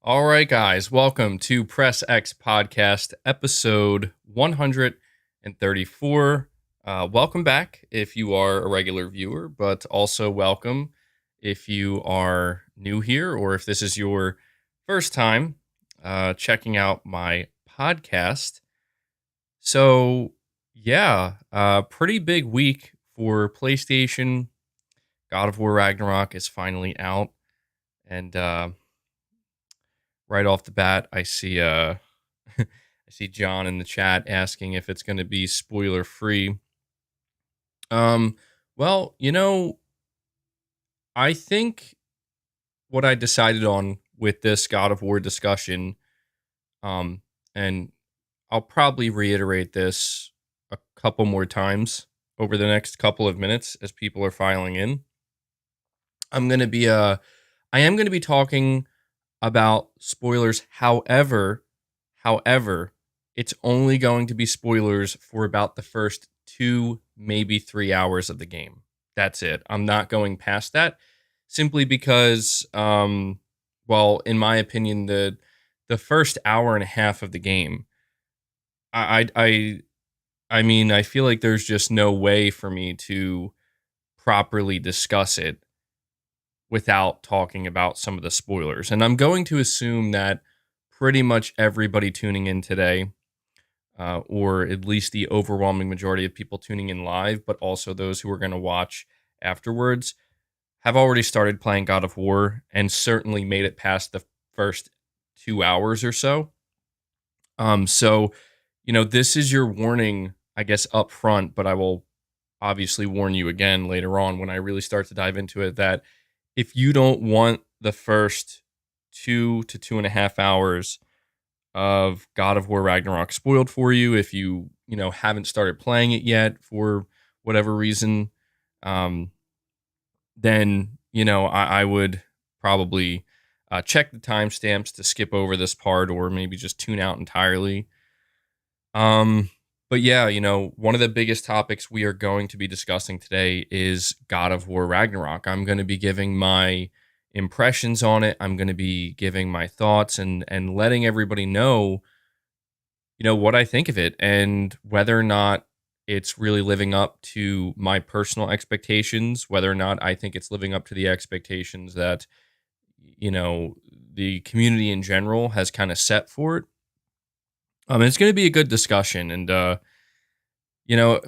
All right, guys, welcome to Press X Podcast, episode 134. Welcome back if you are a regular viewer, but also welcome if you are new here or if this is your first time checking out my podcast. So, yeah, pretty big week for PlayStation. God of War Ragnarok is finally out, and right off the bat, I see I see John in the chat asking if it's going to be spoiler free. Um, well, I think what I decided on with this God of War discussion, um, and I'll probably reiterate this a couple more times over the next couple of minutes as people are filing in. I'm going to be I am going to be talking about spoilers. However, it's only going to be spoilers for about the first 2, maybe 3 hours of the game. That's it. I'm not going past that simply because well, in my opinion, the first hour and a half of the game, I I I, I mean, I feel like there's just no way for me to properly discuss it without talking about some of the spoilers. And I'm going to assume that pretty much everybody tuning in today, or at least the overwhelming majority of people tuning in live, but also those who are going to watch afterwards, have already started playing God of War and certainly made it past the first 2 hours or so. So, this is your warning, I guess, up front, but I will obviously warn you again later on when I really start to dive into it that if you don't want the first 2 to 2.5 hours of God of War Ragnarok spoiled for you, if you haven't started playing it yet for whatever reason, um, then I would probably check the timestamps to skip over this part, or maybe just tune out entirely. Um, but yeah, one of the biggest topics we are going to be discussing today is God of War Ragnarok. I'm going to be giving my impressions on it. I'm going to be giving my thoughts and letting everybody know, what I think of it and whether or not it's really living up to my personal expectations, whether or not I think it's living up to the expectations that, you know, the community in general has kind of set for it. It's going to be a good discussion. And,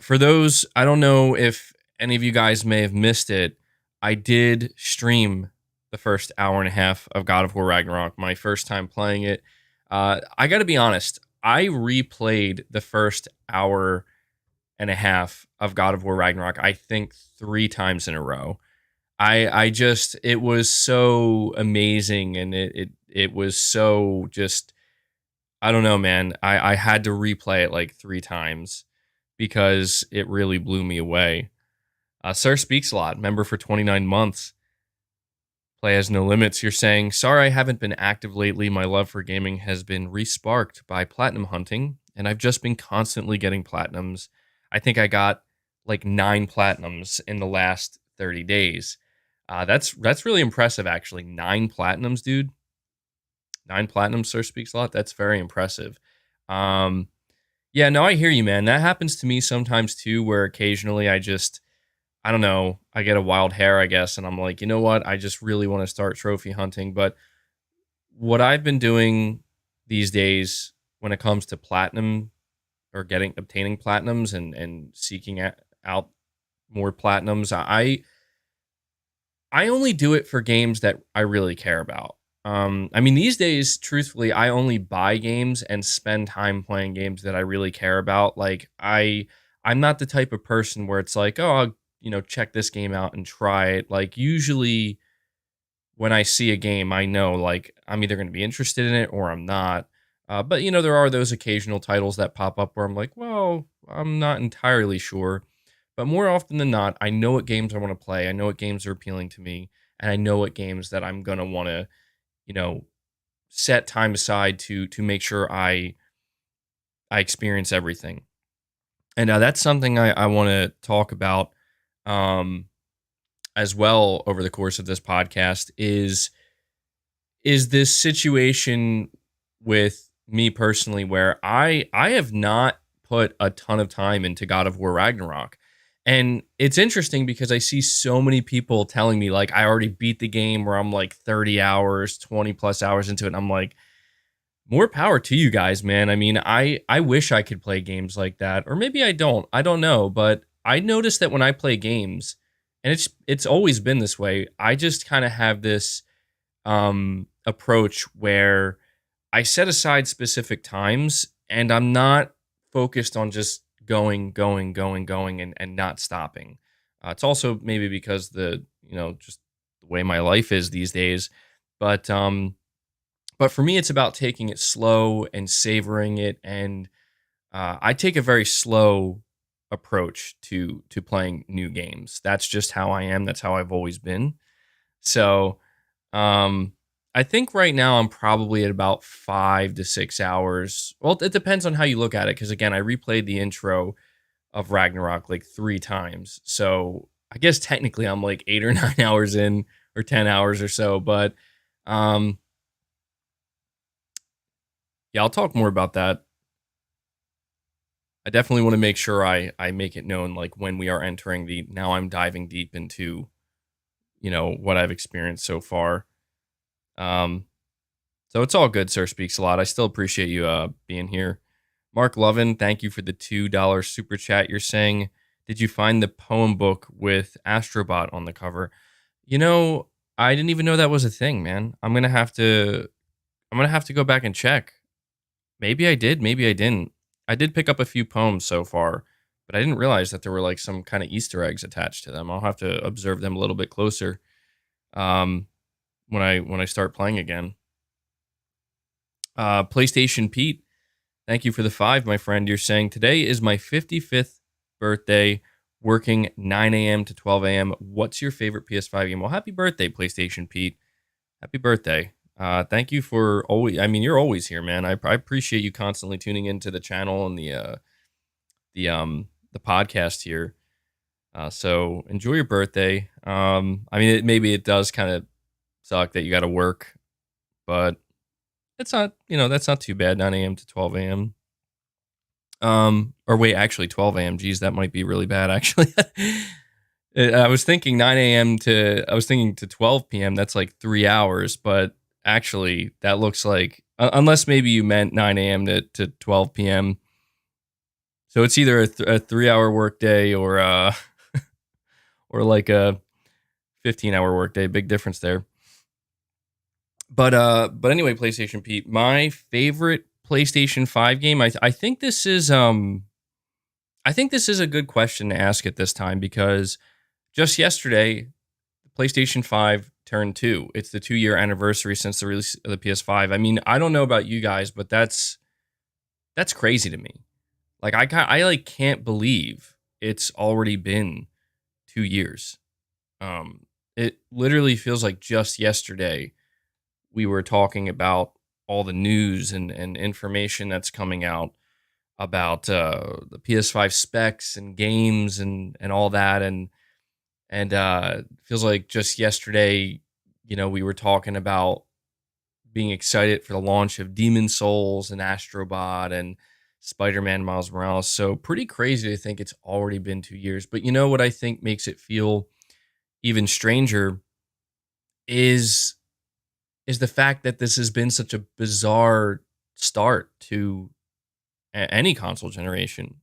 for those, I don't know if any of you guys may have missed it. I did stream the first hour and a half of God of War Ragnarok, my first time playing it. I got to be honest, I replayed the first hour and a half of God of War Ragnarok, I think 3 times in a row. I just, it was so amazing, and it was so just, I don't know, man. I had to replay it like 3 times because it really blew me away. Sir Speaks a Lot, member for 29 months. Play has no limits. You're saying, sorry, I haven't been active lately. My love for gaming has been resparked by platinum hunting, and I've just been constantly getting platinums. I think I got like 9 platinums in the last 30 days. That's really impressive, actually. 9 platinums, dude. 9 platinums, Sir Speaks a Lot. That's very impressive. Um, yeah, no, I hear you, man. That happens to me sometimes too, where occasionally I don't know, I get a wild hair, I guess, and I'm like, you know what? I just really want to start trophy hunting. But what I've been doing these days when it comes to platinum or obtaining platinums and seeking out more platinums, I only do it for games that I really care about. I mean, these days, truthfully, I only buy games and spend time playing games that I really care about. Like I'm not the type of person where it's like, oh, I'll, check this game out and try it. Like usually when I see a game, I know like I'm either going to be interested in it or I'm not. But there are those occasional titles that pop up where I'm like, well, I'm not entirely sure. But more often than not, I know what games I want to play. I know what games are appealing to me, and I know what games that I'm gonna want to, you know, set time aside to make sure I experience everything. And that's something I want to talk about um, as well over the course of this podcast is is this situation with me personally where I have not put a ton of time into God of War Ragnarok. And it's interesting because I see so many people telling me like I already beat the game where I'm like 30 hours, 20 plus hours into it. And I'm like, more power to you guys, man. I mean, I wish I could play games like that, or maybe I don't. I don't know, but I notice that when I play games, and it's always been this way. I just kind of have this approach where I set aside specific times, and I'm not focused on just going, and not stopping. It's also maybe because just the way my life is these days, but for me, it's about taking it slow and savoring it. And I take a very slow approach to playing new games. That's just how I am. That's how I've always been. So um, I think right now I'm probably at about 5 to 6 hours. Well, it depends on how you look at it. Because again, I replayed the intro of Ragnarok like 3 times. So I guess technically I'm like 8 or 9 hours in, or 10 hours or so. But um, yeah, I'll talk more about that. I definitely want to make sure I make it known like when we are entering the now I'm diving deep into, what I've experienced so far. Um so it's all good, Sir Speaks a Lot. I still appreciate you being here. Mark Lovin, thank you for the $2 super chat. You're saying, did you find the poem book with Astrobot on the cover? You know, I didn't even know that was a thing, man. I'm gonna have to go back and check. Maybe I did, maybe I didn't. I did pick up a few poems so far, but I didn't realize that there were like some kind of Easter eggs attached to them. I'll have to observe them a little bit closer um, when I start playing again. PlayStation Pete, thank you for the 5, my friend. You're saying today is my 55th birthday, working 9 a.m. to 12 a.m. What's your favorite PS5 game? Well, happy birthday, PlayStation Pete. Happy birthday. Thank you for always. I mean, you're always here, man. I appreciate you constantly tuning into the channel and the podcast here. So enjoy your birthday. I mean, maybe it does kind of suck that you got to work, but it's not. That's not too bad. 9 a.m. to 12 a.m. Or wait, actually 12 a.m. Geez, that might be really bad. Actually, I was thinking 9 a.m. I was thinking to 12 p.m. That's like 3 hours, but actually that looks like, unless maybe you meant 9 a.m. to 12 p.m. So it's either a 3 hour workday or or like a 15-hour workday. Big difference there. But anyway, PlayStation Pete, my favorite PlayStation 5 game. I think this is a good question to ask at this time because just yesterday, the PlayStation 5 turned 2. It's the 2-year anniversary since the release of the PS5. I mean, I don't know about you guys, but that's crazy to me. Like I like can't believe it's already been 2 years. It literally feels like just yesterday we were talking about all the news and information that's coming out about the PS5 specs and games and all that, and feels like just yesterday, we were talking about being excited for the launch of Demon Souls and Astrobot and Spider-Man Miles Morales. So pretty crazy to think it's already been 2 years. But you know what I think makes it feel even stranger is the fact that this has been such a bizarre start to any console generation.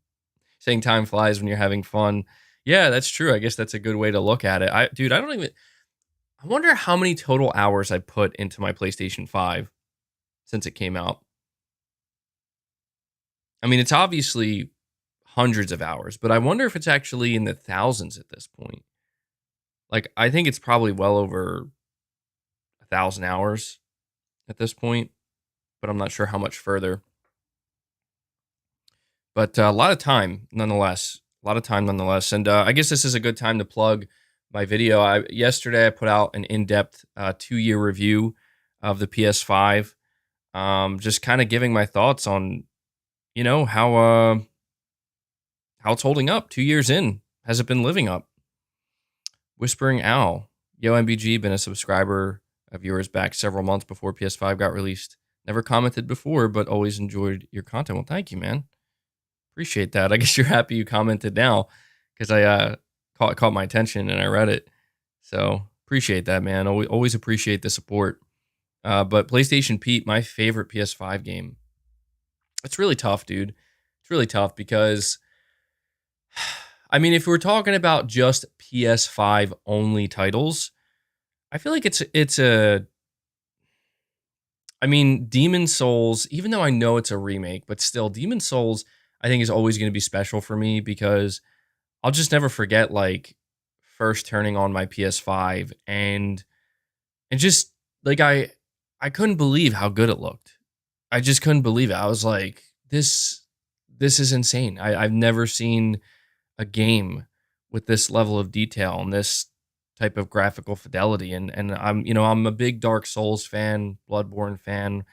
Saying time flies when you're having fun. Yeah, that's true. I guess that's a good way to look at it. I wonder how many total hours I put into my PlayStation 5 since it came out. I mean, it's obviously hundreds of hours, but I wonder if it's actually in the thousands at this point. Like, I think it's probably well over 1,000 hours at this point, but I'm not sure how much further. But a lot of time, nonetheless. A lot of time, nonetheless. And I guess this is a good time to plug my video. Yesterday, I put out an in-depth 2-year review of the PS5. Just kind of giving my thoughts on, how it's holding up 2 years in. Has it been living up? Whispering Owl. Yo, MBG, been a subscriber of yours back several months before PS5 got released. Never commented before, but always enjoyed your content. Well, thank you, man. Appreciate that. I guess you're happy you commented now because I caught my attention and I read it. So appreciate that, man. Always appreciate the support. But PlayStation Pete, my favorite PS5 game. It's really tough, dude. It's really tough because, I mean, if we're talking about just PS5 only titles, I feel like it's a. I mean, Demon Souls. Even though I know it's a remake, but still, Demon Souls, I think is always going to be special for me because I'll just never forget like first turning on my PS5 and just like I couldn't believe how good it looked. I just couldn't believe it. I was like, this is insane. I've never seen a game with this level of detail and this type of graphical fidelity. And I'm a big Dark Souls fan, Bloodborne fan.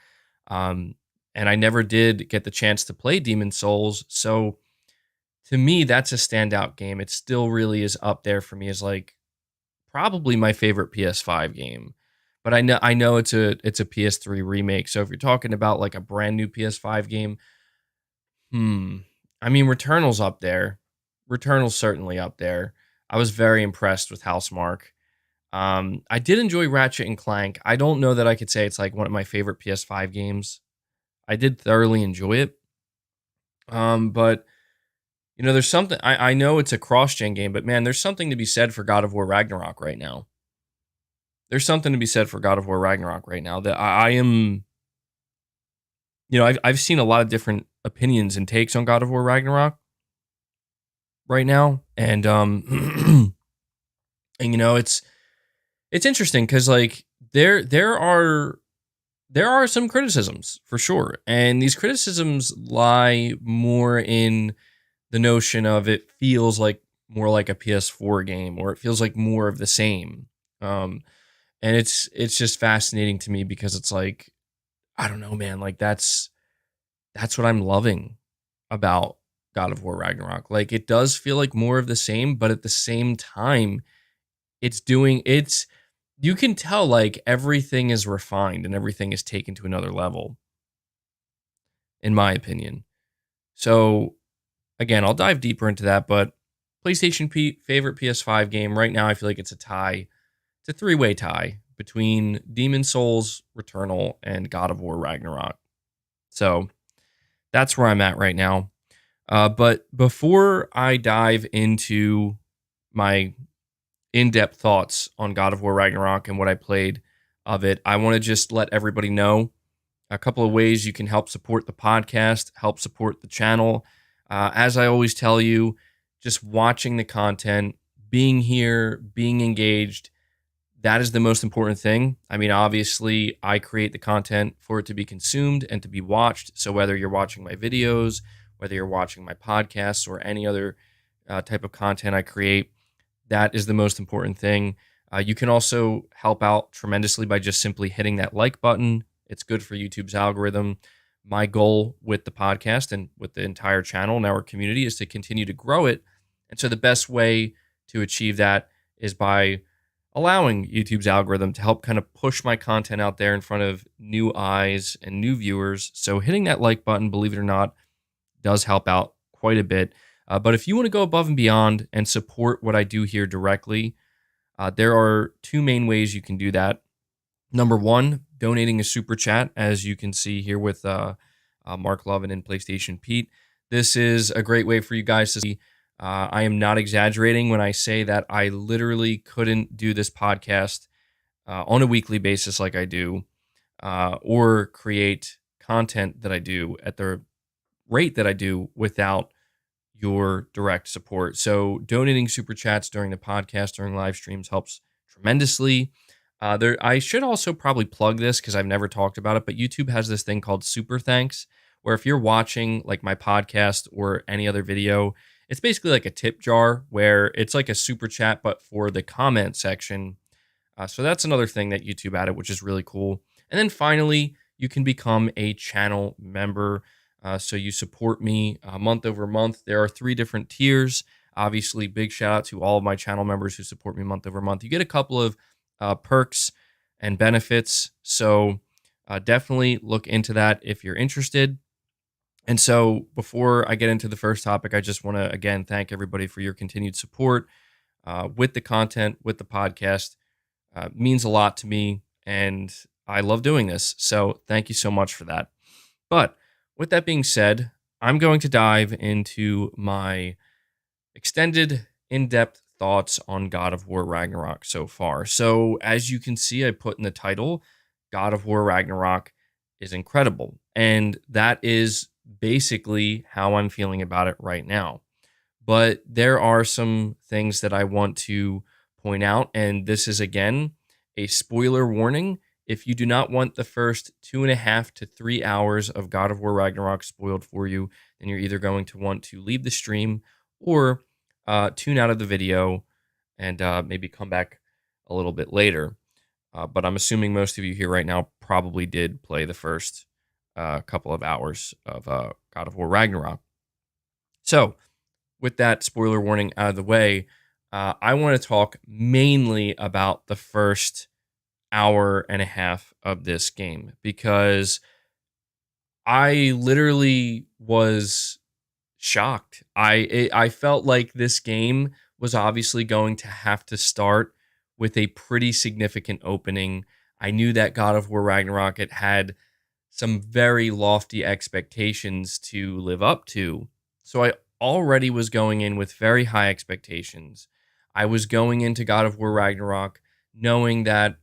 Um, and I never did get the chance to play Demon Souls. So to me, that's a standout game. It still really is up there for me as like probably my favorite PS5 game. But I know it's a PS3 remake. So if you're talking about like a brand new PS5 game, I mean Returnal's up there. Returnal's certainly up there. I was very impressed with Housemark. I did enjoy Ratchet and Clank. I don't know that I could say it's like one of my favorite PS5 games. I did thoroughly enjoy it. But there's something I know it's a cross-gen game, but man, there's something to be said for God of War Ragnarok right now. There's something to be said for God of War Ragnarok right now that I am. I've seen a lot of different opinions and takes on God of War Ragnarok right now, and it's interesting because like there are some criticisms for sure, and these criticisms lie more in the notion of it feels like more like a PS4 game, or it feels like more of the same. And it's just fascinating to me because it's like I don't know, man. Like that's what I'm loving about God of War Ragnarok. Like it does feel like more of the same, but at the same time, it's you can tell like everything is refined and everything is taken to another level, in my opinion. So again, I'll dive deeper into that, but PlayStation favorite PS5 game right now, I feel like it's a tie. It's a three-way tie between Demon Souls, Returnal, and God of War Ragnarok. So that's where I'm at right now. But before I dive into my in-depth thoughts on God of War Ragnarok and what I played of it, I want to just let everybody know a couple of ways you can help support the podcast, help support the channel. As I always tell you, just watching the content, being here, being engaged, that is the most important thing. I mean, obviously, I create the content for it to be consumed and to be watched. So whether you're watching my videos, whether you're watching my podcasts, or any other type of content I create, that is the most important thing. You can also help out tremendously by just simply hitting that like button. It's good for YouTube's algorithm. My goal with the podcast and with the entire channel and our community is to continue to grow it. And so the best way to achieve that is by allowing YouTube's algorithm to help kind of push my content out there in front of new eyes and new viewers. So hitting that like button, believe it or not, does help out quite a bit. But if you want to go above and beyond and support what I do here directly, there are two main ways you can do that. Number one, donating a super chat, as you can see here with Mark Lovin and PlayStation Pete. This is a great way for you guys to see. I am not exaggerating when I say that I literally couldn't do this podcast on a weekly basis like I do, or create content that I do at the rate that I do without your direct support. So donating super chats during the podcast, during live streams helps tremendously. I should also probably plug this because I've never talked about it, but YouTube has this thing called Super Thanks, where if you're watching like my podcast or any other video, it's basically like a tip jar where it's like a super chat, but for the comment section. So that's another thing that YouTube added, which is really cool. And then finally, you can become a channel member. So you support me month over month. There are 3 different tiers. Obviously, big shout out to all of my channel members who support me month over month. You get a couple of perks and benefits. So definitely look into that if you're interested. And so before I get into the first topic, I just want to again thank everybody for your continued support with the content, with the podcast. Means a lot to me, and I love doing this. So thank you so much for that. But with that being said, I'm going to dive into my extended, in depth thoughts on God of War Ragnarok so far. So, as you can see, I put in the title, God of War Ragnarok is incredible. And that is basically how I'm feeling about it right now. But there are some things that I want to point out. And this is, again, a spoiler warning. If you do not want the first 2.5 to 3 hours of God of War Ragnarok spoiled for you, then you're either going to want to leave the stream or tune out of the video and maybe come back a little bit later. But I'm assuming most of you here right now probably did play the first couple of hours of God of War Ragnarok. So, with that spoiler warning out of the way, I want to talk mainly about the first hour and a half of this game because I literally was shocked. I felt like this game was obviously going to have to start with a pretty significant opening. I knew that God of War Ragnarok it had some very lofty expectations to live up to. So I already was going in with very high expectations. I was going into God of War Ragnarok knowing that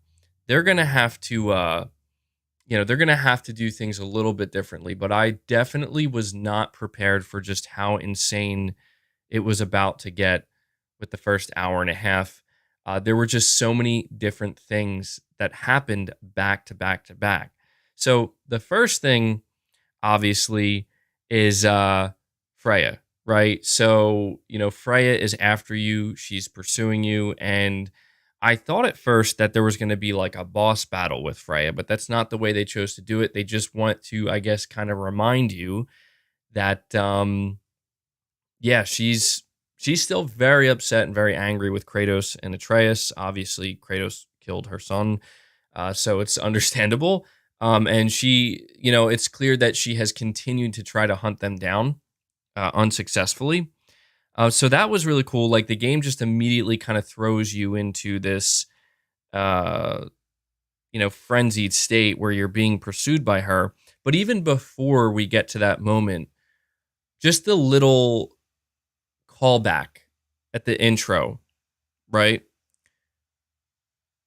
they're going to have to they're going to have to do things a little bit differently, but I definitely was not prepared for just how insane it was about to get with the first hour and a half. There were just so many different things that happened back to back to back. So the first thing, obviously, is Freya, right? So, Freya is after you, she's pursuing you, and I thought at first that there was going to be like a boss battle with Freya, but that's not the way they chose to do it. They just want to, I guess, kind of remind you that, yeah, she's still very upset and very angry with Kratos and Atreus. Obviously, Kratos killed her son, so it's understandable. And she, it's clear that she has continued to try to hunt them down unsuccessfully. So that was really cool. Like the game just immediately kind of throws you into this, uh, frenzied state where you're being pursued by her. But even before we get to that moment, just the little callback at the intro, right?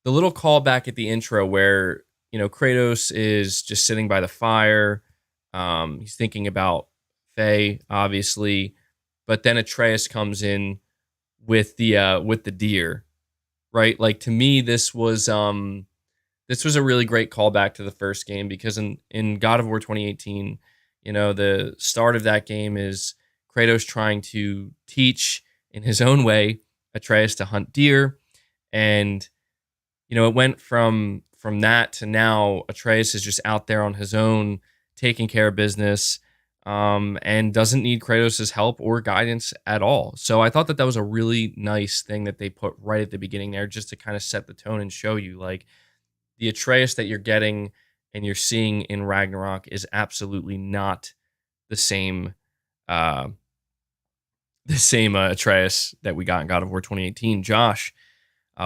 The little callback at the intro where, Kratos is just sitting by the fire. He's thinking about Faye, obviously, but then Atreus comes in with the deer, right? Like to me, this was a really great callback to the first game because in God of War 2018, the start of that game is Kratos trying to teach in his own way Atreus to hunt deer, and it went from that to now Atreus is just out there on his own taking care of business, and doesn't need Kratos' help or guidance at all. So I thought that was a really nice thing that they put right at the beginning there, just to kind of set the tone and show you like the Atreus that you're getting and you're seeing in Ragnarok is absolutely not the same uh Atreus that we got in God of War 2018. Josh,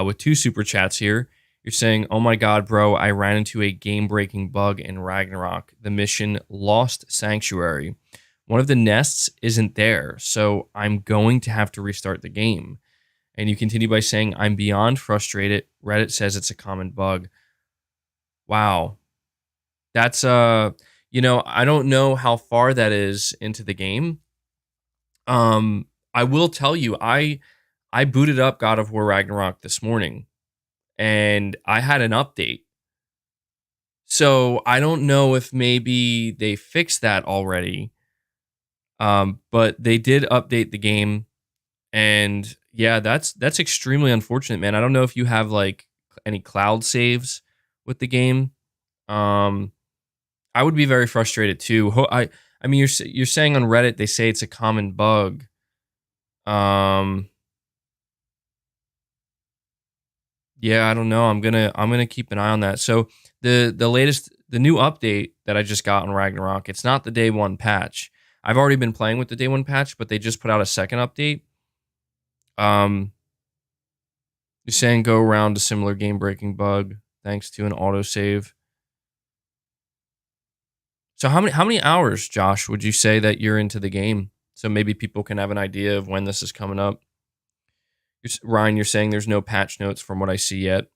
with 2 super chats here. You're saying, "Oh my god, bro, I ran into a game-breaking bug in Ragnarok. The mission Lost Sanctuary. One of the nests isn't there, so I'm going to have to restart the game." And you continue by saying, "I'm beyond frustrated. Reddit says it's a common bug." Wow. That's I don't know how far that is into the game. I will tell you, I booted up God of War Ragnarok this morning and I had an update. So I don't know if maybe they fixed that already. But they did update the game, and yeah, that's extremely unfortunate, man. I don't know if you have like any cloud saves with the game. Um, I would be very frustrated too. I mean, you're saying on Reddit they say it's a common bug. Um, Yeah, I don't know. I'm gonna keep an eye on that. So the new update that I just got on Ragnarok, it's not the day one patch. I've already been playing with the day one patch, but they just put out a second update. Um, you're saying go around a similar game breaking bug thanks to an autosave. So how many hours, Josh, would you say that you're into the game? So maybe people can have an idea of when this is coming up. Ryan, you're saying there's no patch notes from what I see yet.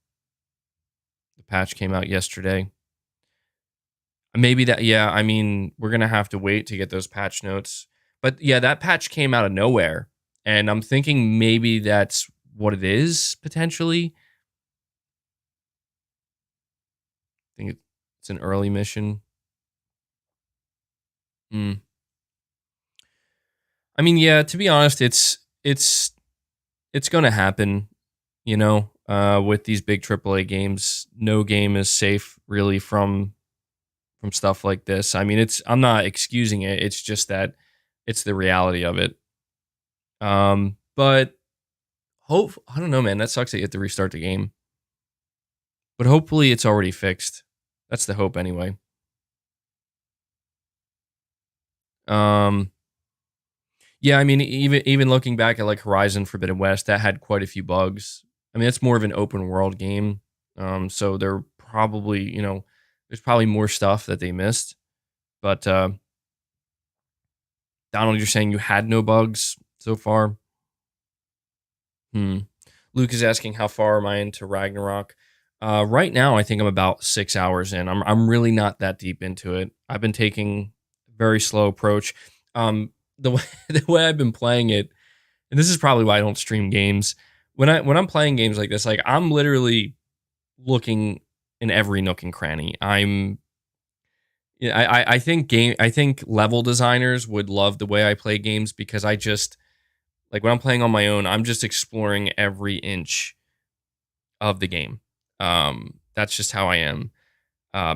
The patch came out yesterday. Maybe that, yeah, I mean, we're gonna have to wait to get those patch notes. But yeah, that patch came out of nowhere. And I'm thinking maybe that's what it is, potentially. I think it's an early mission. Hmm. I mean, yeah, to be honest, it's gonna happen, with these big AAA games. No game is safe really from stuff like this. I mean, I'm not excusing it. It's just that it's the reality of it. But I don't know, man. That sucks that you have to restart the game. But hopefully it's already fixed. That's the hope anyway. Um yeah, I mean even looking back at like Horizon Forbidden West, that had quite a few bugs. I mean, it's more of an open world game. So they're probably, there's probably more stuff that they missed. But Donald, you're saying you had no bugs so far? Hmm. Luke is asking how far am I into Ragnarok? Right now, I think I'm about 6 hours in. I'm really not that deep into it. I've been taking a very slow approach. The way the way I've been playing it, and this is probably why I don't stream games. When I'm playing games like this, like I'm literally looking in every nook and cranny. Yeah, I think level designers would love the way I play games because I just like when I'm playing on my own, I'm just exploring every inch of the game. That's just how I am.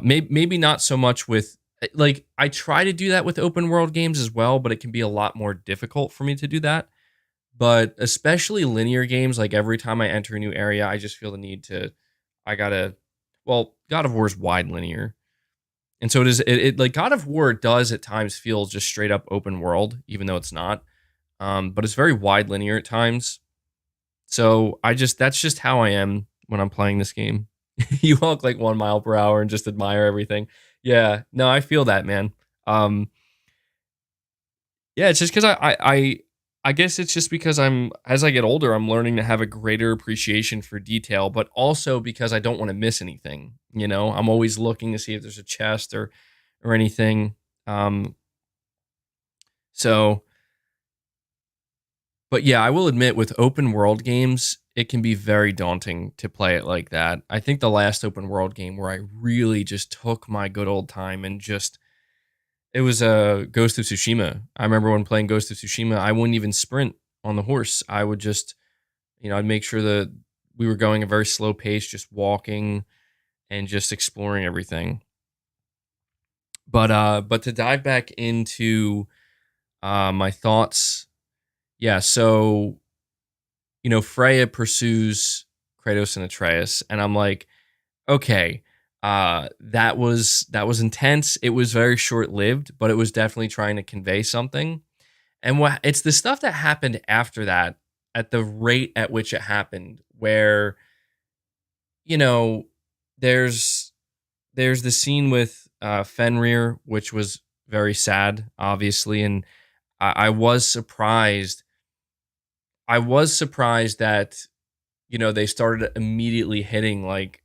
Maybe not so much with like I try to do that with open world games as well, but it can be a lot more difficult for me to do that. But especially linear games, like every time I enter a new area, I just feel the need to. I gotta. Well, God of War is wide linear, and so it is. It like God of War does at times feel just straight up open world, even though it's not. But it's very wide linear at times. So that's just how I am when I'm playing this game. You walk like 1 mile per hour and just admire everything. Yeah, no, I feel that, man. Um, yeah, it's just because I guess it's just because as I get older, I'm learning to have a greater appreciation for detail, but also because I don't want to miss anything. I'm always looking to see if there's a chest or anything. Um, so But yeah, I will admit with open world games, it can be very daunting to play it like that. I think the last open world game where I really just took my good old time and just it was a Ghost of Tsushima. I remember when playing Ghost of Tsushima, I wouldn't even sprint on the horse. I would just, I'd make sure that we were going a very slow pace, just walking and just exploring everything. But to dive back into my thoughts, yeah. So Freya pursues Kratos and Atreus, and I'm like, okay, that was intense. It was very short lived, but it was definitely trying to convey something. And it's the stuff that happened after that, at the rate at which it happened, where you know, there's there's the scene with Fenrir, which was very sad, obviously, and I was surprised. I was surprised that they started immediately hitting like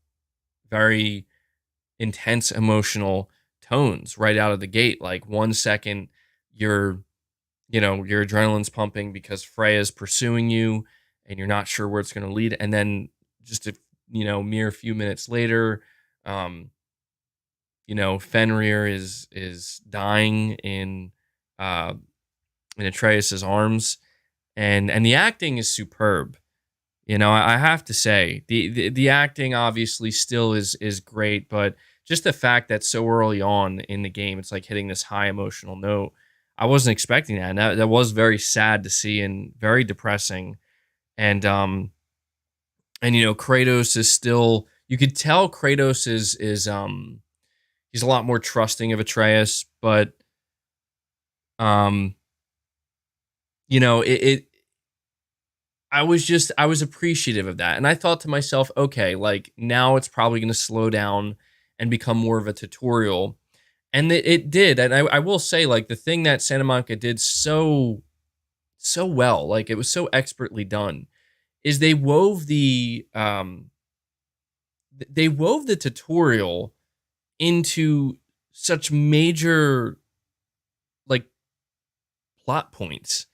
very intense emotional tones right out of the gate. Like 1 second, you're, your adrenaline's pumping because Freya's pursuing you and you're not sure where it's going to lead. And then just a, mere few minutes later, um, Fenrir is dying uh, in Atreus's arms. And the acting is superb. I have to say the acting obviously still is great, but just the fact that so early on in the game, it's like hitting this high emotional note. I wasn't expecting that. And that was very sad to see and very depressing. And And Kratos is still, you could tell Kratos is he's a lot more trusting of Atreus, but um it I was appreciative of that. And I thought to myself, okay, like now it's probably going to slow down and become more of a tutorial. And it did. And I will say, like, the thing that Santa Monica did so well, like it was so expertly done, is they wove the tutorial into such major, like, plot points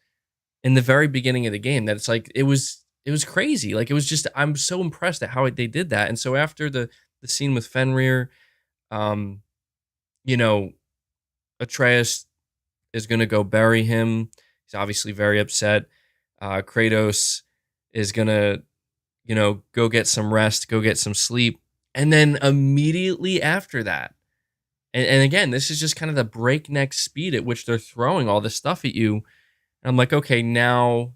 in the very beginning of the game that it's like it was crazy. Like, it was just, I'm so impressed at how they did that. And so after the scene with Fenrir, um, you know, Atreus is gonna go bury him. He's obviously very upset. Kratos is gonna, go get some rest, go get some sleep. And then immediately after that, and again, this is just kind of the breakneck speed at which they're throwing all this stuff at you. And I'm like, okay, now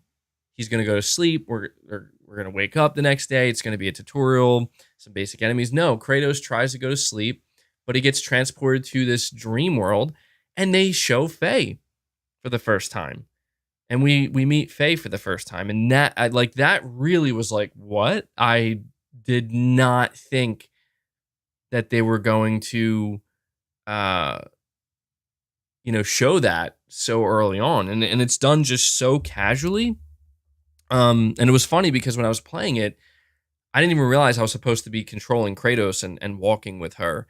he's gonna go to sleep. We're gonna wake up the next day. It's gonna be a tutorial, some basic enemies. No, Kratos tries to go to sleep, but he gets transported to this dream world, and they show Faye for the first time. And we meet Faye for the first time. And that really was like, what? I did not think that they were going to uh show that so early on. And it's done just so casually. And it was funny because when I was playing it, I didn't even realize I was supposed to be controlling Kratos and walking with her.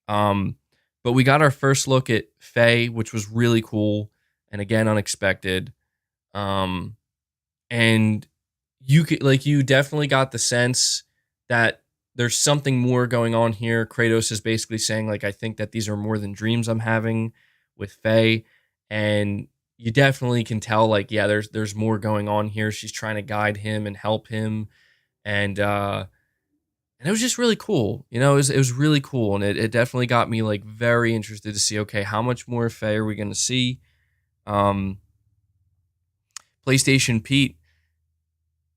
Um, but we got our first look at Faye, which was really cool and again unexpected. Um, and you definitely got the sense that there's something more going on here. Kratos is basically saying, like, I think that these are more than dreams I'm having with Faye. And you definitely can tell, like, yeah, there's more going on here. She's trying to guide him and help him. And it was just really cool. It was really cool. And it definitely got me, like, very interested to see, okay, how much more Faye are we gonna see? Um PlayStation Pete,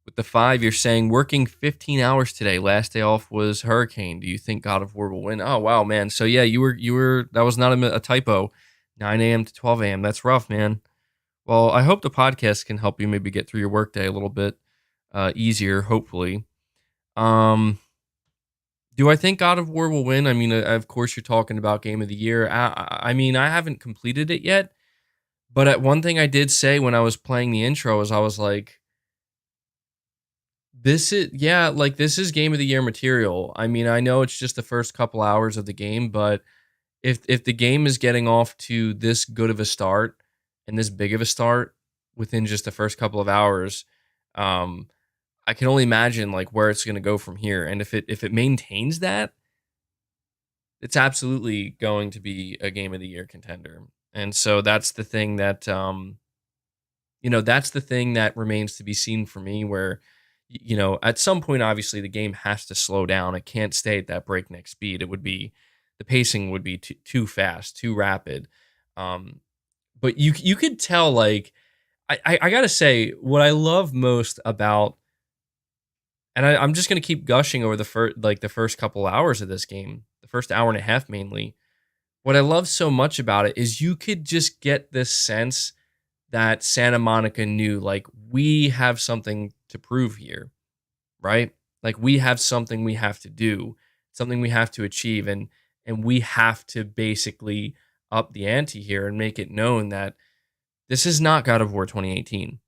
with the 5, you're saying working 15 hours today. Last day off was Hurricane. Do you think God of War will win? Oh wow, man. So yeah, you were that was not a typo. 9 a.m. to 12 a.m. That's rough, man. Well, I hope the podcast can help you maybe get through your workday a little bit easier, hopefully. Um, do I think God of War will win? I mean, of course, you're talking about Game of the Year. I mean, I haven't completed it yet, but one thing I did say when I was playing the intro is I was like, this is, yeah, like, this is Game of the Year material. I mean, I know it's just the first couple hours of the game, but if the game is getting off to this good of a start and this big of a start within just the first couple of hours, um, I can only imagine, like, where it's going to go from here. And if it maintains that, it's absolutely going to be a Game of the Year contender. And so that's the thing that that's the thing that remains to be seen for me, where at some point, obviously, the game has to slow down. It can't stay at that breakneck speed. The pacing would be too fast, too rapid. um but you could tell, like, I gotta say, what I love most about, and I'm just gonna keep gushing over the first couple hours of this game, the first hour and a half mainly. What I love so much about it is you could just get this sense that Santa Monica knew, like, we have something to prove here, right? Like, we have something we have to do, something we have to achieve, and we have to basically up the ante here and make it known that this is not God of War 2018.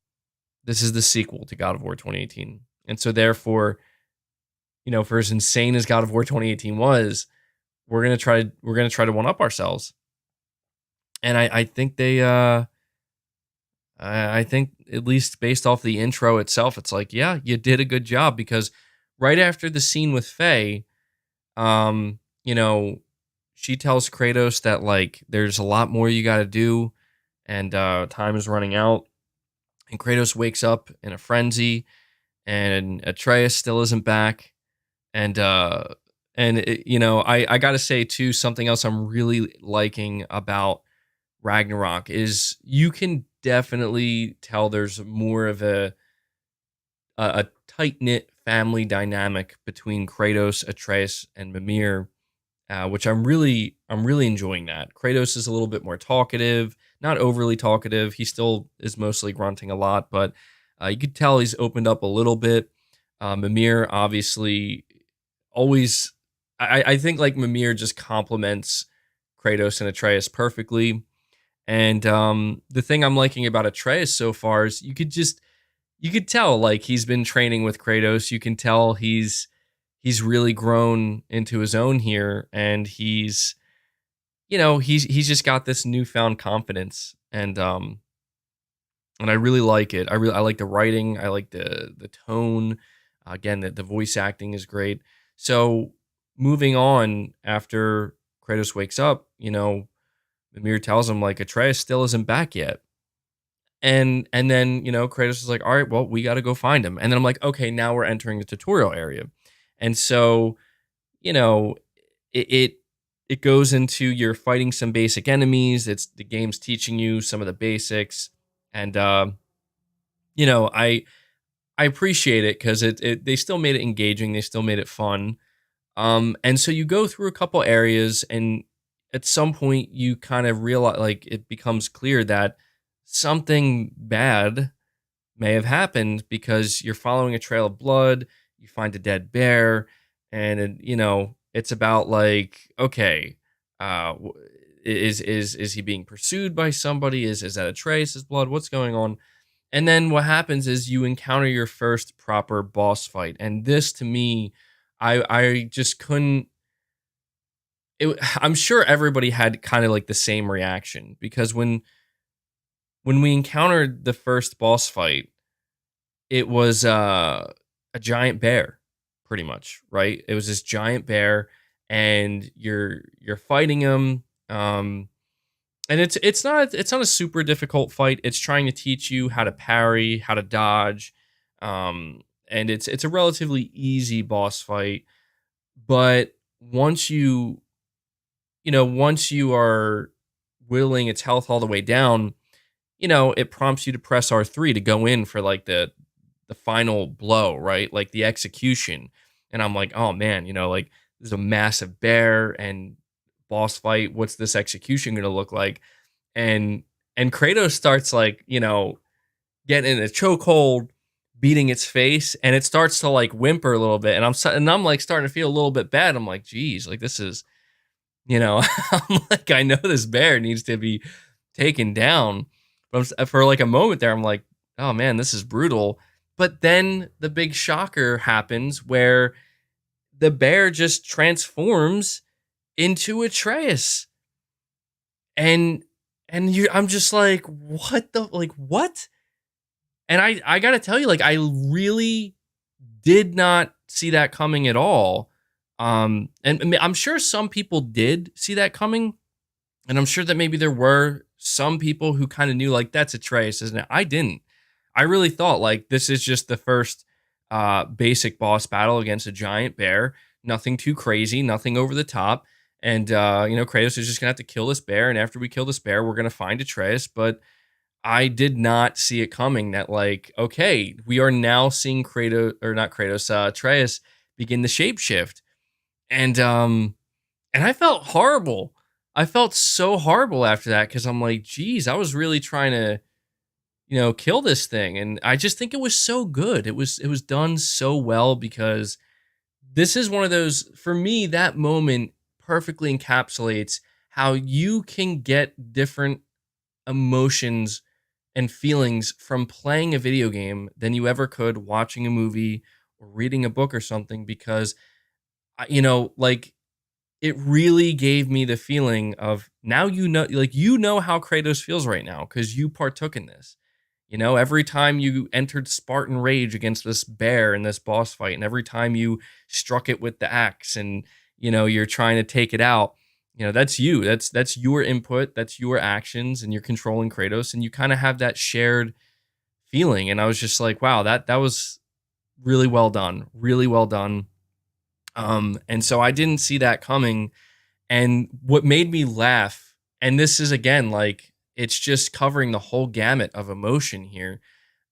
This is the sequel to God of War 2018. And so therefore, for as insane as God of War 2018 was, we're gonna try to one up ourselves. And I think they I think, at least based off the intro itself, it's like, yeah, you did a good job, because right after the scene with Faye, um, you know, she tells Kratos that, like, there's a lot more you got to do, and time is running out. And Kratos wakes up in a frenzy, and Atreus still isn't back. And I got to say too, something else I'm really liking about Ragnarok is you can definitely tell there's more of a tight knit family dynamic between Kratos, Atreus, and Mimir, which I'm really enjoying that. Kratos is a little bit more talkative, not overly talkative. He still is mostly grunting a lot, but you could tell he's opened up a little bit. Mimir obviously always, I think like Mimir just complements Kratos and Atreus perfectly. And the thing I'm liking about Atreus so far is you could tell like he's been training with Kratos. You can tell he's really grown into his own here, and he's just got this newfound confidence, and I really like it. I like the writing. I like the tone. Again, the voice acting is great. So moving on after Kratos wakes up, Mimir tells him like Atreus still isn't back yet. And then, Kratos is like, all right, well, we gotta go find him. And then I'm like, okay, now we're entering the tutorial area. And so, you know, it it goes into you're fighting some basic enemies. It's the game's teaching you some of the basics. And I appreciate it because it they still made it engaging, they still made it fun. And so you go through a couple areas, and at some point you kind of realize, like, it becomes clear that something bad may have happened because you're following a trail of blood. You find a dead bear, and it's about like, okay, is he being pursued by somebody? Is that Atreus' blood? What's going on? And then what happens is you encounter your first proper boss fight, and this to me, I just couldn't. I'm sure everybody had kind of like the same reaction because when we encountered the first boss fight, it was a giant bear, pretty much, right? It was this giant bear, and you're fighting him. And it's not a super difficult fight. It's trying to teach you how to parry, how to dodge, and it's a relatively easy boss fight. But once you are whittling its health all the way down, it prompts you to press R3 to go in for like the final blow, right? Like the execution. And I'm like, oh man, like there's a massive bear and boss fight. What's this execution gonna look like? And and Kratos starts like, getting in a chokehold, beating its face, and it starts to like whimper a little bit. And I'm like starting to feel a little bit bad. I'm like, geez, like this is, I'm like, I know this bear needs to be taken down. But for like a moment there, I'm like, oh man, this is brutal. But then the big shocker happens where the bear just transforms into Atreus. And I'm just like, what the, like, what? And I gotta tell you, like, I really did not see that coming at all. And I'm sure some people did see that coming, and I'm sure that maybe there were some people who kind of knew, like, that's Atreus, isn't it? I didn't. I really thought like this is just the first basic boss battle against a giant bear. Nothing too crazy, nothing over the top. And Kratos is just gonna have to kill this bear, and after we kill this bear, we're gonna find Atreus. But I did not see it coming. That like, okay, we are now seeing Kratos, or not Kratos, Atreus begin the shapeshift, and I felt horrible. I felt so horrible after that because I'm like, geez, I was really trying to kill this thing. And I just think it was so good. It was done so well because this is one of those, for me, that moment perfectly encapsulates how you can get different emotions and feelings from playing a video game than you ever could watching a movie or reading a book or something because like it really gave me the feeling of now like how Kratos feels right now because you partook in this. Every time you entered Spartan rage against this bear in this boss fight, and every time you struck it with the axe, and you're trying to take it out, that's you. That's your input. That's your actions, and you're controlling Kratos, and you kind of have that shared feeling. And I was just like, wow, that was really well done, really well done. And so I didn't see that coming. And what made me laugh, and this is again like it's just covering the whole gamut of emotion here.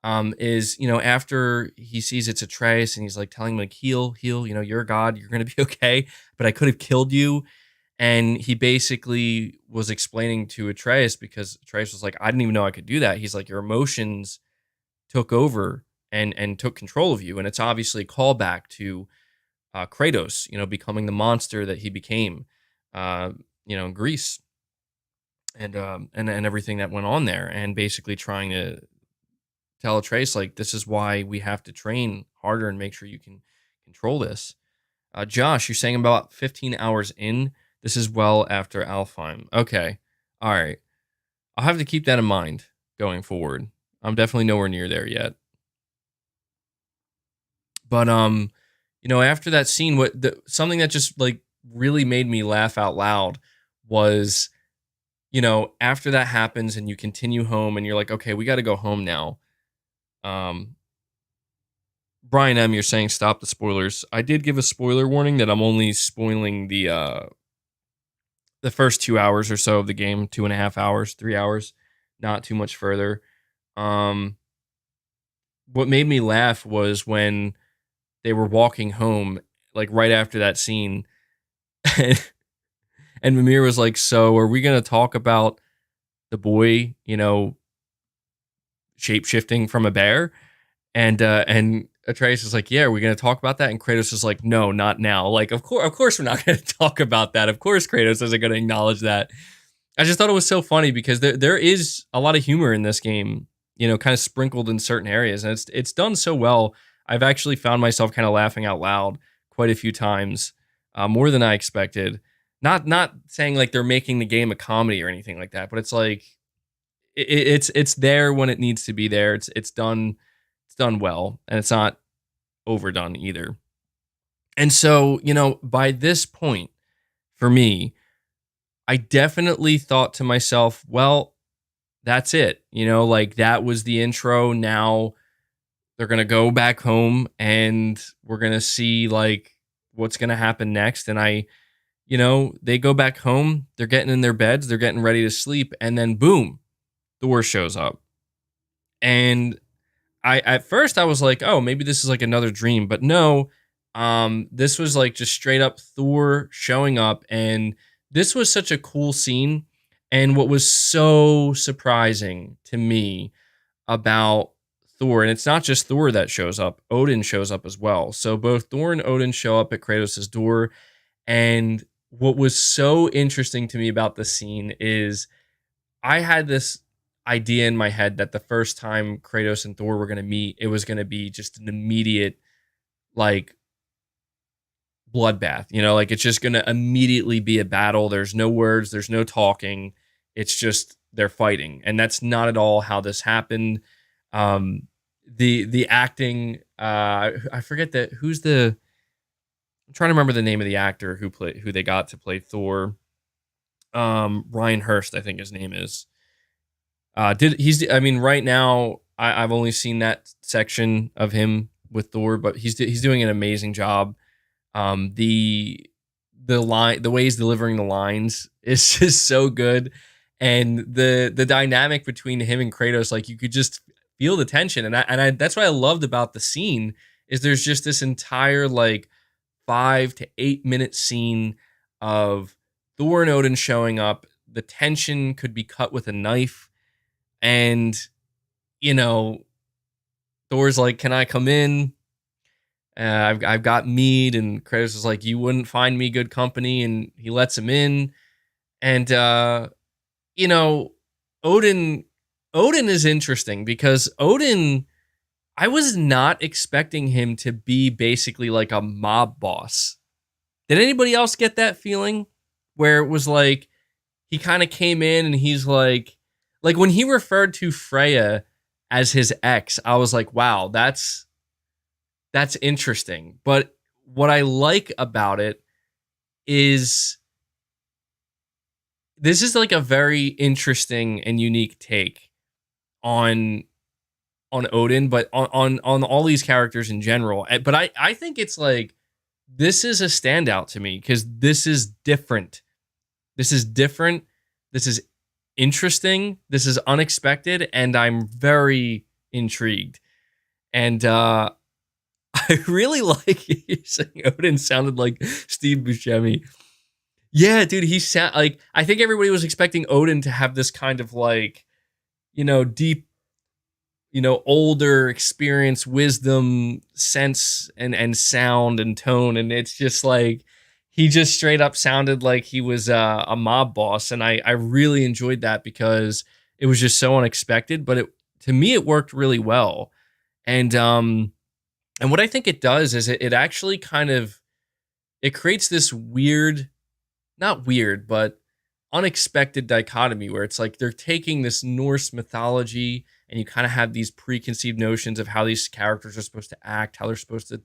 is, after he sees it's Atreus and he's like telling him like heal, you're a god, you're gonna be okay, but I could have killed you. And he basically was explaining to Atreus, because Atreus was like, I didn't even know I could do that. He's like, your emotions took over and took control of you, and it's obviously a callback to Kratos, becoming the monster that he became, uh, in Greece, and everything that went on there, and basically trying to tell Atreus like, this is why we have to train harder and make sure you can control this. Josh, you're saying about 15 hours in. This is well after Alfheim. Okay, all right. I'll have to keep that in mind going forward. I'm definitely nowhere near there yet. But after that scene, something that just like really made me laugh out loud was, after that happens and you continue home and you're like, okay, we got to go home now. Um, Brian M, you're saying stop the spoilers. I did give a spoiler warning that I'm only spoiling the first 2 hours or so of the game, 2.5 hours, 3 hours, not too much further. What made me laugh was when they were walking home, like right after that scene, and Mimir was like, "So, are we gonna talk about the boy, shape shifting from a bear?" And Atreus is like, "Yeah, are we gonna talk about that?" And Kratos is like, "No, not now. Like, of course, we're not gonna talk about that. Of course, Kratos isn't gonna acknowledge that." I just thought it was so funny because there is a lot of humor in this game, kind of sprinkled in certain areas, and it's done so well. I've actually found myself kind of laughing out loud quite a few times, more than I expected. Not saying like they're making the game a comedy or anything like that, but it's like it's there when it needs to be there. It's done well, and it's not overdone either. And so, by this point, for me, I definitely thought to myself, well, that's it. Like that was the intro. Now they're going to go back home and we're going to see like what's going to happen next. And they go back home, they're getting in their beds, they're getting ready to sleep. And then boom, Thor shows up. And at first I was like, oh, maybe this is like another dream, but no, this was like just straight up Thor showing up, and this was such a cool scene. And what was so surprising to me about Thor, and it's not just Thor that shows up, Odin shows up as well. So both Thor and Odin show up at Kratos' door. And what was so interesting to me about this scene is I had this idea in my head that the first time Kratos and Thor were going to meet, it was going to be just an immediate, like, bloodbath. Like it's just going to immediately be a battle. There's no words, there's no talking. It's just they're fighting. And that's not at all how this happened. The acting, I forget that I'm trying to remember the name of the actor who they got to play Thor. Ryan Hurst, I think his name is. Right now I've only seen that section of him with Thor, but he's doing an amazing job. The way he's delivering the lines is just so good, and the dynamic between him and Kratos, like you could just feel the tension, and I that's what I loved about the scene is there's just this entire like 5 to 8 minute scene of Thor and Odin showing up. The tension could be cut with a knife, and Thor's like, "Can I come in? I've got mead," and Kratos is like, "You wouldn't find me good company," and he lets him in. And Odin is interesting because Odin, I was not expecting him to be basically like a mob boss. Did anybody else get that feeling where it was like he kind of came in and he's like when he referred to Freya as his ex, I was like, wow, that's interesting. But what I like about it is this is like a very interesting and unique take on Odin, but on all these characters in general. But I think it's like this is a standout to me because this is different. This is different. This is interesting. This is unexpected, and I'm very, intrigued. And I really like you saying Odin sounded like Steve Buscemi. Yeah, dude, he sound like, I think everybody was expecting Odin to have this kind of like, deep, older experience, wisdom, sense, and sound and tone. And it's just like, he just straight up sounded like he was a mob boss. And I really enjoyed that because it was just so unexpected, but to me, it worked really well. And what I think it does is it actually kind of, it creates this weird, not weird, but unexpected dichotomy where it's like they're taking this Norse mythology and you kind of have these preconceived notions of how these characters are supposed to act, how they're supposed to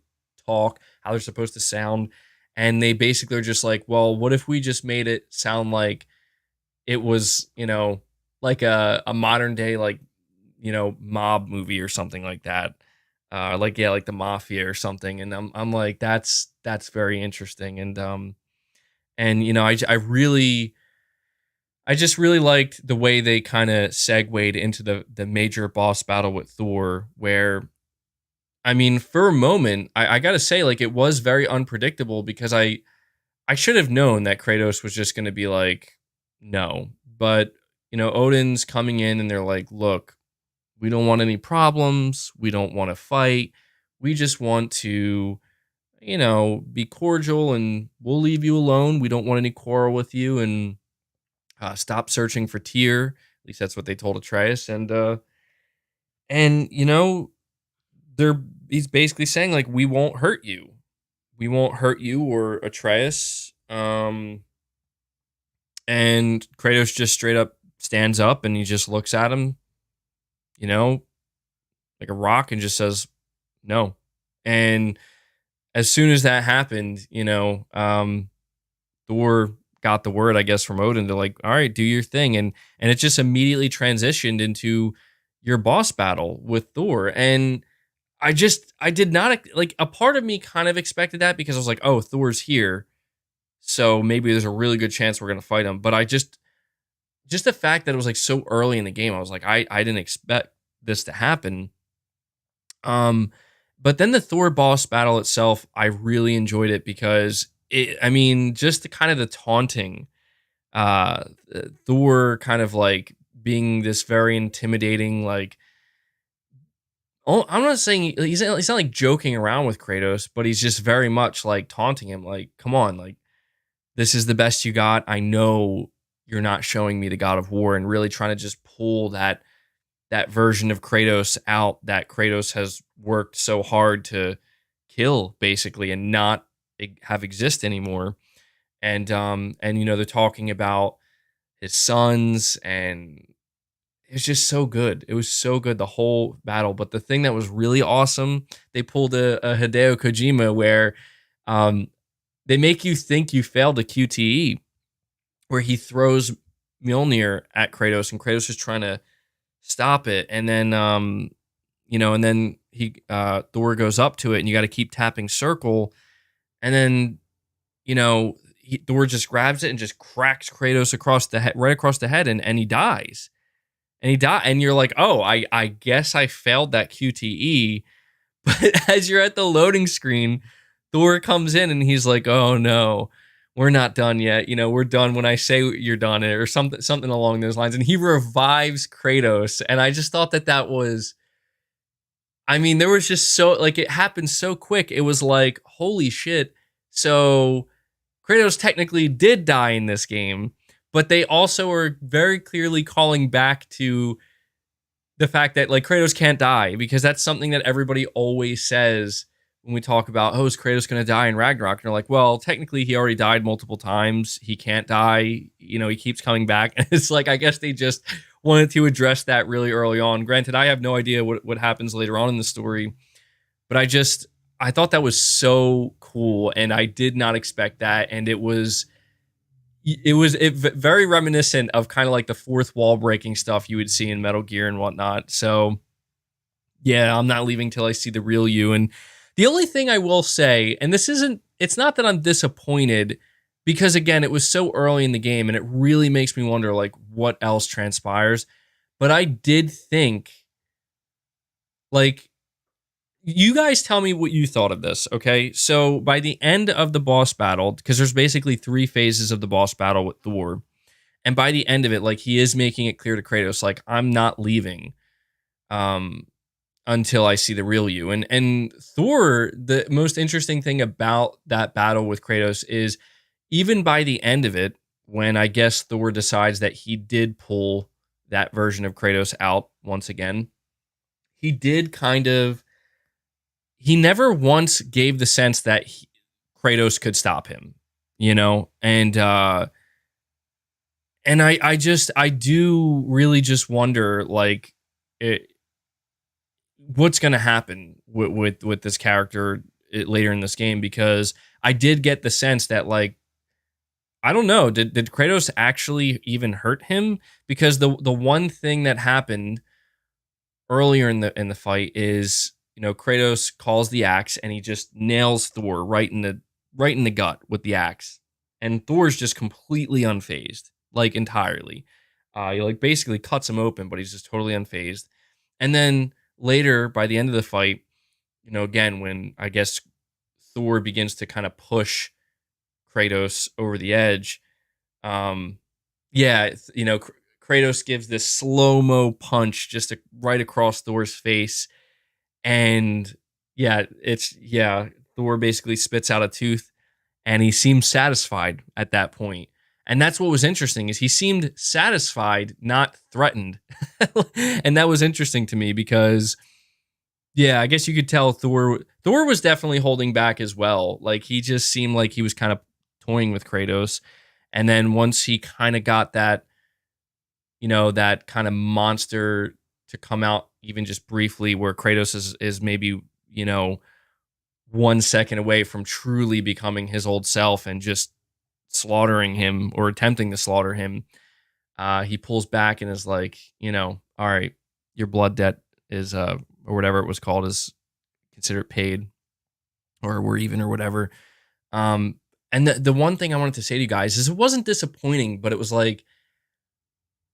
talk, how they're supposed to sound. And they basically are just like, well, what if we just made it sound like it was, like a modern day, like, mob movie or something like that. Like, yeah, like the mafia or something. And I'm like, that's very interesting. And I just really liked the way they kind of segued into the major boss battle with Thor, where, I mean, for a moment, I gotta say, like, it was very unpredictable because I should have known that Kratos was just gonna be like, no. But, Odin's coming in and they're like, look, we don't want any problems. We don't want to fight. We just want to, be cordial and we'll leave you alone. We don't want any quarrel with you, and stop searching for Tyr. At least that's what they told Atreus. And they're he's basically saying like, we won't hurt you. We won't hurt you or Atreus. And Kratos just straight up stands up and he just looks at him, like a rock, and just says no. And as soon as that happened, Thor got the word, I guess, from Odin to like, all right, do your thing. And it just immediately transitioned into your boss battle with Thor. And I did not, like, a part of me kind of expected that because I was like, oh, Thor's here, so maybe there's a really good chance we're going to fight him. But I just the fact that it was like so early in the game, I was like, I didn't expect this to happen. But then the Thor boss battle itself, I really enjoyed it because just the kind of the taunting, Thor kind of like being this very intimidating, like, oh, I'm not saying he's not like joking around with Kratos, but he's just very much like taunting him, like, come on, like, this is the best you got. I know you're not showing me the God of War, and really trying to just pull that version of Kratos out that Kratos has worked so hard to kill, basically, and not have exist anymore. And they're talking about his sons, and it's just so good. It was so good, the whole battle. But the thing that was really awesome, they pulled a Hideo Kojima where they make you think you failed a QTE, where he throws Mjolnir at Kratos, and Kratos is trying to stop it, and then and then Thor goes up to it, and you got to keep tapping circle, and then Thor just grabs it and just cracks Kratos across the head, right across the head, and he dies, and you're like, oh, I guess I failed that QTE, but as you're at the loading screen, Thor comes in and he's like, oh no, we're not done yet. We're done when I say you're done, or something along those lines. And he revives Kratos. And I just thought that was, there was just so, like, it happened so quick. It was like, holy shit. So Kratos technically did die in this game, but they also are very clearly calling back to the fact that, like, Kratos can't die, because that's something that everybody always says when we talk about, oh, is Kratos going to die in Ragnarok? And they're like, well, technically he already died multiple times. He can't die. He keeps coming back. And it's like, I guess they just wanted to address that really early on. Granted, I have no idea what happens later on in the story, but I thought that was so cool, and I did not expect that. And it was very reminiscent of kind of like the fourth wall breaking stuff you would see in Metal Gear and whatnot. So yeah, I'm not leaving till I see the real you. And the only thing I will say, and it's not that I'm disappointed, because again, it was so early in the game and it really makes me wonder like what else transpires. But I did think like, you guys tell me what you thought of this, okay? So by the end of the boss battle, because there's basically 3 phases of the boss battle with Thor, and by the end of it, like, he is making it clear to Kratos, like, I'm not leaving um until I see the real you. And Thor, the most interesting thing about that battle with Kratos is even by the end of it, when I guess Thor decides that he did pull that version of Kratos out once again, he did kind of he never once gave the sense that Kratos could stop him, you know? And I do really just wonder, like, it, what's going to happen with this character later in this game, because I did get the sense that, like, I don't know, did Kratos actually even hurt him? Because the one thing that happened earlier in the fight is, Kratos calls the axe and he just nails Thor right in the gut with the axe, and Thor's just completely unfazed, like, entirely. He, like, basically cuts him open, but he's just totally unfazed. And then later, by the end of the fight, again, when I guess Thor begins to kind of push Kratos over the edge, um, yeah, Kratos gives this slow mo punch just right across Thor's face, and yeah, Thor basically spits out a tooth, and he seems satisfied at that point. And that's what was interesting, is he seemed satisfied, not threatened. And that was interesting to me because, yeah, I guess you could tell Thor was definitely holding back as well. Like, he just seemed like he was kind of toying with Kratos. And then once he kind of got that, that kind of monster to come out even just briefly, where Kratos is maybe, 1 second away from truly becoming his old self and just slaughtering him, or attempting to slaughter him, he pulls back and is like, all right, your blood debt is, or whatever it was called, is considered paid, or we're even, or whatever. And the one thing I wanted to say to you guys is, it wasn't disappointing, but it was like,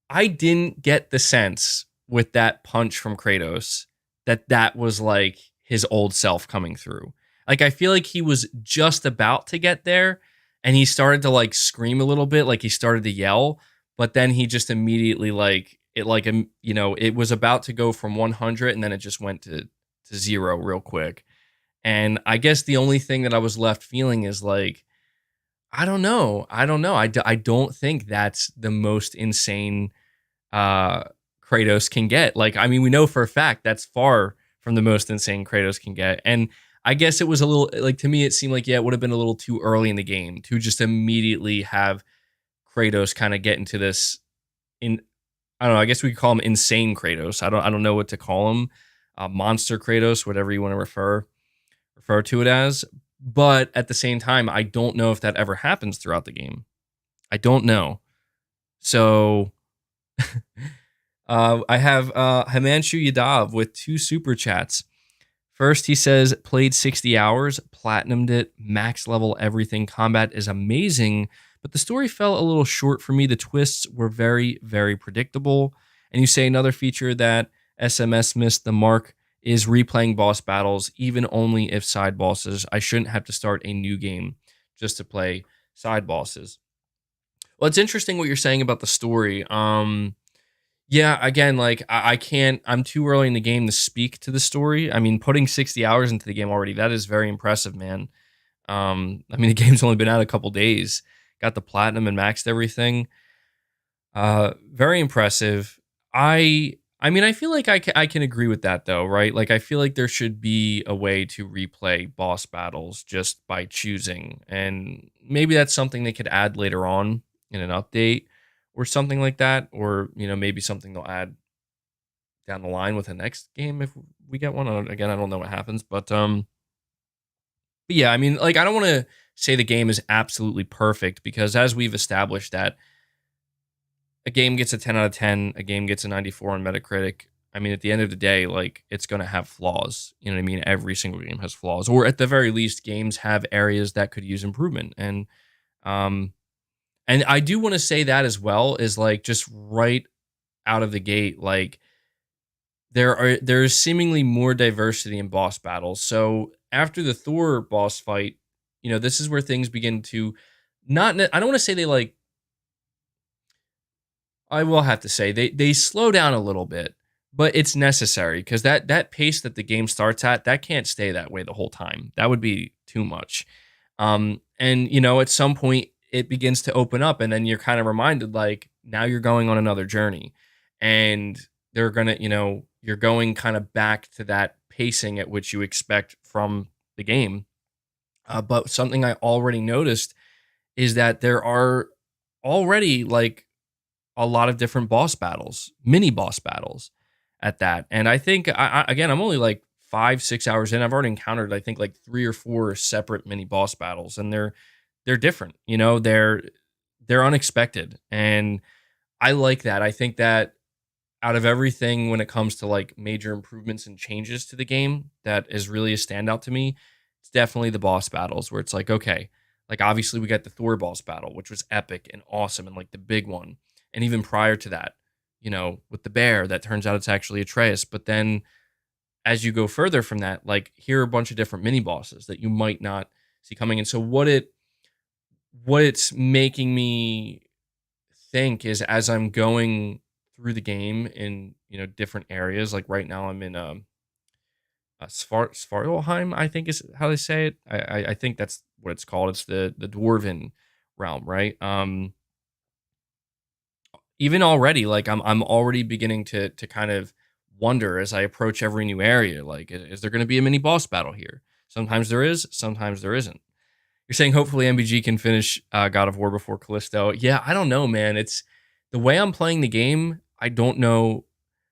I didn't get the sense with that punch from Kratos that was like his old self coming through. Like, I feel like he was just about to get there, and he started to, like, scream a little bit, like he started to yell, but then he just immediately, it was about to go from 100, and then it just went to 0 real quick. And I guess the only thing that I was left feeling is like, I don't know. I don't think that's the most insane uh Kratos can get. Like, I mean, we know for a fact that's far from the most insane Kratos can get. And I guess it was a little, like, to me it seemed like, yeah, it would have been a little too early in the game to just immediately have Kratos kind of get into this, in I don't know, I guess we could call him insane Kratos. I don't know what to call him. Monster Kratos, whatever you want to refer to it as. But at the same time, I don't know if that ever happens throughout the game. I don't know. So I have Himanshu Yadav with 2 super chats. First, he says, played 60 hours, platinumed it, max level everything. Combat is amazing, but the story fell a little short for me. The twists were very, very predictable. And you say another feature that SMS missed the mark is replaying boss battles, even only if side bosses. I shouldn't have to start a new game just to play side bosses. Well, it's interesting what you're saying about the story. Yeah, again, like, I can't, I'm too early in the game to speak to the story. I mean, putting 60 hours into the game already, that is very impressive, man. I mean, the game's only been out a couple days. Got the platinum and maxed everything. Very impressive. I mean, I feel like I can agree with that, though, right? Like, I feel like there should be a way to replay boss battles just by choosing. And maybe that's something they could add later on in an update or something like that. Or, maybe something they'll add down the line with the next game if we get one. Again, I don't know what happens. But yeah, I mean, like, I don't want to say the game is absolutely perfect, because as we've established that a game gets a 10 out of 10, a game gets a 94 on Metacritic. I mean, at the end of the day, like, it's going to have flaws. You know what I mean? Every single game has flaws, or at the very least, games have areas that could use improvement. Um, and I do want to say that as well, is like, just right out of the gate, like, there's seemingly more diversity in boss battles. So after the Thor boss fight, this is where things begin to I don't want to say they like I will have to say they slow down a little bit, but it's necessary because that pace that the game starts at, that can't stay that way the whole time. That would be too much. And at some point it begins to open up, and then you're kind of reminded like now you're going on another journey, and they're gonna you're going kind of back to that pacing at which you expect from the game. But something I already noticed is that there are already like a lot of different boss battles, mini boss battles at that. And I think again, I'm only like 5, 6 hours in. I've already encountered, I think, like 3 or 4 separate mini boss battles, and they're different. They're unexpected, and I like that. I think that out of everything when it comes to like major improvements and changes to the game, that is really a standout to me. It's definitely the boss battles where it's like, okay, like obviously we got the Thor boss battle, which was epic and awesome and like the big one. And even prior to that, with the bear, that turns out it's actually Atreus. But then as you go further from that, like here are a bunch of different mini bosses that you might not see coming. And so what it's making me think is as I'm going through the game in different areas. Like right now, I'm in Svartalheim, I think is how they say it. I think that's what it's called. It's the dwarven realm, right? Even already, like I'm already beginning to kind of wonder as I approach every new area. Like, is there going to be a mini boss battle here? Sometimes there is, sometimes there isn't. You're saying hopefully MBG can finish God of War before Callisto. Yeah, I don't know, man. It's the way I'm playing the game. I don't know.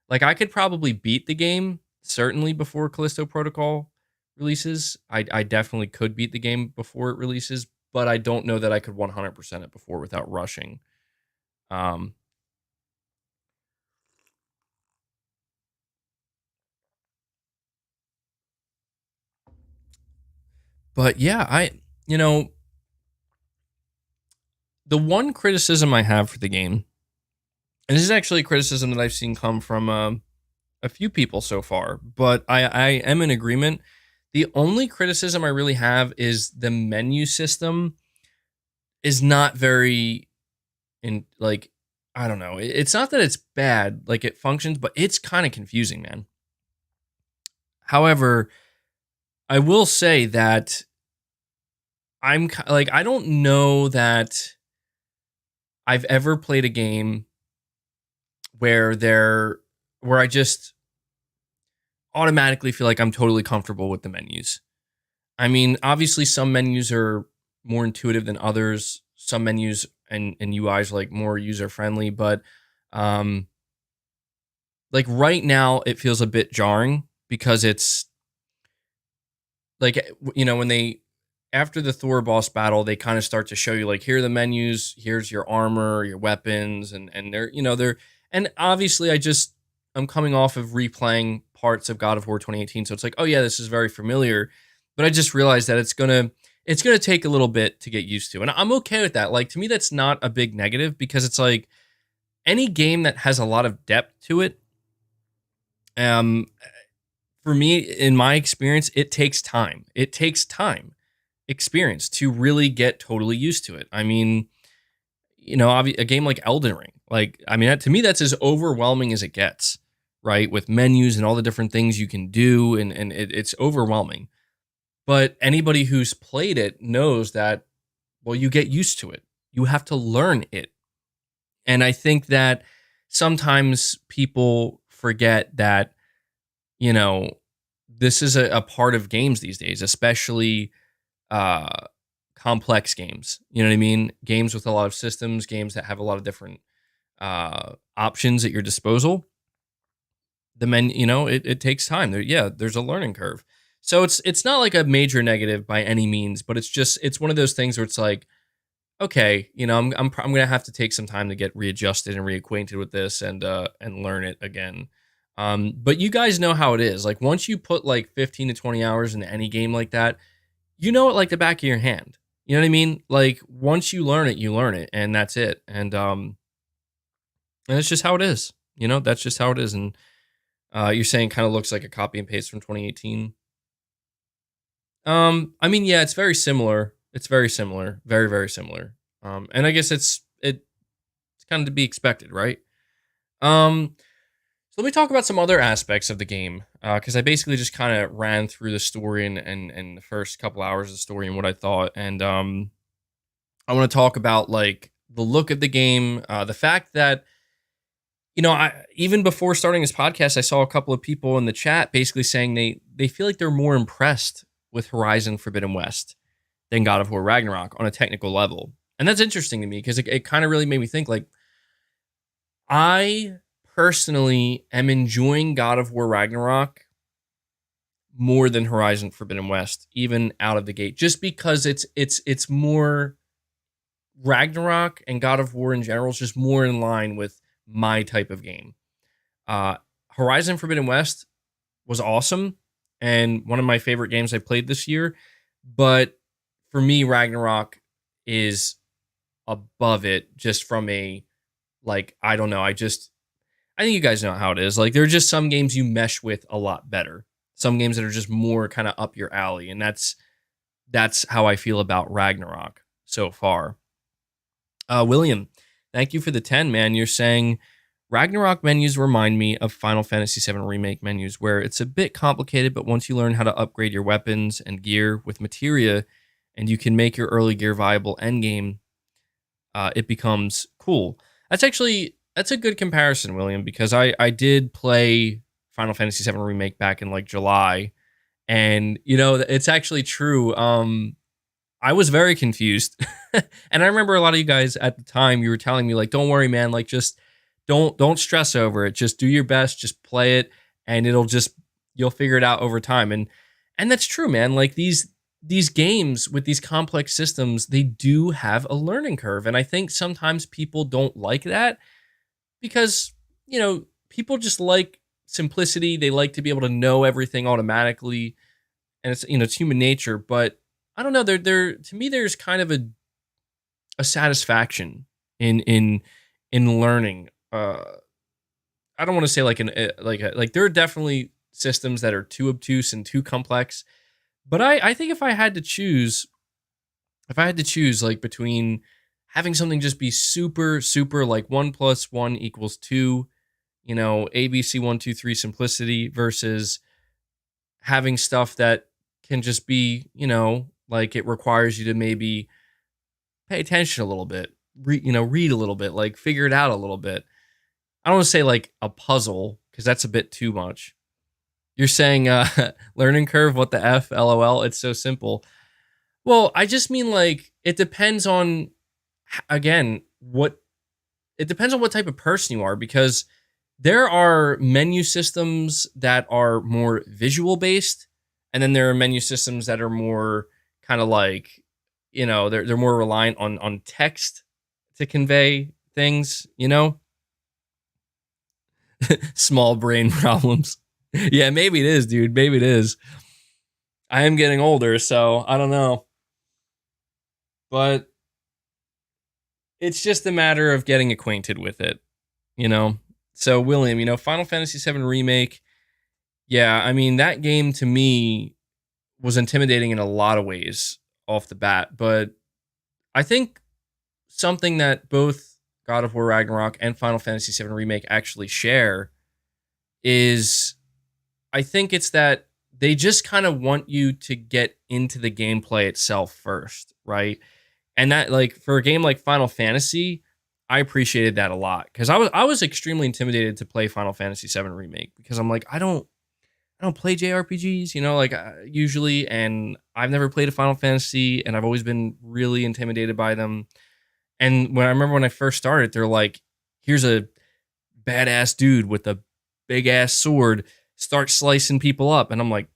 Like, I could probably beat the game certainly before Callisto Protocol releases. I definitely could beat the game before it releases, but I don't know that I could 100% it before without rushing. Um, but yeah, you know, the one criticism I have for the game, and this is actually a criticism that I've seen come from a few people so far, but I am in agreement. The only criticism I really have is the menu system is not very in like I don't know. It's not that it's bad, like it functions, but it's kind of confusing, man. However, I will say that like I don't know that I've ever played a game where I just automatically feel like I'm totally comfortable with the menus. I mean, obviously some menus are more intuitive than others. Some menus and UIs are like more user friendly, but um like right now it feels a bit jarring because it's like when they after the Thor boss battle, they kind of start to show you like here are the menus, here's your armor, your weapons, and they're and obviously I'm coming off of replaying parts of God of War 2018, so it's like, oh yeah, this is very familiar, but I just realized that it's gonna take a little bit to get used to, and I'm okay with that. Like to me, that's not a big negative because it's like any game that has a lot of depth to it. Um, for me, in my experience, it takes time. It takes time, experience to really get totally used to it. I mean, a game like Elden Ring, like, I mean, to me, that's as overwhelming as it gets, right? With menus and all the different things you can do, and it's overwhelming. But anybody who's played it knows that, well, you get used to it. You have to learn it. And I think that sometimes people forget that, you know, this is a part of games these days, especially uh, complex games. You know what I mean? Games with a lot of systems, games that have a lot of different options at your disposal. It takes time. There's a learning curve. So it's not like a major negative by any means, but it's one of those things where it's like, okay, I'm gonna have to take some time to get readjusted and reacquainted with this and learn it again. But you guys know how it is. Like once you put like 15 to 20 hours into any game like that, you know it like the back of your hand. You know what I mean? Like once you learn it, and that's it. And it's just how it is. That's just how it is. And You're saying kind of looks like a copy and paste from 2018. I mean, yeah, it's very similar. It's very similar, very very similar. And I guess it's kind of to be expected, right? Um, so let me talk about some other aspects of the game, because I basically just kind of ran through the story and the first couple hours of the story and what I thought, and I want to talk about like the look of the game, the fact that I even before starting this podcast, I saw a couple of people in the chat basically saying they feel like they're more impressed with Horizon Forbidden West than God of War Ragnarok on a technical level. And that's interesting to me because it kind of really made me think like I personally am enjoying God of War Ragnarok more than Horizon Forbidden West, even out of the gate, just because it's more Ragnarok and God of War in general is just more in line with my type of game. Uh, Horizon Forbidden West was awesome and one of my favorite games I played this year, but for me, Ragnarok is above it just from a like I don't know. I think you guys know how it is. Like there are just some games you mesh with a lot better. Some games that are just more kind of up your alley, and that's how I feel about Ragnarok so far. William, thank you for the 10, man. You're saying Ragnarok menus remind me of Final Fantasy VII Remake menus, where it's a bit complicated, but once you learn how to upgrade your weapons and gear with materia, and you can make your early gear viable endgame, it becomes cool. That's a good comparison, William, because I did play Final Fantasy VII Remake back in like July, and it's actually true. I was very confused. And I remember a lot of you guys at the time, you were telling me like, don't worry, man, like just don't stress over it. Just do your best, just play it and you'll figure it out over time. And that's true, man. Like these games with these complex systems, they do have a learning curve. And I think sometimes people don't like that because, people just like simplicity. They like to be able to know everything automatically. And it's human nature, but I don't know. There to me, there's kind of a satisfaction in learning. I don't want to say like like there are definitely systems that are too obtuse and too complex, but I think if I had to choose like between having something just be super super like 1 + 1 = 2, ABC 1 2 3 simplicity versus having stuff that can just be, like it requires you to maybe pay attention a little bit, read a little bit, like figure it out a little bit. I don't want to say like a puzzle because that's a bit too much. You're saying learning curve, what the F, LOL, it's so simple. Well, I just mean like it depends on again, what it depends on what type of person you are because there are menu systems that are more visual based and then there are menu systems that are more kind of like they're more reliant on text to convey things. Small brain problems. Yeah, maybe it is, dude. Maybe it is. I am getting older, so I don't know. But it's just a matter of getting acquainted with it, you know? So, William, Final Fantasy VII Remake, yeah, I mean, that game to me was intimidating in a lot of ways off the bat, but I think something that both God of War Ragnarok and Final Fantasy VII Remake actually share is I think it's that they just kind of want you to get into the gameplay itself first, right? And that like for a game like Final Fantasy, I appreciated that a lot because I was extremely intimidated to play Final Fantasy VII Remake because I'm like I don't play JRPGs, like usually, and I've never played a Final Fantasy, and I've always been really intimidated by them. And when I remember when I first started, they're like, "Here's a badass dude with a big ass sword, start slicing people up," and I'm like,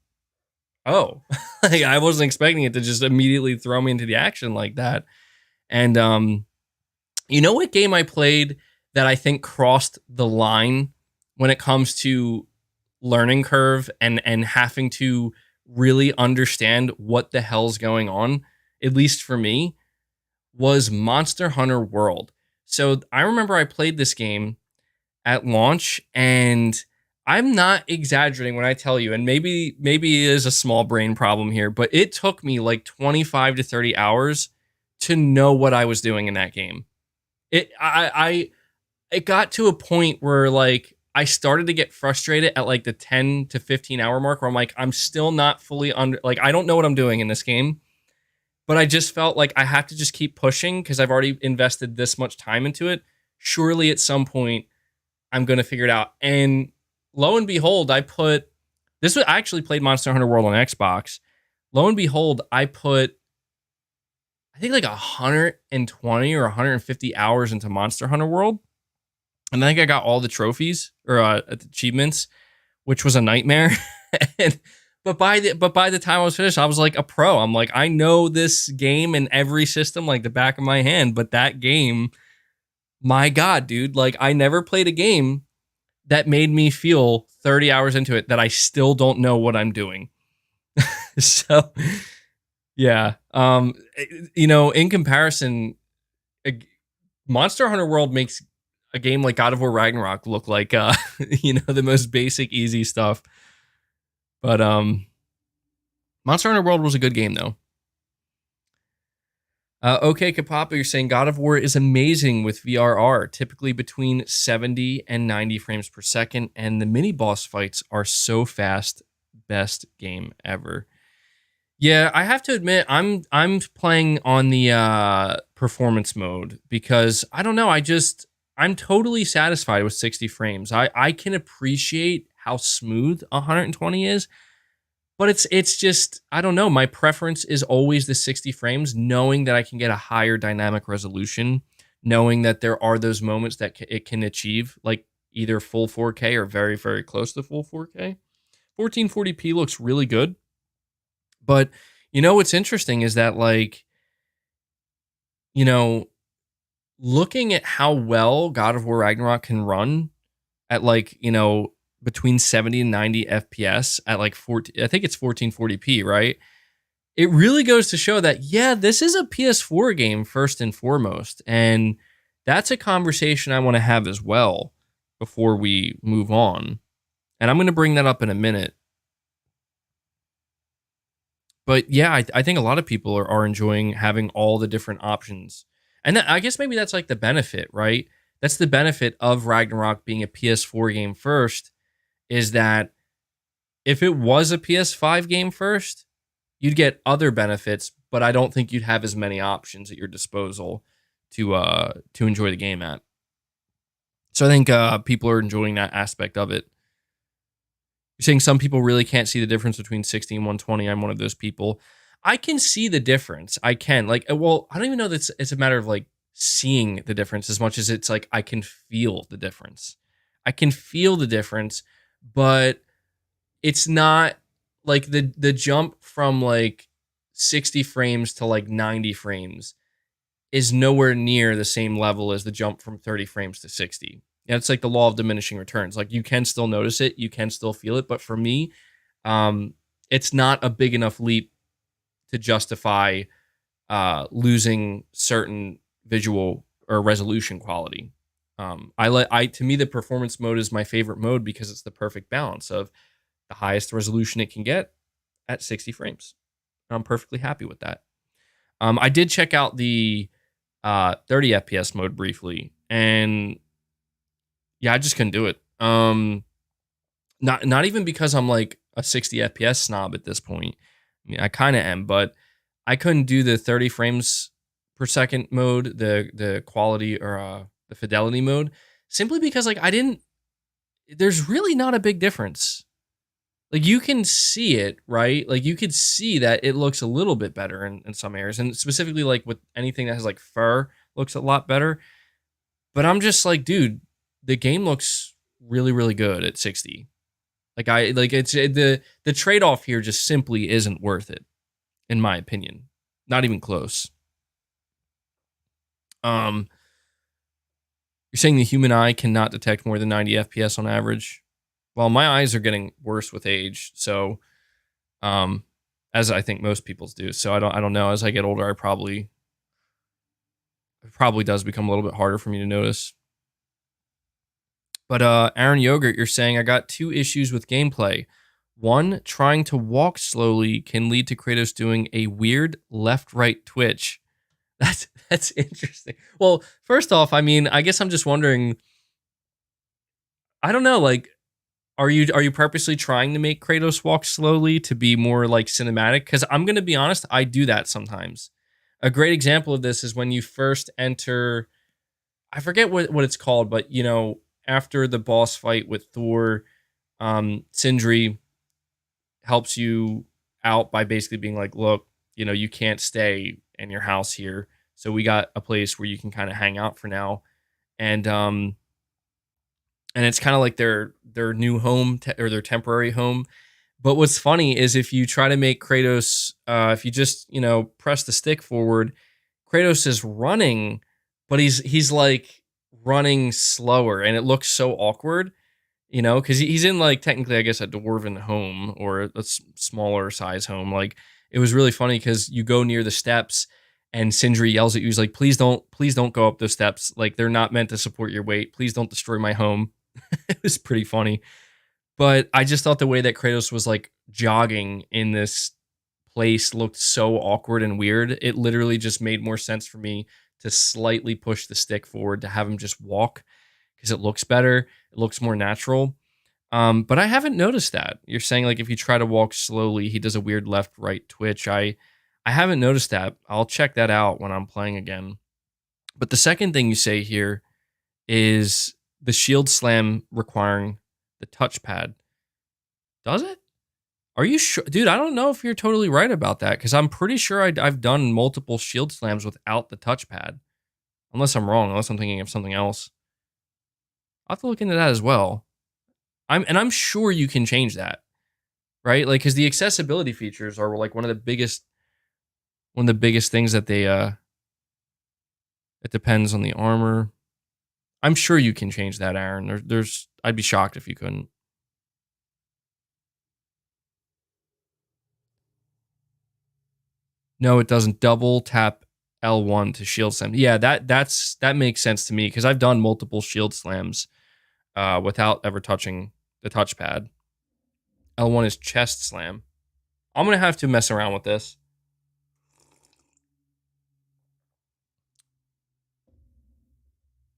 "Oh, like I wasn't expecting it to just immediately throw me into the action like that." And you know what game I played that I think crossed the line when it comes to learning curve and having to really understand what the hell's going on, at least for me, was Monster Hunter World. So I remember I played this game at launch and I'm not exaggerating when I tell you, and maybe it is a small brain problem here, but it took me like 25 to 30 hours to know what I was doing in that game. It got to a point where like I started to get frustrated at like the 10 to 15 hour mark where I'm like, I'm still not fully under, like, I don't know what I'm doing in this game, but I just felt like I have to just keep pushing because I've already invested this much time into it. Surely at some point I'm going to figure it out. And lo and behold, I actually played Monster Hunter World on Xbox. Lo and behold, I put, I think like 120 or 150 hours into Monster Hunter World. And I think I got all the trophies or achievements, which was a nightmare. and, but by the time I was finished, I was like a pro. I'm like, I know this game in every system like the back of my hand. But that game, my God, dude, like I never played a game that made me feel 30 hours into it that I still don't know what I'm doing. So, yeah. In comparison, Monster Hunter World makes a game like God of War Ragnarok look like the most basic easy stuff. But Monster Hunter World was a good game though. Okay, Kapapa, you're saying God of War is amazing with VRR, typically between 70 and 90 frames per second, and the mini boss fights are so fast. Best game ever. Yeah, I have to admit, I'm playing on the performance mode because I don't know. I'm totally satisfied with 60 frames. I can appreciate how smooth 120 is, but it's just I don't know. My preference is always the 60 frames, knowing that I can get a higher dynamic resolution, knowing that there are those moments that it can achieve, like either full 4K or very very close to full 4K. 1440p looks really good. But what's interesting is that like, looking at how well God of War Ragnarok can run at like, between 70 and 90 FPS at like 14, I think it's 1440p, right? It really goes to show that, yeah, this is a PS4 game first and foremost. And that's a conversation I want to have as well before we move on. And I'm going to bring that up in a minute. But yeah, I think a lot of people are enjoying having all the different options. And I guess maybe that's like the benefit, right? That's the benefit of Ragnarok being a PS4 game first, is that if it was a PS5 game first, you'd get other benefits, but I don't think you'd have as many options at your disposal to enjoy the game at. So I think people are enjoying that aspect of it. You're saying some people really can't see the difference between 60 and 120. I'm one of those people. I can see the difference. I can. Like, well, I don't even know that it's a matter of like seeing the difference as much as it's like I can feel the difference. I can feel the difference, but it's not like the jump from like 60 frames to like 90 frames is nowhere near the same level as the jump from 30 frames to 60. Yeah, it's like the law of diminishing returns. Like you can still notice it, you can still feel it, but for me, it's not a big enough leap to justify losing certain visual or resolution quality. To me, the performance mode is my favorite mode because it's the perfect balance of the highest resolution it can get at 60 frames. I'm perfectly happy with that. I did check out the 30 FPS mode briefly, and yeah, I just couldn't do it. Not even because I'm like a 60 FPS snob at this point. I mean, I kind of am, but I couldn't do the 30 frames per second mode, the quality or the fidelity mode, simply because like there's really not a big difference. Like you can see it, right? Like you could see that it looks a little bit better in some areas, and specifically like with anything that has like fur looks a lot better. But I'm just like, dude, the game looks really, really good at 60. It's the trade-off here just simply isn't worth it, in my opinion. Not even close. You're saying the human eye cannot detect more than 90 FPS on average. Well, my eyes are getting worse with age, so as I think most people's do. So I don't know. As I get older, it probably does become a little bit harder for me to notice. But Aaron Yogurt, you're saying I got two issues with gameplay. One, trying to walk slowly can lead to Kratos doing a weird left-right twitch. That's interesting. Well, first off, I mean, I guess I'm just wondering. I don't know, like, are you purposely trying to make Kratos walk slowly to be more like cinematic? Because I'm gonna be honest, I do that sometimes. A great example of this is when you first enter. I forget what it's called, but after the boss fight with Thor, Sindri helps you out by basically being like, look, you can't stay in your house here. So we got a place where you can kind of hang out for now. And it's kind of like their new home or their temporary home. But what's funny is if you try to make Kratos, if you just press the stick forward, Kratos is running, but he's like running slower, and it looks so awkward. Because he's in like technically, I guess, a dwarven home or a smaller size home. Like it was really funny because you go near the steps and Sindri yells at you. He's like, please don't go up those steps. Like they're not meant to support your weight. Please don't destroy my home. It was pretty funny. But I just thought the way that Kratos was like jogging in this place looked so awkward and weird. It literally just made more sense for me to slightly push the stick forward to have him just walk because it looks better. It looks more natural. But I haven't noticed that. You're saying like if you try to walk slowly, he does a weird left right twitch. I haven't noticed that. I'll check that out when I'm playing again. But the second thing you say here is the shield slam requiring the touchpad. Does it? Are you sure? Dude, I don't know if you're totally right about that because I'm pretty sure I've done multiple shield slams without the touchpad. Unless I'm wrong, unless I'm thinking of something else. I'll have to look into that as well. I'm sure you can change that, right? Like, because the accessibility features are like one of the biggest things that they it depends on the armor. I'm sure you can change that, Aaron. I'd be shocked if you couldn't. No, it doesn't. Double tap L1 to shield slam. Yeah, that makes sense to me because I've done multiple shield slams without ever touching the touchpad. L1 is chest slam. I'm gonna have to mess around with this.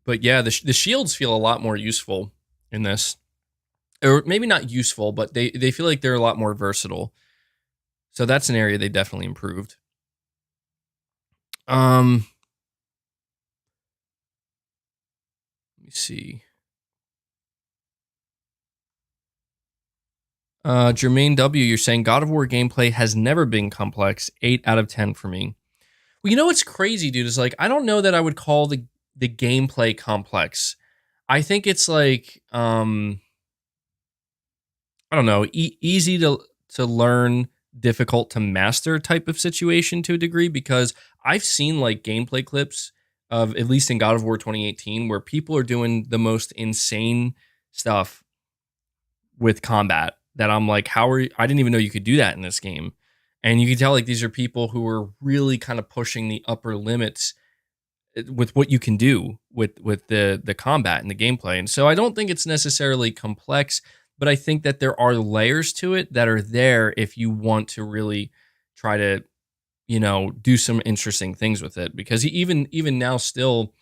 But yeah, the shields feel a lot more useful in this, or maybe not useful, but they feel like they're a lot more versatile. So that's an area they definitely improved. Let me see. Jermaine W, you're saying God of War gameplay has never been complex. 8 out of 10 for me. Well, you know what's crazy, dude, is like I don't know that I would call the gameplay complex. I think it's like I don't know, easy to learn, difficult to master type of situation to a degree because I've seen like gameplay clips of at least in God of War 2018 where people are doing the most insane stuff with combat that I'm like, I didn't even know you could do that in this game. And you can tell like these are people who are really kind of pushing the upper limits with what you can do with the combat and the gameplay. And so I don't think it's necessarily complex, but I think that there are layers to it that are there if you want to really try to do some interesting things with it because even now still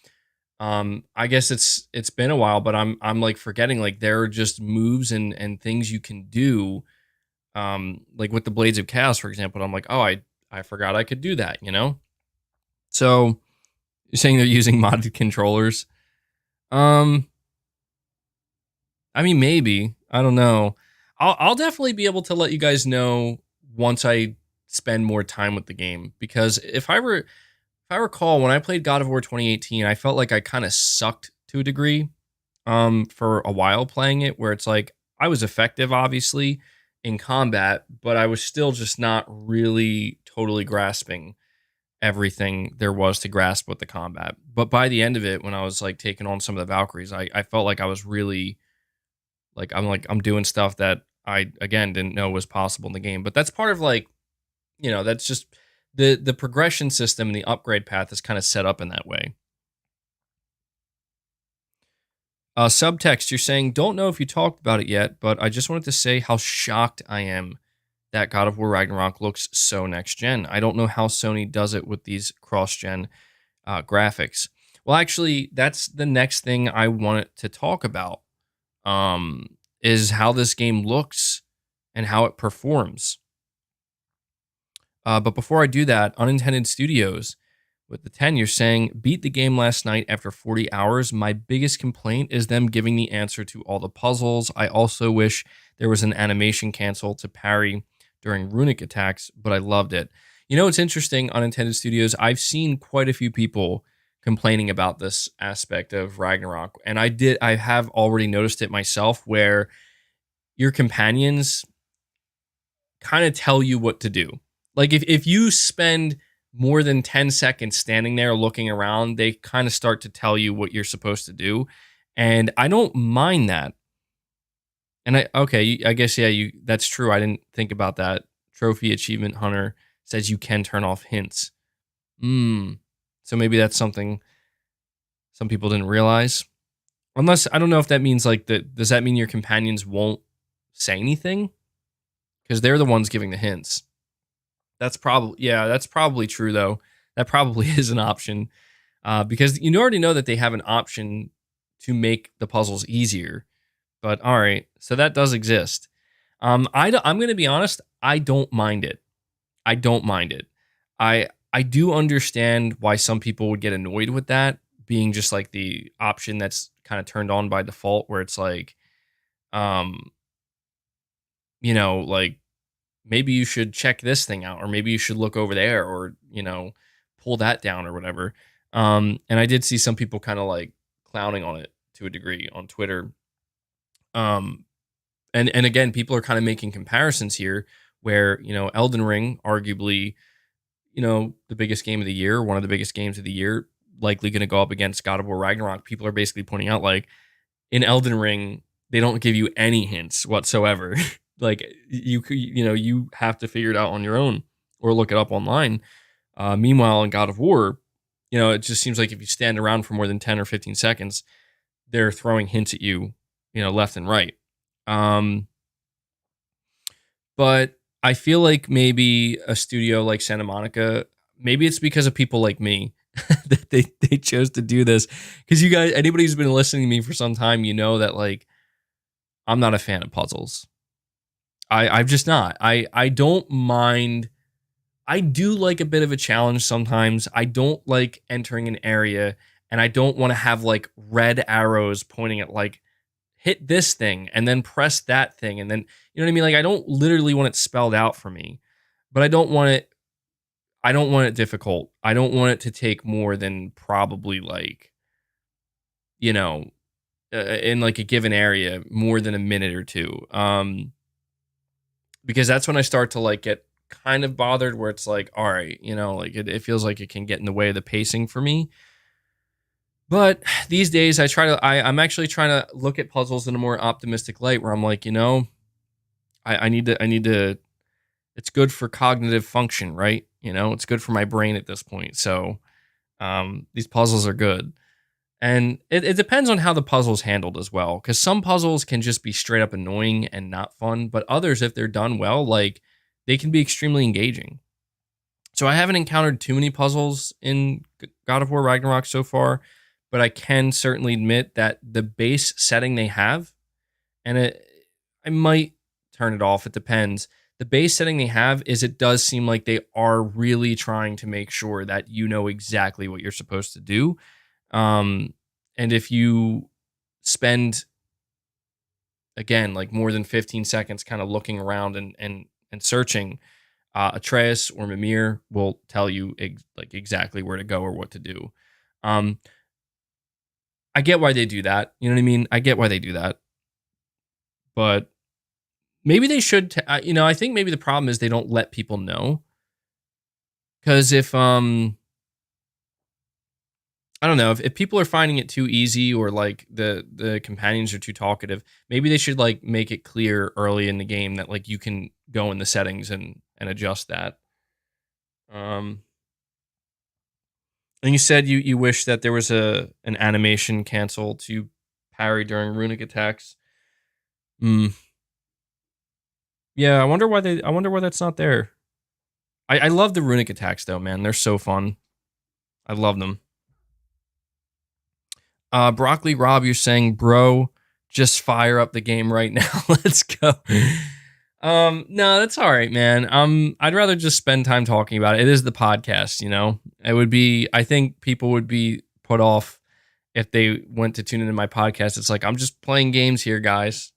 I guess it's been a while, but I'm like forgetting like there are just moves and things you can do like with the Blades of Chaos, for example. I'm like, oh, I forgot I could do that. So you're saying they're using modded controllers? Um, I mean, maybe. I don't know. I'll definitely be able to let you guys know once I spend more time with the game because if I recall when I played God of War 2018, I felt like I kind of sucked to a degree for a while playing it where it's like I was effective obviously in combat, but I was still just not really totally grasping everything there was to grasp with the combat. But by the end of it, when I was like taking on some of the Valkyries, I felt like I was really like I'm doing stuff that I again didn't know was possible in the game. But that's part of like, that's just the progression system and the upgrade path is kind of set up in that way. Subtext, you're saying, don't know if you talked about it yet, but I just wanted to say how shocked I am that God of War Ragnarok looks so next gen. I don't know how Sony does it with these cross gen graphics. Well, actually, that's the next thing I wanted to talk about. Is how this game looks and how it performs. But before I do that, Unintended Studios with the 10, you're saying, beat the game last night after 40 hours. My biggest complaint is them giving the answer to all the puzzles. I also wish there was an animation cancel to parry during runic attacks, but I loved it. You know, it's interesting, Unintended Studios, I've seen quite a few people complaining about this aspect of Ragnarok, and I have already noticed it myself where your companions kind of tell you what to do. Like if you spend more than 10 seconds standing there looking around, they kind of start to tell you what you're supposed to do. And I don't mind that. And I guess yeah, you that's true. I didn't think about that. Trophy Achievement Hunter says you can turn off hints. So maybe that's something some people didn't realize. Unless I don't know if that means like that does that mean your companions won't say anything? Because they're the ones giving the hints. That's probably true though. That probably is an option because you already know that they have an option to make the puzzles easier. But all right, so that does exist. I'm going to be honest. I don't mind it. I don't mind it. I do understand why some people would get annoyed with that being just like the option that's kind of turned on by default, where it's like, um, like maybe you should check this thing out, or maybe you should look over there, or pull that down or whatever. And I did see some people kind of like clowning on it to a degree on Twitter. um and again, people are kind of making comparisons here where Elden Ring, arguably the biggest game of the year, one of the biggest games of the year, likely going to go up against God of War Ragnarok. People are basically pointing out like in Elden Ring they don't give you any hints whatsoever. Like you have to figure it out on your own or look it up online. Meanwhile, in God of War, it just seems like if you stand around for more than 10 or 15 seconds, they're throwing hints at you, left and right. Um, but I feel like maybe a studio like Santa Monica, maybe it's because of people like me that they chose to do this. Because you guys, anybody who's been listening to me for some time, that like I'm not a fan of puzzles. I'm just not. I don't mind. I do like a bit of a challenge sometimes. I don't like entering an area and I don't want to have like red arrows pointing at like hit this thing and then press that thing and then you know what I mean? Like I don't literally want it spelled out for me, but I don't want it difficult. I don't want it to take more than probably like, you know, in like a given area more than a minute or two. Because that's when I start to like get kind of bothered where it's like, all right, like it feels like it can get in the way of the pacing for me. But these days I'm actually trying to look at puzzles in a more optimistic light where I'm like, I need to, it's good for cognitive function, right? It's good for my brain at this point. So these puzzles are good. And it depends on how the puzzle's handled as well. Because some puzzles can just be straight up annoying and not fun. But others, if they're done well, like they can be extremely engaging. So I haven't encountered too many puzzles in God of War Ragnarok so far. But I can certainly admit that the base setting they have, and I might turn it off. It depends. The base setting they have is it does seem like they are really trying to make sure that you know exactly what you're supposed to do. And if you spend again like more than 15 seconds kind of looking around and searching, Atreus or Mimir will tell you like exactly where to go or what to do. I get why they do that. You know what I mean? I get why they do that. But maybe they should, I think maybe the problem is they don't let people know. Because if, I don't know, if people are finding it too easy or like the companions are too talkative, maybe they should like make it clear early in the game that like you can go in the settings and adjust that. And you said you wish that there was an animation cancel to parry during runic attacks. Hmm. Yeah, I wonder why that's not there. I love the runic attacks though, man. They're so fun. I love them. Broccoli Rob, you're saying, bro, just fire up the game right now. Let's go. No, that's all right, man. I'd rather just spend time talking about it. It is the podcast, you know. It would be. I think people would be put off if they went to tune into my podcast. It's like I'm just playing games here, guys.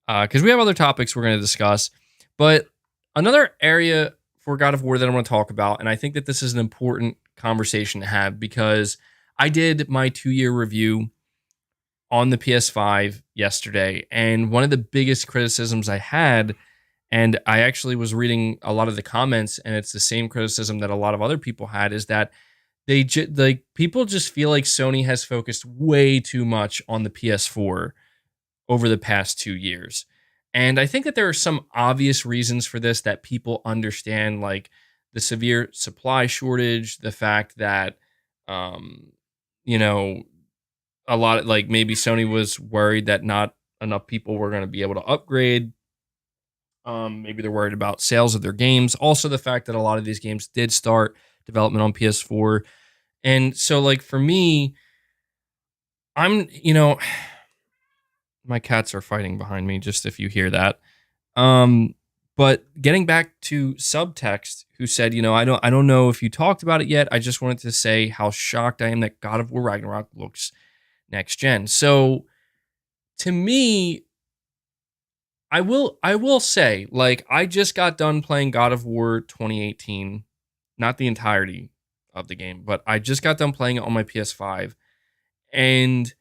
Because we have other topics we're going to discuss. But another area for God of War that I want to talk about, and I think that this is an important conversation to have because I did my 2-year review on the PS5 yesterday, and one of the biggest criticisms I had, and I actually was reading a lot of the comments, and it's the same criticism that a lot of other people had, is that like people just feel like Sony has focused way too much on the PS4 over the past 2 years. And I think that there are some obvious reasons for this that people understand, like the severe supply shortage, the fact that, um, you know, a lot of, like, maybe Sony was worried that not enough people were going to be able to upgrade. Maybe they're worried about sales of their games. Also, the fact that a lot of these games did start development on PS4. And so, like, for me, I'm. My cats are fighting behind me, just if you hear that. Um, but getting back to Subtext, who said, I don't know if you talked about it yet. I just wanted to say how shocked I am that God of War Ragnarok looks next gen. So to me, I will say, like, I just got done playing God of War 2018, not the entirety of the game, but I just got done playing it on my PS5. And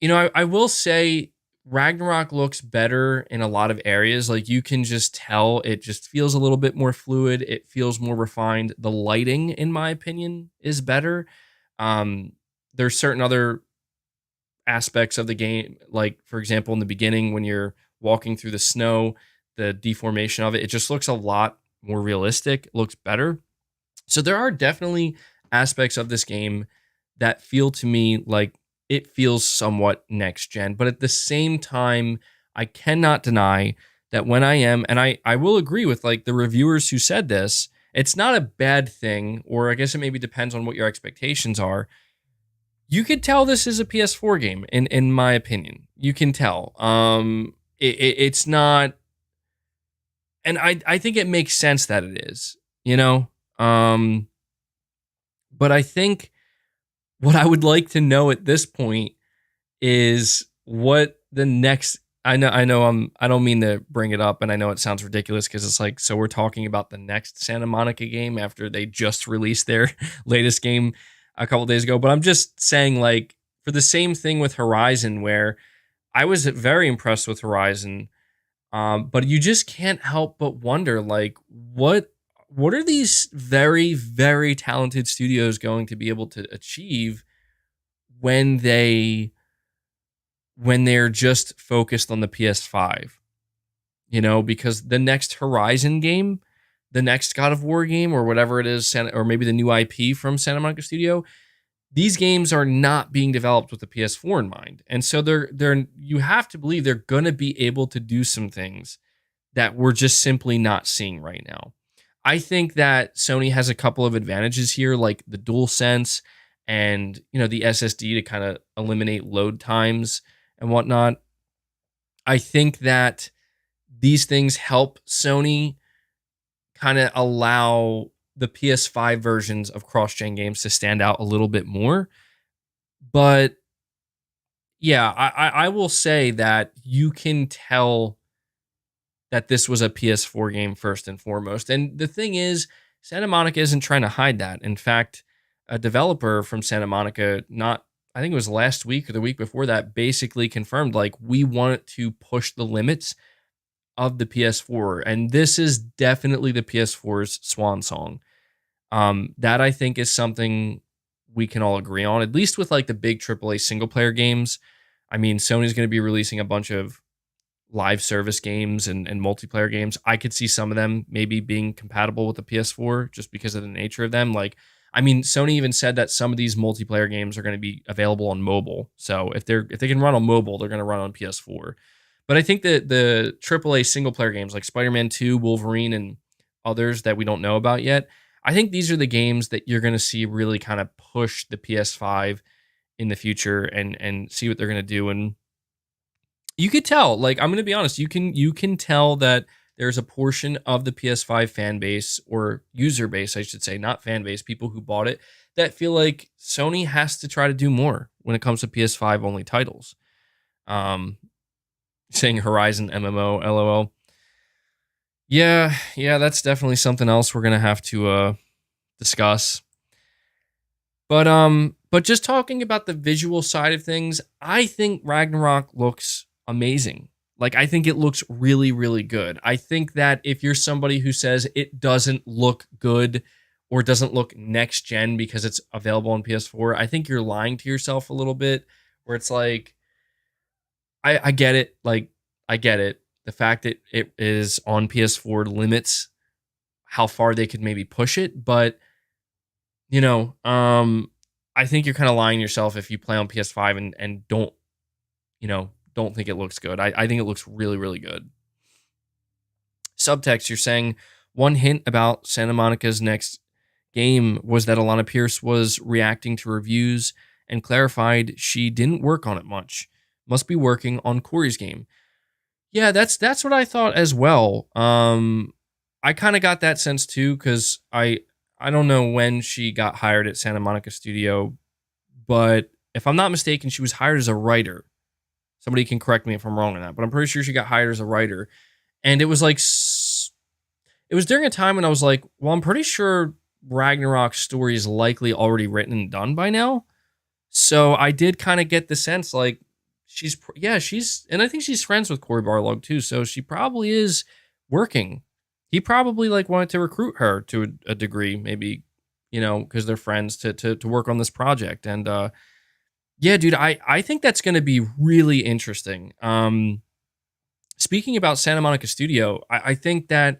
I will say Ragnarok looks better in a lot of areas. Like, you can just tell it just feels a little bit more fluid. It feels more refined. The lighting, in my opinion, is better. There's certain other aspects of the game, like, for example, in the beginning when you're walking through the snow, the deformation of it just looks a lot more realistic. It looks better. So there are definitely aspects of this game that feel to me like it feels somewhat next gen. But at the same time, I cannot deny that when I am, and I will agree with, like, the reviewers who said this, it's not a bad thing, or I guess it maybe depends on what your expectations are. You could tell this is a PS4 game, in my opinion. You can tell. It's not, and I think it makes sense that it is, you know? Um, but I think what I would like to know at this point is what the next. I don't mean to bring it up, and I know it sounds ridiculous because it's like, so we're talking about the next Santa Monica game after they just released their latest game a couple days ago. But I'm just saying, like, for the same thing with Horizon, where I was very impressed with Horizon, but you just can't help but wonder, like, what are these very, very talented studios going to be able to achieve when they're just focused on the PS5? Because the next Horizon game, the next God of War game, or whatever it is, or maybe the new IP from Santa Monica Studio, these games are not being developed with the PS4 in mind. And so they're you have to believe they're going to be able to do some things that we're just simply not seeing right now. I think that Sony has a couple of advantages here, like the DualSense and, the SSD to kind of eliminate load times and whatnot. I think that these things help Sony kind of allow the PS5 versions of cross-gen games to stand out a little bit more. But yeah, I will say that you can tell that this was a PS4 game first and foremost. And the thing is, Santa Monica isn't trying to hide that. In fact, a developer from Santa Monica, I think it was last week or the week before that, basically confirmed, like, we want to push the limits of the PS4. And this is definitely the PS4's swan song. That, I think, is something we can all agree on, at least with, like, the big AAA single player games. I mean, Sony's going to be releasing a bunch of live service games and multiplayer games. I could see some of them maybe being compatible with the PS4 just because of the nature of them. Like, I mean, Sony even said that some of these multiplayer games are going to be available on mobile. So if they can run on mobile, they're going to run on PS4. But I think that the AAA single player games like Spider-Man 2, Wolverine, and others that we don't know about yet, I think these are the games that you're going to see really kind of push the PS5 in the future and see what they're going to do. And you could tell, like, I'm going to be honest, you can tell that there's a portion of the PS5 fan base, or user base I should say, not fan base, people who bought it, that feel like Sony has to try to do more when it comes to PS5 only titles. um Saying Horizon MMO LOL. Yeah, that's definitely something else we're going to have to discuss. But just talking about the visual side of things, I think Ragnarok looks amazing. Like, I think it looks really, really good. I think that if you're somebody who says it doesn't look good or doesn't look next gen because it's available on PS4, I think you're lying to yourself a little bit. Where it's like, I get it. Like, I get it. The fact that it is on PS4 limits how far they could maybe push it, but you know, I think you're kind of lying to yourself if you play on PS5 and don't, don't think it looks good. I think it looks really, really good. Subtext, you're saying one hint about Santa Monica's next game was that Alana Pierce was reacting to reviews and clarified she didn't work on it much. Must be working on Corey's game. Yeah, that's what I thought as well. I kind of got that sense too, because I don't know when she got hired at Santa Monica Studio, but if I'm not mistaken, she was hired as a writer. Somebody can correct me if I'm wrong on that, but I'm pretty sure she got hired as a writer. And it was like, it was during a time when I was like, well, I'm pretty sure Ragnarok's story is likely already written and done by now. So I did kind of get the sense like and I think she's friends with Corey Barlog too. So she probably is working. He probably like wanted to recruit her to a degree, maybe, because they're friends to work on this project. And yeah, dude, I think that's going to be really interesting. Speaking about Santa Monica Studio, I think that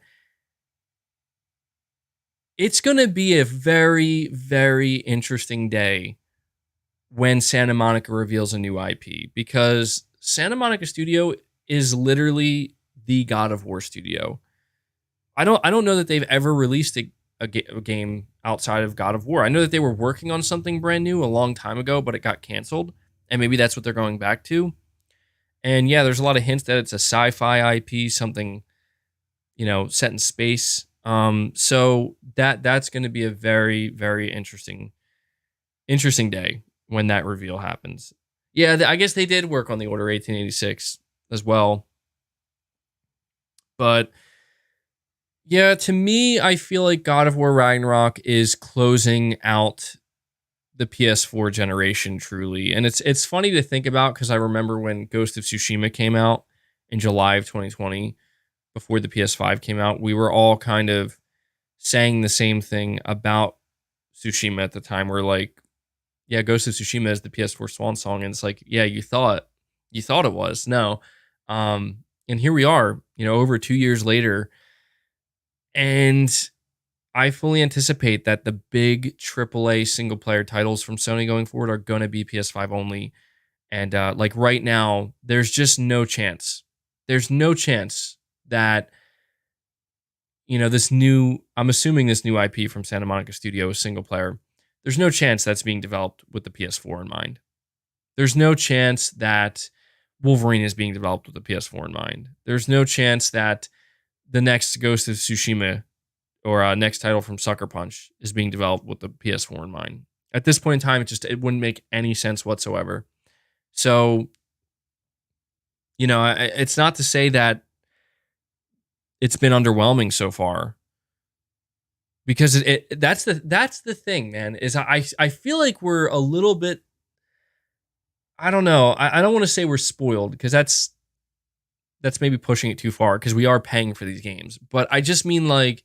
it's going to be a very, very interesting day when Santa Monica reveals a new IP, because Santa Monica Studio is literally the God of War studio. I don't know that they've ever released a game outside of God of War. I know that they were working on something brand new a long time ago, but it got canceled, and maybe that's what they're going back to. And yeah, there's a lot of hints that it's a sci-fi IP, something, set in space. So that's going to be a very, very interesting day when that reveal happens. Yeah, I guess they did work on the Order 1886 as well. But yeah, to me, I feel like God of War Ragnarok is closing out the PS4 generation truly. And it's funny to think about, because I remember when Ghost of Tsushima came out in July of 2020, before the PS5 came out, we were all kind of saying the same thing about Tsushima at the time. We're like, yeah, Ghost of Tsushima is the PS4 swan song. And it's like, yeah, you thought it was. No. And here we are, over 2 years later. And I fully anticipate that the big AAA single player titles from Sony going forward are going to be PS5 only. And like right now, there's just no chance. There's no chance that, I'm assuming this new IP from Santa Monica Studio is single player. There's no chance that's being developed with the PS4 in mind. There's no chance that Wolverine is being developed with the PS4 in mind. There's no chance that the next Ghost of Tsushima or next title from Sucker Punch is being developed with the PS4 in mind. At this point in time, it wouldn't make any sense whatsoever. So, it's not to say that it's been underwhelming so far, because that's the thing, man, is I feel like we're a little bit, I don't know. I don't want to say we're spoiled, because that's maybe pushing it too far, because we are paying for these games. But I just mean, like,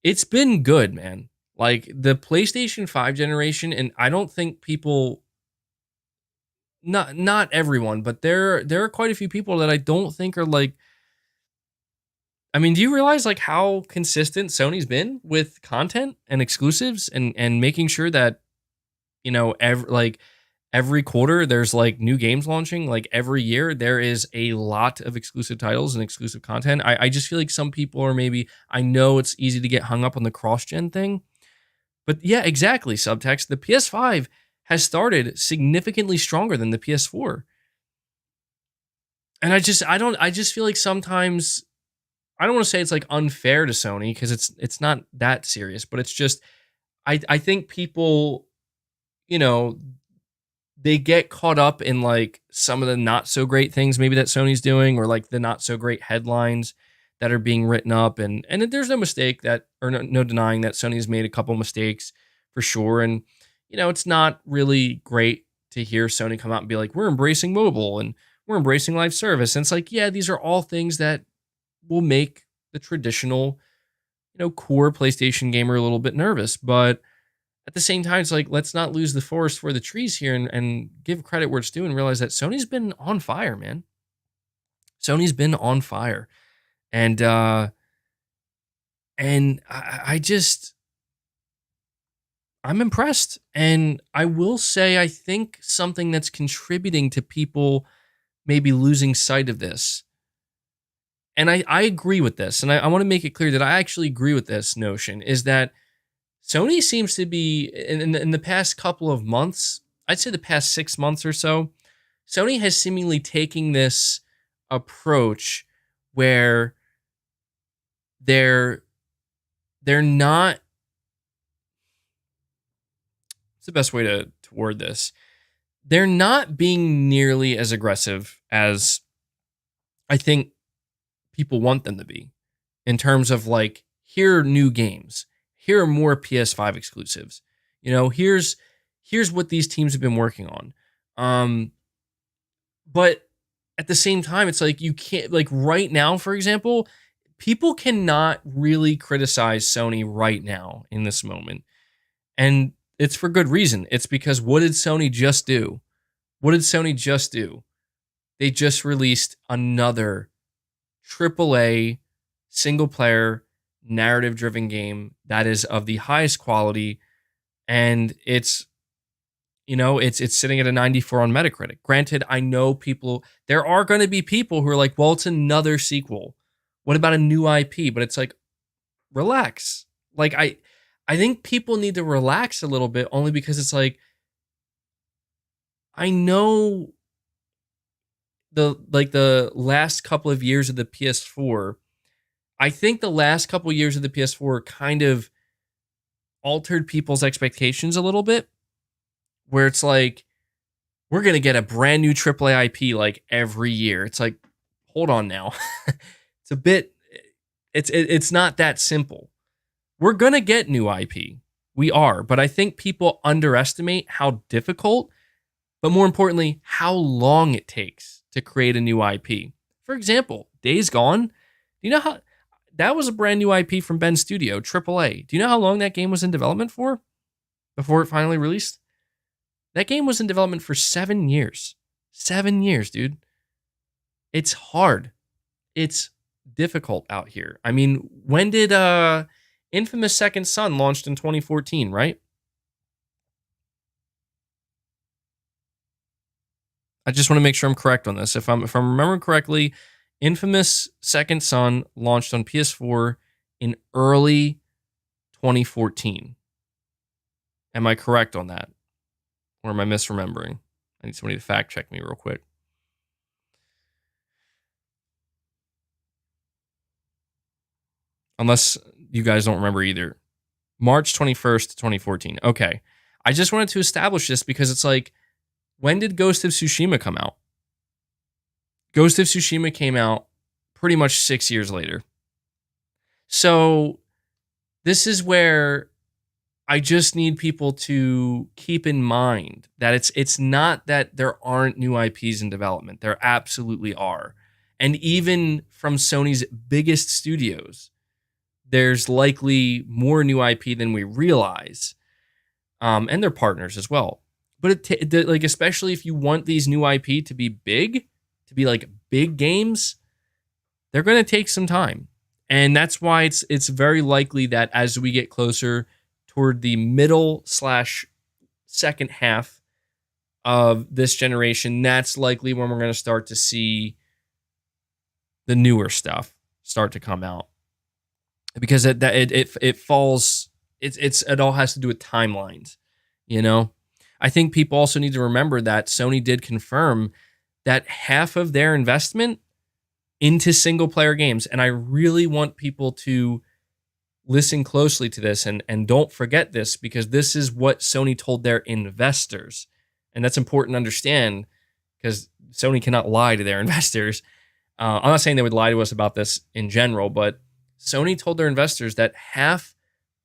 it's been good, man. Like, the PlayStation 5 generation, and I don't think people, not everyone, but there are quite a few people that I don't think are like, I mean, do you realize like how consistent Sony's been with content and exclusives and making sure that, every quarter there's like new games launching, like every year there is a lot of exclusive titles and exclusive content. I just feel like some people are maybe, I know it's easy to get hung up on the cross-gen thing, but yeah, exactly, subtext. The PS5 has started significantly stronger than the PS4. And I just feel like sometimes, I don't want to say it's like unfair to Sony because it's not that serious, but it's just, I think people, you know, they get caught up in like some of the not so great things maybe that Sony's doing, or like the not so great headlines that are being written up. And there's no mistake that, or no denying that Sony's made a couple mistakes for sure. And it's not really great to hear Sony come out and be like, we're embracing mobile and we're embracing live service. And it's like, yeah, these are all things that will make the traditional, core PlayStation gamer a little bit nervous. But at the same time, it's like, let's not lose the forest for the trees here, and give credit where it's due and realize that Sony's been on fire, man. Sony's been on fire. And I just, I'm impressed. And I will say, I think something that's contributing to people maybe losing sight of this, and I agree with this, and I want to make it clear that I actually agree with this notion, is that Sony seems to be, in the past couple of months, I'd say the past 6 months or so, Sony has seemingly taken this approach where they're not, what's the best way to word this? They're not being nearly as aggressive as I think people want them to be, in terms of like, here are new games, here are more PS5 exclusives, here's what these teams have been working on. But at the same time, it's like, you can't, like right now, for example, people cannot really criticize Sony right now in this moment. And it's for good reason. It's because, what did Sony just do? What did Sony just do? They just released another AAA single player narrative driven game that is of the highest quality, and it's sitting at a 94 on Metacritic. Granted, I know there are going to be people who are like, well, it's another sequel, what about a new IP? But it's like, relax. Like, I think people need to relax a little bit, only because it's like, I know the last couple of years of the PS4, I think the last couple of years of the PS4 kind of altered people's expectations a little bit, where it's like, we're going to get a brand new AAA IP like every year. It's like, hold on now. It's not that simple. We're going to get new IP. We are, but I think people underestimate how difficult, but more importantly, how long it takes to create a new IP. For example, Days Gone. Do you know how that was a brand new IP from Ben's studio, AAA? Do you know how long that game was in development for before it finally released? That game was in development for 7 years. 7 years, dude. It's hard. It's difficult out here. I mean, when did Infamous Second Son launched in 2014, right? I just want to make sure I'm correct on this. If I'm remembering correctly, Infamous Second Son launched on PS4 in early 2014. Am I correct on that? Or am I misremembering? I need somebody to fact check me real quick. Unless you guys don't remember either. March 21st, 2014. Okay. I just wanted to establish this because it's like, when did Ghost of Tsushima come out? Ghost of Tsushima came out pretty much 6 years later. So this is where I just need people to keep in mind that it's not that there aren't new IPs in development. There absolutely are. And even from Sony's biggest studios, there's likely more new IP than we realize. And their partners as well. But like, especially if you want these new IP to be big, to be like big games, they're going to take some time. And that's why it's very likely that as we get closer toward the middle slash second half of this generation, that's likely when we're going to start to see the newer stuff start to come out, because it falls. It all has to do with timelines, you know. I think people also need to remember that Sony did confirm that half of their investment into single player games, and I really want people to listen closely to this and don't forget this, because this is what Sony told their investors. And that's important to understand, because Sony cannot lie to their investors. I'm not saying they would lie to us about this in general, but Sony told their investors that half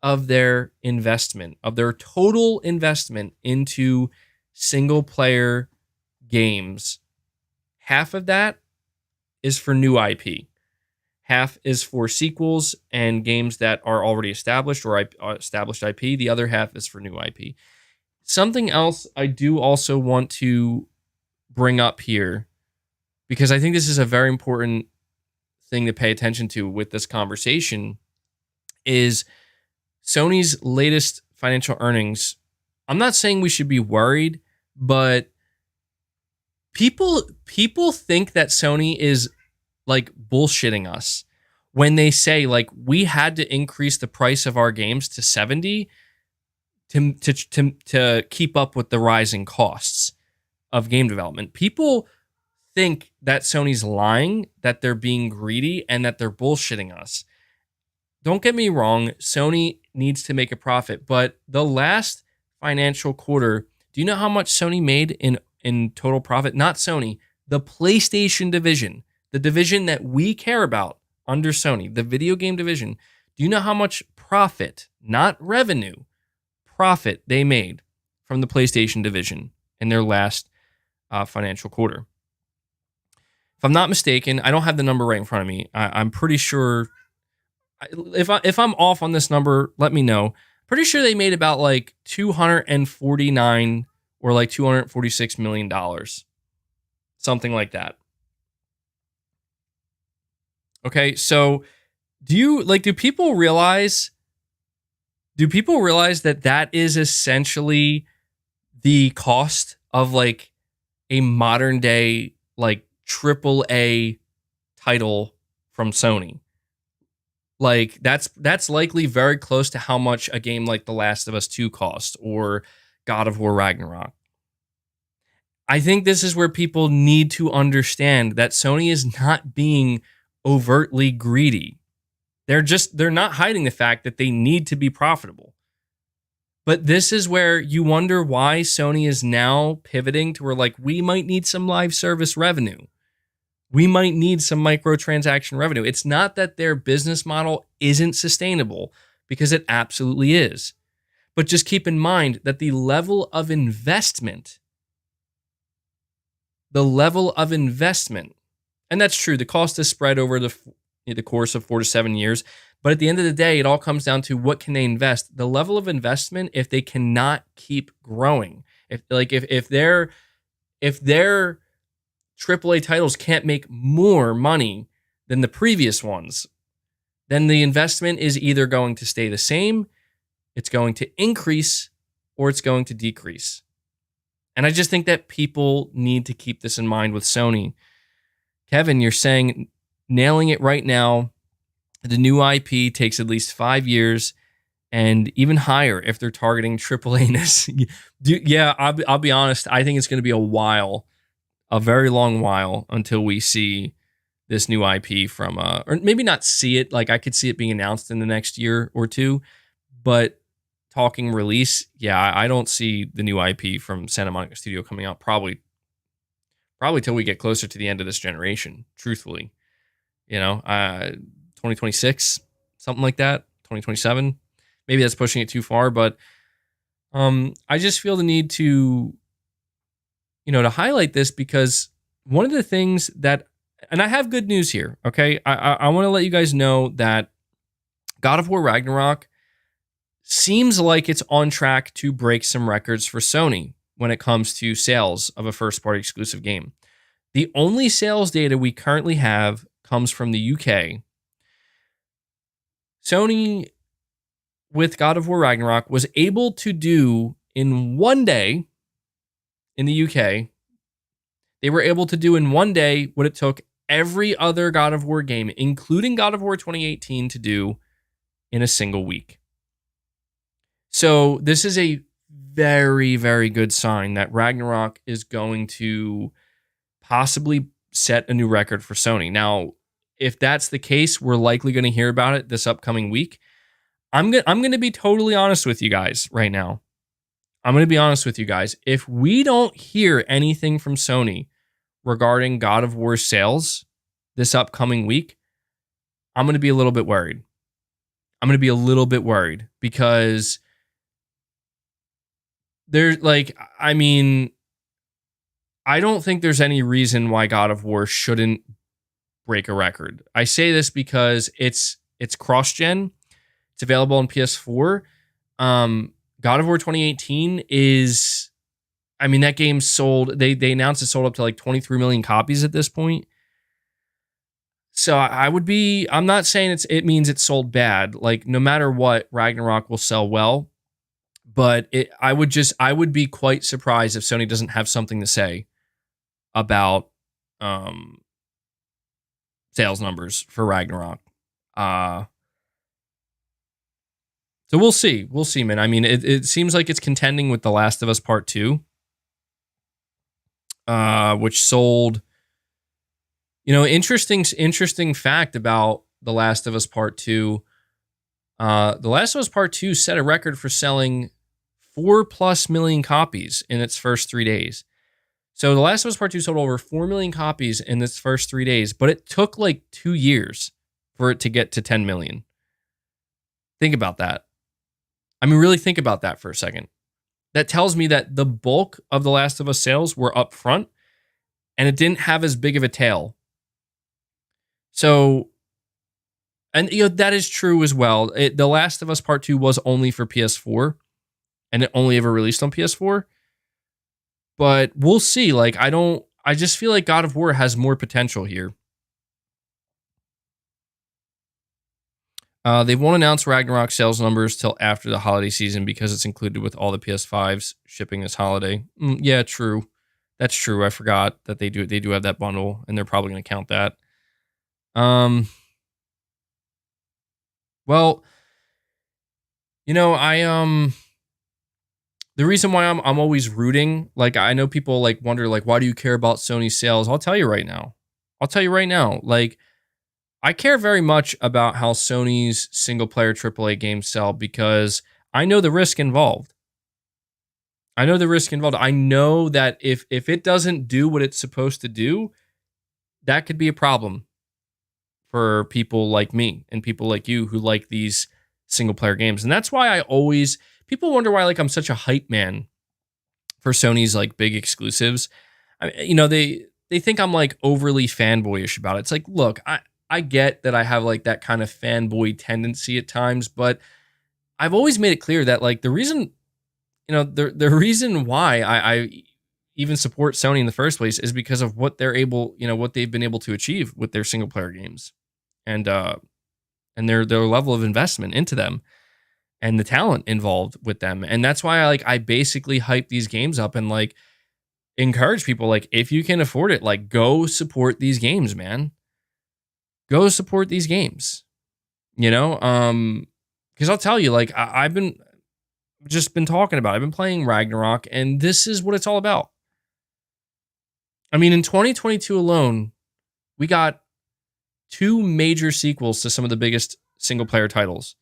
of their investment, of their total investment into single player games, half of that is for new IP. Half is for sequels and games that are already established or established IP. The other half is for new IP. Something else I do also want to bring up here, because I think this is a very important thing to pay attention to with this conversation, is Sony's latest financial earnings. I'm not saying we should be worried, but people think that Sony is like bullshitting us when they say like we had to increase the price of our games to $70 to keep up with the rising costs of game development. People think that Sony's lying, that they're being greedy, and that they're bullshitting us. Don't get me wrong, Sony needs to make a profit, but the last financial quarter, do you know how much Sony made in total profit? Not Sony, the PlayStation division, the division that we care about under Sony, the video game division. Do you know how much profit, not revenue, profit they made from the PlayStation division in their last financial quarter? If I'm not mistaken, I don't have the number right in front of me. I'm pretty sure. If I'm off on this number, let me know. Pretty sure they made about like $249 or like $246 million, something like that. Okay, so do people realize that that is essentially the cost of like a modern day like AAA title from Sony? Like that's likely very close to how much a game like The Last of Us 2 cost, or God of War Ragnarok. I think this is where people need to understand that Sony is not being overtly greedy. They're not hiding the fact that they need to be profitable. But this is where you wonder why Sony is now pivoting to where like we might need some live service revenue. We might need some microtransaction revenue. It's not that their business model isn't sustainable, because it absolutely is. But just keep in mind that the level of investment, and that's true, the cost is spread over the course of 4 to 7 years. But at the end of the day, it all comes down to what can they invest. The level of investment, if they cannot keep growing, if their AAA titles can't make more money than the previous ones, then the investment is either going to stay the same, it's going to increase, or it's going to decrease. And I just think that people need to keep this in mind with Sony. Kevin, you're saying nailing it right now. The new IP takes at least 5 years and even higher if they're targeting AAA-ness. Yeah, I'll be honest. I think it's going to be a while, a very long while, until we see this new IP from, or maybe not see it. Like I could see it being announced in the next year or two, but talking release, yeah, I don't see the new IP from Santa Monica Studio coming out probably till we get closer to the end of this generation. Truthfully, 2026, something like that, 2027. Maybe that's pushing it too far, but I just feel the need to highlight this, because one of the things that, and I have good news here, okay? I want to let you guys know that God of War Ragnarok seems like it's on track to break some records for Sony when it comes to sales of a first-party exclusive game. The only sales data we currently have comes from the UK. Sony, with God of War Ragnarok, was able to do in one day in the UK, they were able to do in one day what it took every other God of War game, including God of War 2018, to do in a single week. So this is a very, very good sign that Ragnarok is going to possibly set a new record for Sony. Now, if that's the case, we're likely going to hear about it this upcoming week. I'm going to be totally honest with you guys right now. I'm going to be honest with you guys. If we don't hear anything from Sony regarding God of War sales this upcoming week, I'm going to be a little bit worried. I'm going to be a little bit worried because there's I don't think there's any reason why God of War shouldn't break a record. I say this because it's cross-gen. It's available on PS4. God of War 2018 is, that game sold, they announced it sold up to like 23 million copies at this point. So I'm not saying it means it sold bad. Like, no matter what, Ragnarok will sell well. But I would be quite surprised if Sony doesn't have something to say about sales numbers for Ragnarok. So we'll see. We'll see, man. It seems like it's contending with The Last of Us Part 2, which sold, interesting fact about The Last of Us Part 2. The Last of Us Part 2 set a record for selling 4+ million copies in its first 3 days. So The Last of Us Part 2 sold over 4 million copies in its first 3 days, but it took like 2 years for it to get to 10 million. Think about that. Really think about that for a second. That tells me that the bulk of The Last of Us sales were up front and it didn't have as big of a tail. So, and that is true as well. The Last of Us Part 2 was only for PS4 and it only ever released on PS4. But we'll see. I just feel like God of War has more potential here. They won't announce Ragnarok sales numbers till after the holiday season because it's included with all the PS5s shipping this holiday. Yeah, true. That's true. I forgot that they do have that bundle, and they're probably going to count that. Well, the reason why I'm always rooting, I know people wonder why do you care about Sony sales? I'll tell you right now. I care very much about how Sony's single-player AAA games sell because I know the risk involved. I know that if it doesn't do what it's supposed to do, that could be a problem for people like me and people like you who like these single-player games. And that's why people wonder why I'm such a hype man for Sony's big exclusives. They think I'm overly fanboyish about it. It's look, I get that I have that kind of fanboy tendency at times, but I've always made it clear that the reason, the reason why I even support Sony in the first place is because of what they've been able to achieve with their single player games and their level of investment into them and the talent involved with them. And that's why I basically hype these games up and encourage people, if you can afford it, go support these games, man. Go support these games, because I'll tell you, I've been talking about it. I've been playing Ragnarok, and this is what it's all about. In 2022 alone, we got 2 major sequels to some of the biggest single-player titles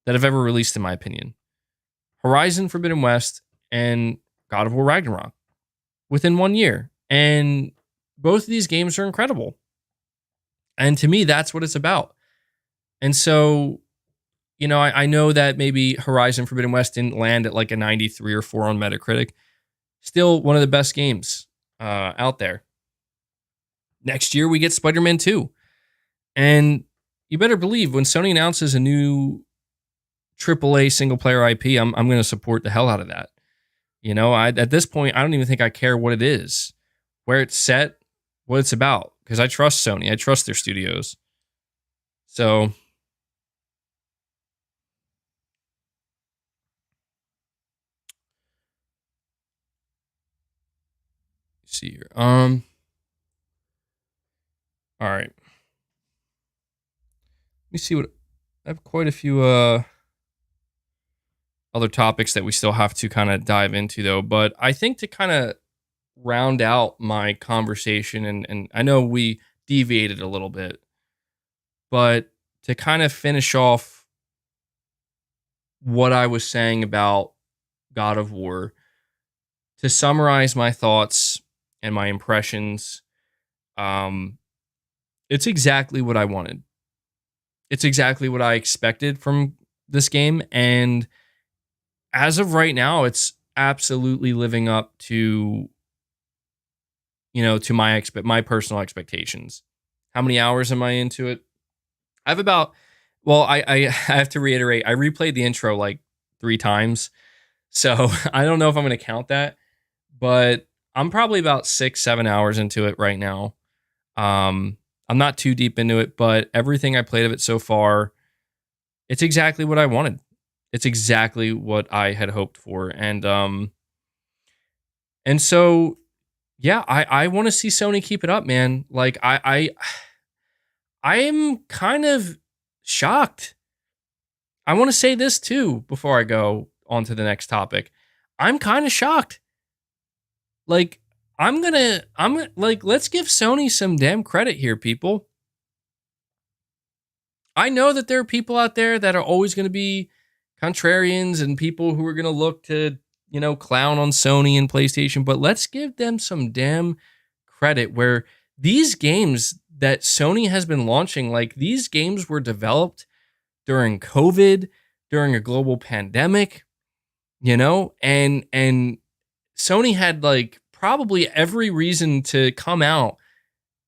that have ever released, in my opinion. Horizon Forbidden West and God of War Ragnarok within 1 year. And both of these games are incredible. And to me, that's what it's about. And so, I know that maybe Horizon Forbidden West didn't land at a 93 or 4 on Metacritic. Still one of the best games out there. Next year, we get Spider-Man 2. And you better believe when Sony announces a new AAA single-player IP, I'm going to support the hell out of that. At this point, I don't even think I care what it is, where it's set, what it's about. Because I trust Sony. I trust their studios. So, see here. All right. Let me see what I have quite a few other topics that we still have to kind of dive into though, but I think to kind of round out my conversation and I know we deviated a little bit, but to kind of finish off what I was saying about God of War, to summarize my thoughts and my impressions, um, it's exactly what I wanted. It's exactly what I expected from this game. And as of right now, it's absolutely living up to, to my personal expectations. How many hours am I into it? I have about, well, I have to reiterate, I replayed the intro like 3 times. So I don't know if I'm going to count that, but I'm probably about 6-7 hours into it right now. I'm not too deep into it, but everything I played of it so far, it's exactly what I wanted. It's exactly what I had hoped for. And so yeah, I want to see Sony keep it up, man. Like I am kind of shocked. I want to say this too before I go on to the next topic. I'm kind of shocked. Like let's give Sony some damn credit here, people. I know that there are people out there that are always going to be contrarians and people who are going to look to, clown on Sony and PlayStation, but let's give them some damn credit where these games that Sony has been launching, like these games were developed during COVID, during a global pandemic, and Sony had like probably every reason to come out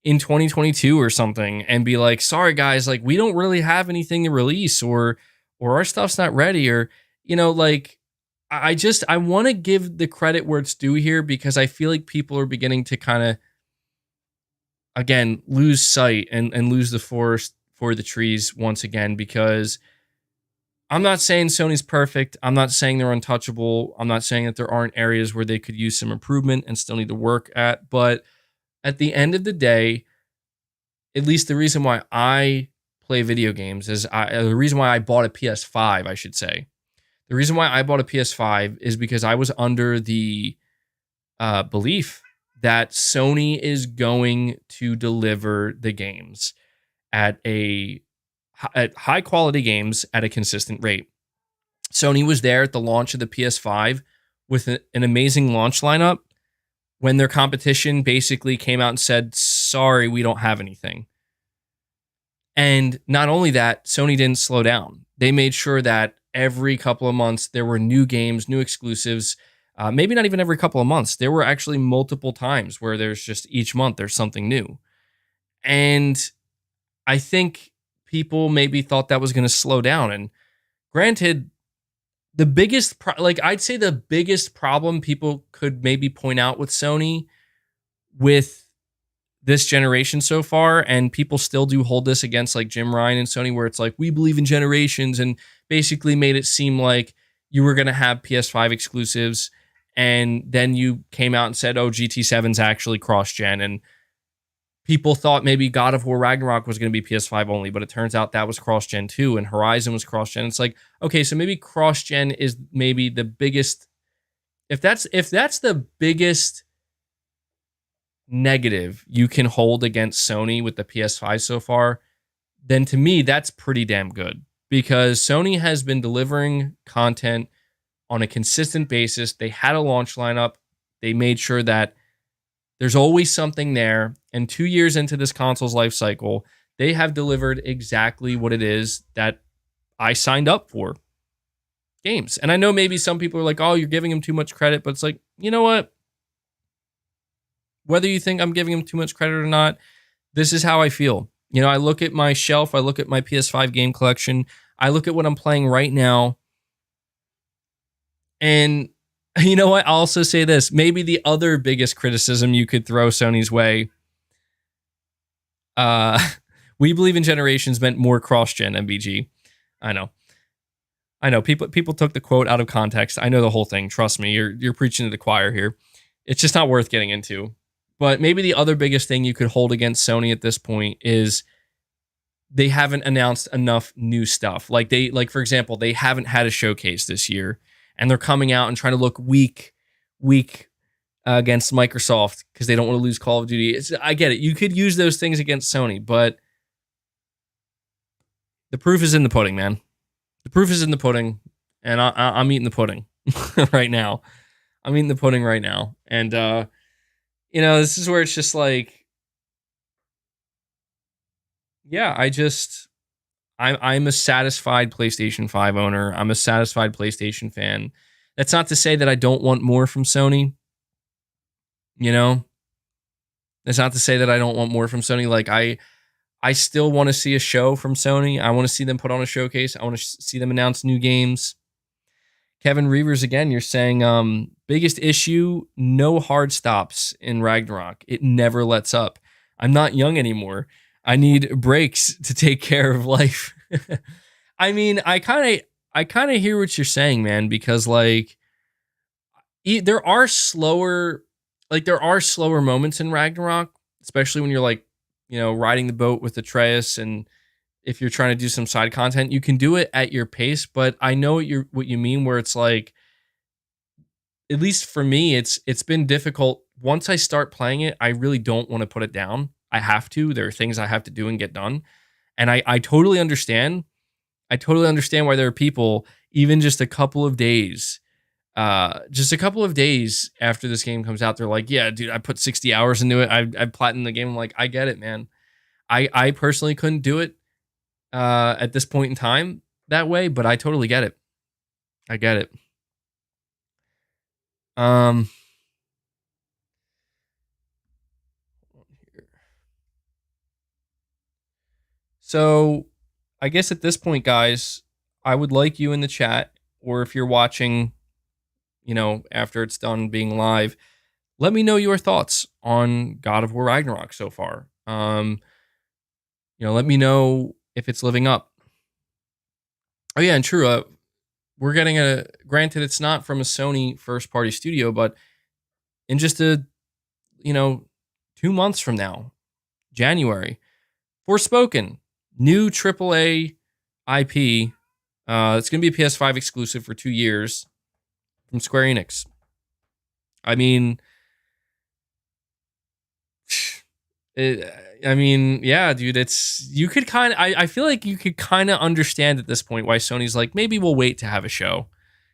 in 2022 or something and be like, sorry guys, like we don't really have anything to release or our stuff's not ready or, like I want to give the credit where it's due here because I feel like people are beginning to kind of, again, lose sight and lose the forest for the trees once again, because I'm not saying Sony's perfect. I'm not saying they're untouchable. I'm not saying that there aren't areas where they could use some improvement and still need to work at. But at the end of the day, at least the reason why I play video games is the reason why I bought a PS5, I should say. The reason why I bought a PS5 is because I was under the belief that Sony is going to deliver the games at high quality games at a consistent rate. Sony was there at the launch of the PS5 with an amazing launch lineup when their competition basically came out and said, sorry, we don't have anything. And not only that, Sony didn't slow down. They made sure that every couple of months there were new games, new exclusives. Maybe not even every couple of months. There were actually multiple times where there's just each month there's something new. And I think people maybe thought that was going to slow down. And granted, the biggest, I'd say the biggest problem people could maybe point out with Sony with this generation so far, and people still do hold this against like Jim Ryan and Sony, where it's like, we believe in generations, and basically made it seem like you were going to have PS5 exclusives. And then you came out and said, oh, GT7's actually cross-gen. And people thought maybe God of War Ragnarok was going to be PS5 only, but it turns out that was cross-gen too, and Horizon was cross-gen. It's like, okay, so maybe cross-gen is maybe the biggest, if that's the biggest negative you can hold against Sony with the PS5 so far, then to me, that's pretty damn good, because Sony has been delivering content on a consistent basis. They had a launch lineup. They made sure that there's always something there. And 2 years into this console's life cycle, they have delivered exactly what it is that I signed up for. Games. And I know maybe some people are like, oh, you're giving them too much credit, but it's like, you know what? Whether you think I'm giving them too much credit or not, this is how I feel. I look at my shelf, I look at my PS5 game collection, I look at what I'm playing right now. And you know what? I'll also say this. Maybe the other biggest criticism you could throw Sony's way, we believe in generations meant more cross-gen, MBG. I know. People took the quote out of context. I know the whole thing. Trust me, you're preaching to the choir here. It's just not worth getting into. But maybe the other biggest thing you could hold against Sony at this point is they haven't announced enough new stuff. Like for example, they haven't had a showcase this year, and they're coming out and trying to look weak against Microsoft because they don't want to lose Call of Duty. I get it. You could use those things against Sony, but the proof is in the pudding, man. The proof is in the pudding, and I'm eating the pudding right now. I'm eating the pudding right now, and this is where it's just like, yeah, I'm a satisfied PlayStation 5 owner. I'm a satisfied PlayStation fan. That's not to say that I don't want more from Sony. That's not to say that I don't want more from Sony. Like I still want to see a show from Sony. I want to see them put on a showcase. I want to see them announce new games. Kevin Reavers, again, you're saying biggest issue, no hard stops in Ragnarok. It never lets up. I'm not young anymore. I need breaks to take care of life. I mean, I kind of hear what you're saying, man, because like there are slower moments in Ragnarok, especially when you're like, riding the boat with Atreus, and if you're trying to do some side content, you can do it at your pace. But I know what you mean, where it's like, at least for me, it's been difficult. Once I start playing it, I really don't want to put it down. I have to. There are things I have to do and get done. And I totally understand. I totally understand why there are people, even just a couple of days after this game comes out, they're like, yeah, dude, I put 60 hours into it. I platinumed the game. I'm like, I get it, man. I personally couldn't do it at this point in time that way, but I totally get it. I get it. So I guess at this point, guys, I would like you in the chat, or if you're watching, after it's done being live, let me know your thoughts on God of War Ragnarok so far. Let me know if it's living up. Oh yeah, and true. We're getting granted, it's not from a Sony first party studio, but in just 2 months from now, January, Forspoken, new AAA IP. It's going to be a PS5 exclusive for 2 years from Square Enix. I mean, yeah, dude, you could kind of, I feel like you could kind of understand at this point why Sony's like, maybe we'll wait to have a show.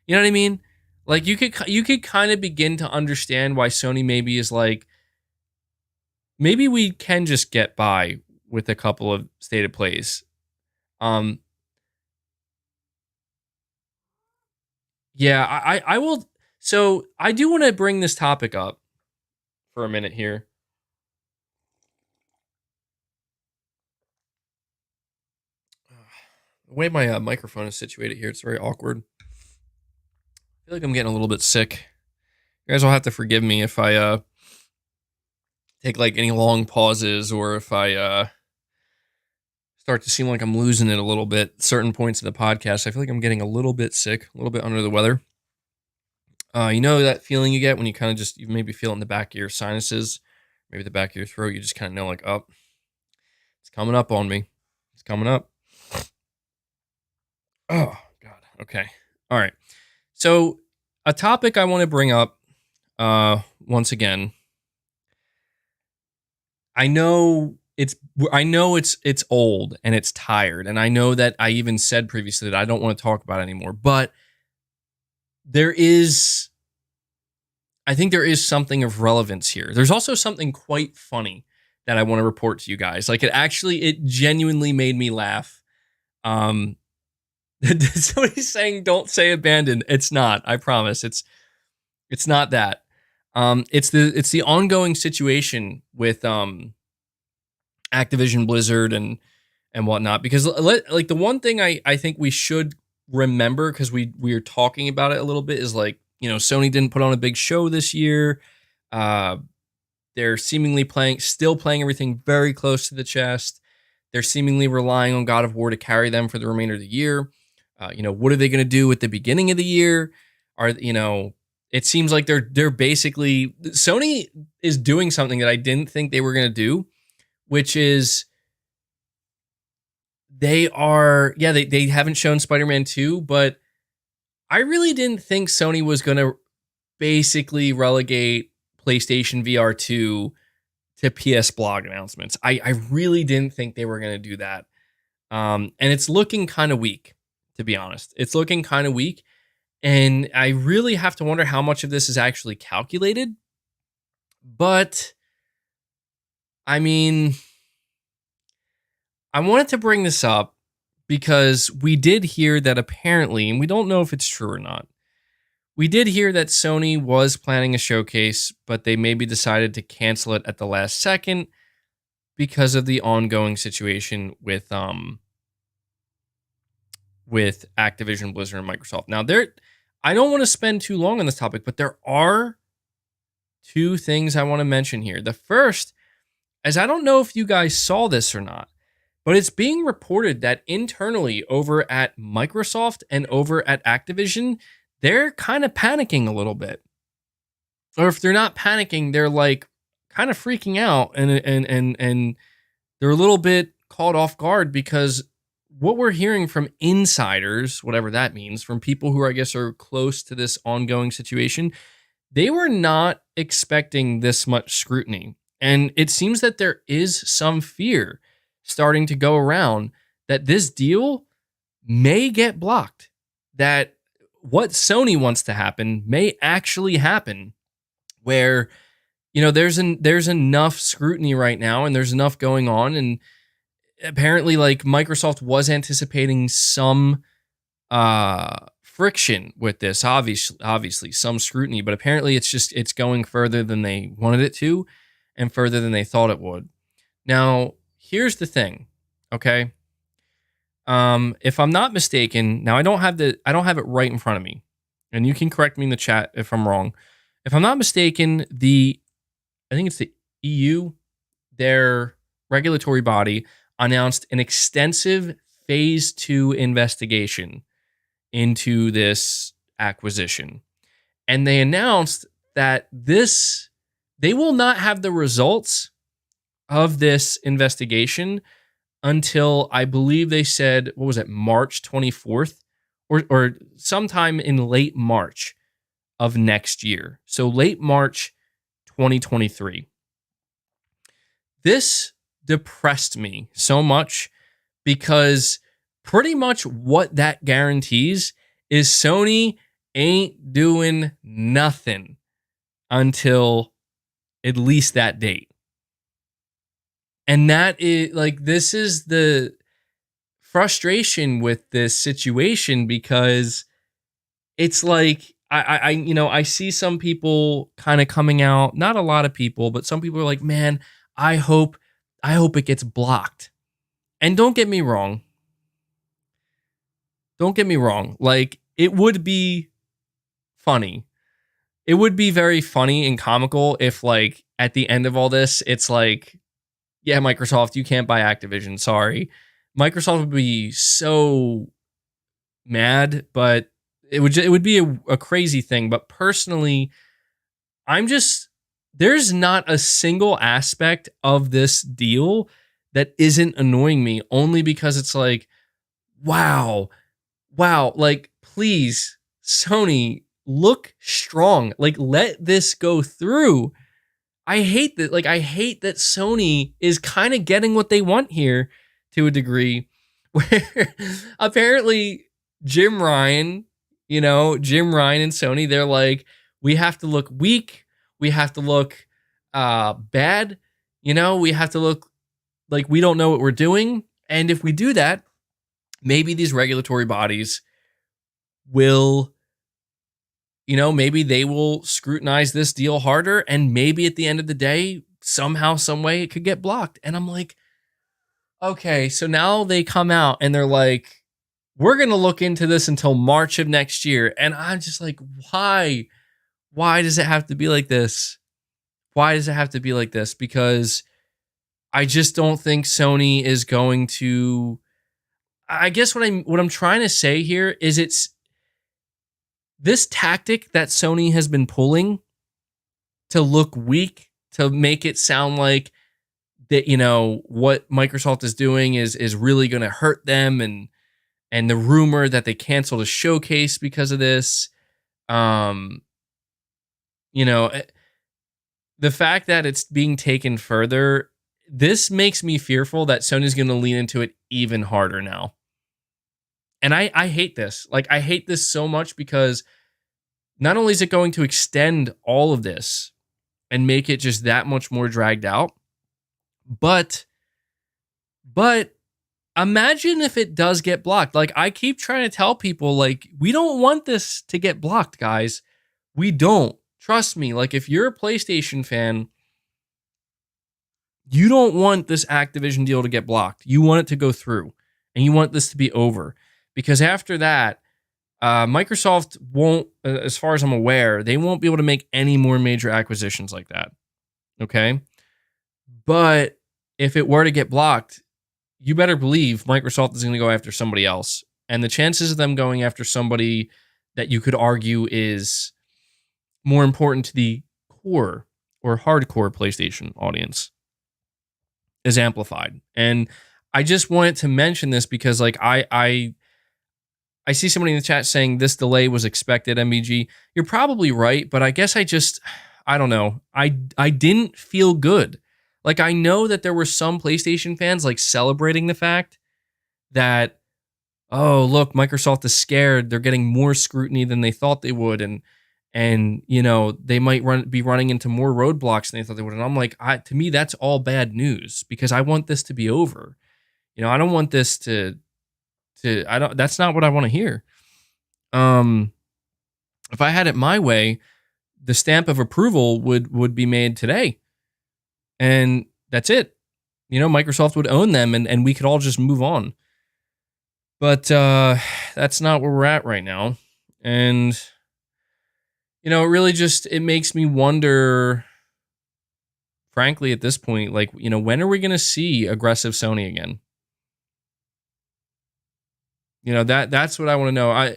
You know what I mean? Like you could kind of begin to understand why Sony maybe is like, maybe we can just get by with a couple of stated plays. Yeah, I will. So I do want to bring this topic up for a minute here. The way my microphone is situated here, it's very awkward. I feel like I'm getting a little bit sick. You guys will have to forgive me if I take like any long pauses, or if I start to seem like I'm losing it a little bit. Certain points of the podcast, I feel like I'm getting a little bit sick, a little bit under the weather. You know that feeling you get when you kind of you maybe feel it in the back of your sinuses, maybe the back of your throat. You just kind of know like, oh, it's coming up on me. It's coming up. Oh, God. Okay. All right. So a topic I want to bring up once again. I know it's old and it's tired, and I know that I even said previously that I don't want to talk about it anymore, but I think there is something of relevance here. There's also something quite funny that I want to report to you guys. Like it genuinely made me laugh. Somebody's saying don't say abandoned. It's not. I promise. It's not that. It's the ongoing situation with Activision Blizzard and whatnot. Because like the one thing I think we should remember, because we are talking about it a little bit, is like, Sony didn't put on a big show this year. They're seemingly still playing everything very close to the chest. They're seemingly relying on God of War to carry them for the remainder of the year. What are they going to do at the beginning of the year? it seems like they're basically Sony is doing something that I didn't think they were going to do, which is they haven't shown Spider-Man 2, but I really didn't think Sony was going to basically relegate PlayStation VR 2 to PS blog announcements. I really didn't think they were going to do that. And it's looking kind of weak, to be honest. It's looking kind of weak. And I really have to wonder how much of this is actually calculated. But, I mean, I wanted to bring this up because we did hear that apparently, and we don't know if it's true or not, we did hear that Sony was planning a showcase, but they maybe decided to cancel it at the last second because of the ongoing situation with Activision Blizzard and Microsoft. Now, I don't want to spend too long on this topic, but there are two things I want to mention here. The first, as I don't know if you guys saw this or not, but it's being reported that internally over at Microsoft and over at Activision, they're kind of panicking a little bit. Or if they're not panicking, they're like kind of freaking out and they're a little bit caught off guard because what we're hearing from insiders, whatever that means, from people who I guess are close to this ongoing situation, they were not expecting this much scrutiny. And it seems that there is some fear starting to go around that this deal may get blocked, that what Sony wants to happen may actually happen, where, you know, there's enough scrutiny right now and there's enough going on, and apparently like Microsoft was anticipating some friction with this, obviously some scrutiny, but apparently it's going further than they wanted it to and further than they thought it would. Now, here's the thing, okay? If I'm not mistaken, now I don't have it right in front of me, and you can correct me in the chat if I'm wrong. If I'm not mistaken, I think it's the EU, their regulatory body, announced an extensive phase 2 investigation into this acquisition. And they announced that they will not have the results of this investigation until, I believe they said, what was it, March 24th or sometime in late March of next year. So late March 2023. This depressed me so much because pretty much what that guarantees is Sony ain't doing nothing until at least that date. And that is like, this is the frustration with this situation, because it's like, I see some people kind of coming out, not a lot of people, but some people are like, man, I hope it gets blocked. And don't get me wrong. Like, it would be funny. It would be very funny and comical if, like, at the end of all this, it's like, yeah, Microsoft, you can't buy Activision. Sorry. Microsoft would be so mad, but it would be a crazy thing. But personally, there's not a single aspect of this deal that isn't annoying me, only because it's like, wow, like, please, Sony, look strong. Like, let this go through. I hate that Sony is kind of getting what they want here to a degree, where apparently Jim Ryan and Sony, they're like, we have to look weak. We have to look bad. We have to look like we don't know what we're doing. And if we do that, maybe these regulatory bodies will, maybe they will scrutinize this deal harder. And maybe at the end of the day, somehow, some way, it could get blocked. And I'm like, okay, so now they come out and they're like, we're going to look into this until March of next year. And I'm just like, why? Why does it have to be like this? Because I just don't think Sony is going to. I guess what I'm trying to say here is this tactic that Sony has been pulling to look weak, to make it sound like that, what Microsoft is doing is really going to hurt them, and the rumor that they canceled a showcase because of this, um, you know, eh, the fact that it's being taken further, this makes me fearful that Sony's going to lean into it even harder now. And I hate this. Like, I hate this so much because not only is it going to extend all of this and make it just that much more dragged out, but imagine if it does get blocked. Like, I keep trying to tell people, like, we don't want this to get blocked, guys. We don't. Trust me. Like, if you're a PlayStation fan, you don't want this Activision deal to get blocked. You want it to go through, and you want this to be over. Because after that, Microsoft won't, as far as I'm aware, they won't be able to make any more major acquisitions like that. Okay? But if it were to get blocked, you better believe Microsoft is going to go after somebody else. And the chances of them going after somebody that you could argue is more important to the core or hardcore PlayStation audience is amplified. And I just wanted to mention this because, like, I see somebody in the chat saying this delay was expected, MBG. You're probably right, but I guess I don't know. I didn't feel good. Like, I know that there were some PlayStation fans, like, celebrating the fact that, oh, look, Microsoft is scared. They're getting more scrutiny than they thought they would. And they might be running into more roadblocks than they thought they would. And I'm like, to me, that's all bad news because I want this to be over. I don't want this that's not what I want to hear. If I had it my way, the stamp of approval would be made today. And that's it. Microsoft would own them and we could all just move on. But that's not where we're at right now. And, it really it makes me wonder, frankly, at this point, like, when are we going to see aggressive Sony again? That's what I want to know.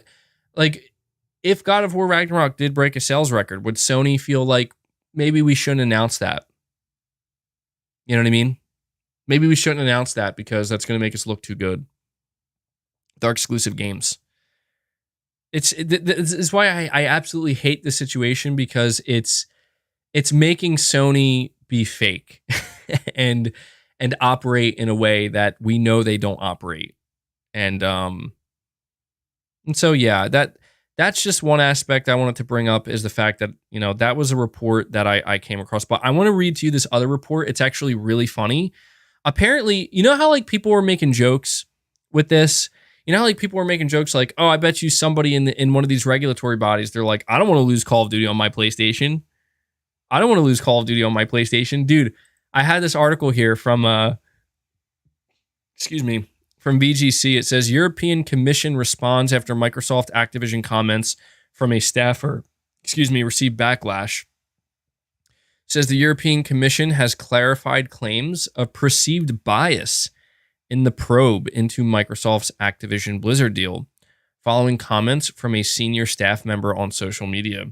If God of War Ragnarok did break a sales record, would Sony feel like maybe we shouldn't announce that? You know what I mean? Maybe we shouldn't announce that because that's going to make us look too good with our exclusive games. It's why I absolutely hate this situation because it's making Sony be fake and operate in a way that we know they don't operate. And so yeah, that's just one aspect I wanted to bring up is the fact that, that was a report that I came across. But I want to read to you this other report. It's actually really funny. Apparently, how like people were making jokes with this? How like people were making jokes like, oh, I bet you somebody in one of these regulatory bodies, they're like, I don't want to lose Call of Duty on my PlayStation. I don't want to lose Call of Duty on my PlayStation. Dude, I had this article here from from VGC. It says European Commission responds after Microsoft Activision comments from a staffer, received backlash. It says the European Commission has clarified claims of perceived bias in the probe into Microsoft's Activision Blizzard deal, following comments from a senior staff member on social media.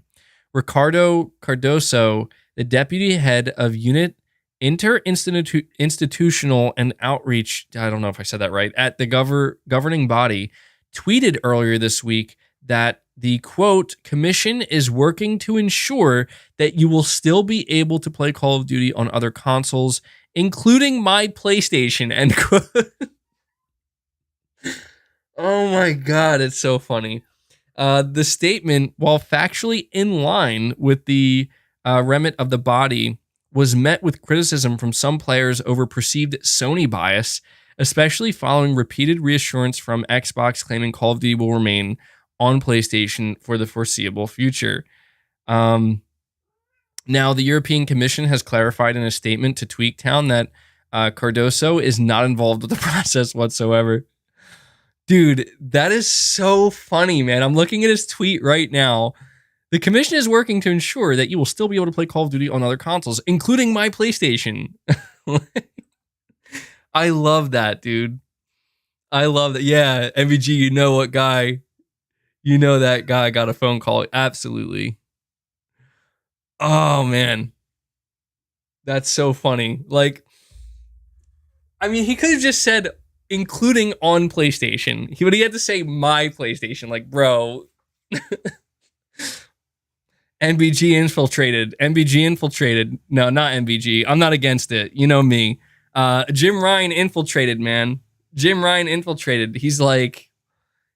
Ricardo Cardoso, the deputy head of Unit Interinstitutional and Outreach, I don't know if I said that right, at the governing body, tweeted earlier this week that the, quote, commission is working to ensure that you will still be able to play Call of Duty on other consoles, including my PlayStation, end quote. Oh my God, it's so funny. The statement, while factually in line with the remit of the body, was met with criticism from some players over perceived Sony bias, especially following repeated reassurance from Xbox claiming Call of Duty will remain on PlayStation for the foreseeable future. Now, the European Commission has clarified in a statement to Tweaktown that Cardoso is not involved with the process whatsoever. Dude, that is so funny, man. I'm looking at his tweet right now. The commission is working to ensure that you will still be able to play Call of Duty on other consoles, including my PlayStation. I love that, dude. I love that. Yeah, MVG, you know what guy You know that guy got a phone call. Absolutely. Oh man, that's so funny. Like, I mean, he could have just said including on PlayStation. He had to say my PlayStation. Like, bro, NBG infiltrated. NBG infiltrated. No, not NBG. I'm not against it. You know me. Jim Ryan infiltrated, man. Jim Ryan infiltrated. He's like,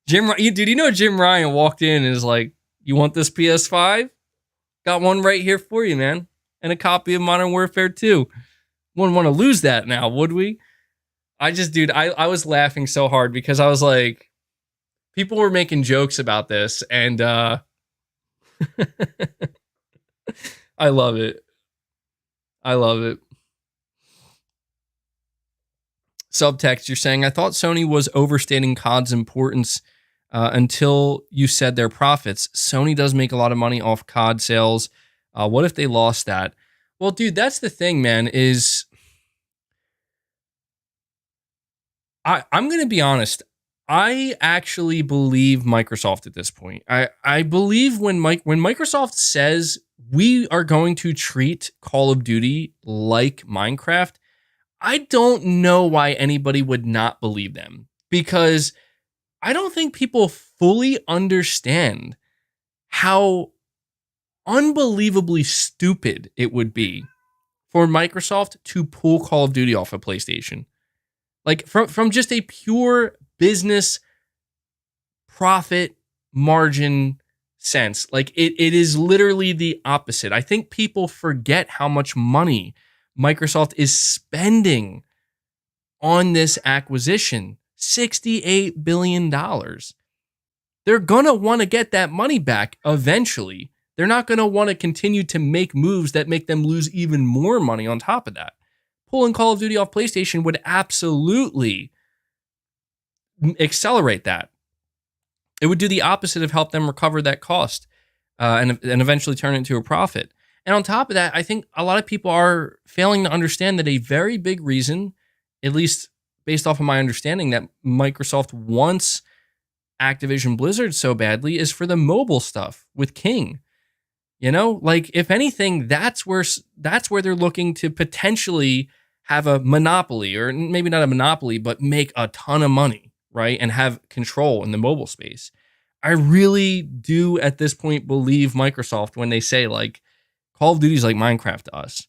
dude, you know Jim Ryan walked in and is like, you want this PS5? Got one right here for you, man. And a copy of Modern Warfare 2. Wouldn't want to lose that now, would we? Dude, I was laughing so hard because I was like, people were making jokes about this, and I love it. I love it. Subtext, you're saying, I thought Sony was overstating COD's importance until you said their profits. Sony does make a lot of money off COD sales. What if they lost that? Well, dude, that's the thing, man, is I'm going to be honest. I actually believe Microsoft at this point. I believe when Microsoft says we are going to treat Call of Duty like Minecraft, I don't know why anybody would not believe them, because I don't think people fully understand how unbelievably stupid it would be for Microsoft to pull Call of Duty off of PlayStation. Like, from just a pure business profit margin sense. Like, it is literally the opposite. I think people forget how much money Microsoft is spending on this acquisition. $68 billion. They're going to want to get that money back eventually. They're not going to want to continue to make moves that make them lose even more money on top of that. Pulling Call of Duty off PlayStation would absolutely accelerate that. It would do the opposite of help them recover that cost and eventually turn it into a profit. And on top of that, I think a lot of people are failing to understand that a very big reason, at least based off of my understanding, that Microsoft wants Activision Blizzard so badly is for the mobile stuff with King. You know, like, if anything, that's where they're looking to potentially have a monopoly, or maybe not a monopoly, but make a ton of money, right? And have control in the mobile space. I really do at this point believe Microsoft when they say, like, Call of Duty is like Minecraft to us.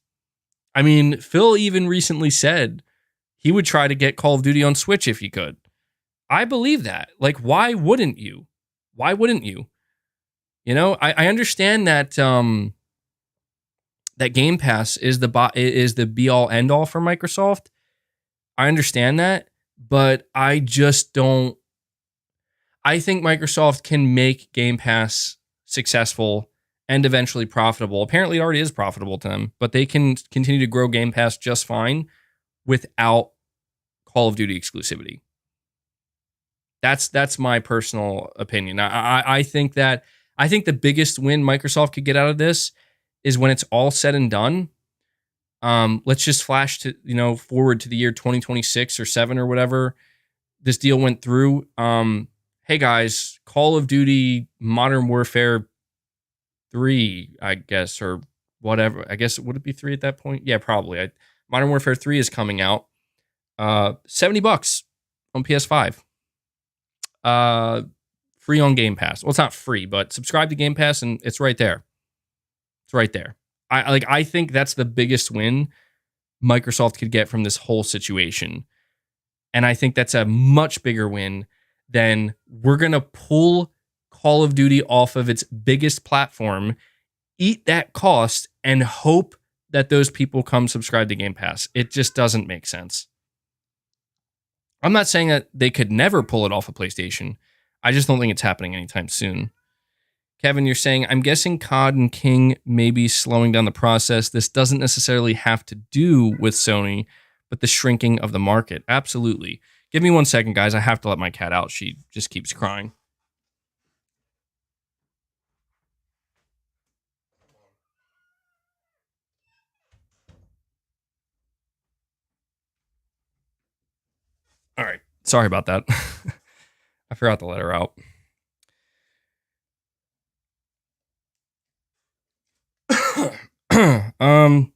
I mean, Phil even recently said he would try to get Call of Duty on Switch if he could. I believe that. Like, why wouldn't you? Why wouldn't you? You know, I understand that that Game Pass is the be all end all for Microsoft. I understand that, but I just don't. I think Microsoft can make Game Pass successful and eventually profitable. Apparently, it already is profitable to them, but they can continue to grow Game Pass just fine without Call of Duty exclusivity. That's my personal opinion. I think the biggest win Microsoft could get out of this is when it's all said and done. Let's just flash to forward to the year 2026 or 7 or whatever this deal went through. Hey guys, Call of Duty Modern Warfare 3, I guess, or whatever. I guess, would it be 3 at that point? Yeah, probably. Modern Warfare 3 is coming out. $70 on PS5. Free on Game Pass. Well, it's not free, but subscribe to Game Pass and it's right there. It's right there. I think that's the biggest win Microsoft could get from this whole situation. And I think that's a much bigger win than we're going to pull Call of Duty off of its biggest platform, eat that cost, and hope that those people come subscribe to Game Pass. It just doesn't make sense. I'm not saying that they could never pull it off of PlayStation. I just don't think it's happening anytime soon. Kevin, you're saying, I'm guessing COD and King may be slowing down the process. This doesn't necessarily have to do with Sony, but the shrinking of the market. Absolutely. Give me 1 second, guys. I have to let my cat out. She just keeps crying. All right. Sorry about that. I forgot to let her out. I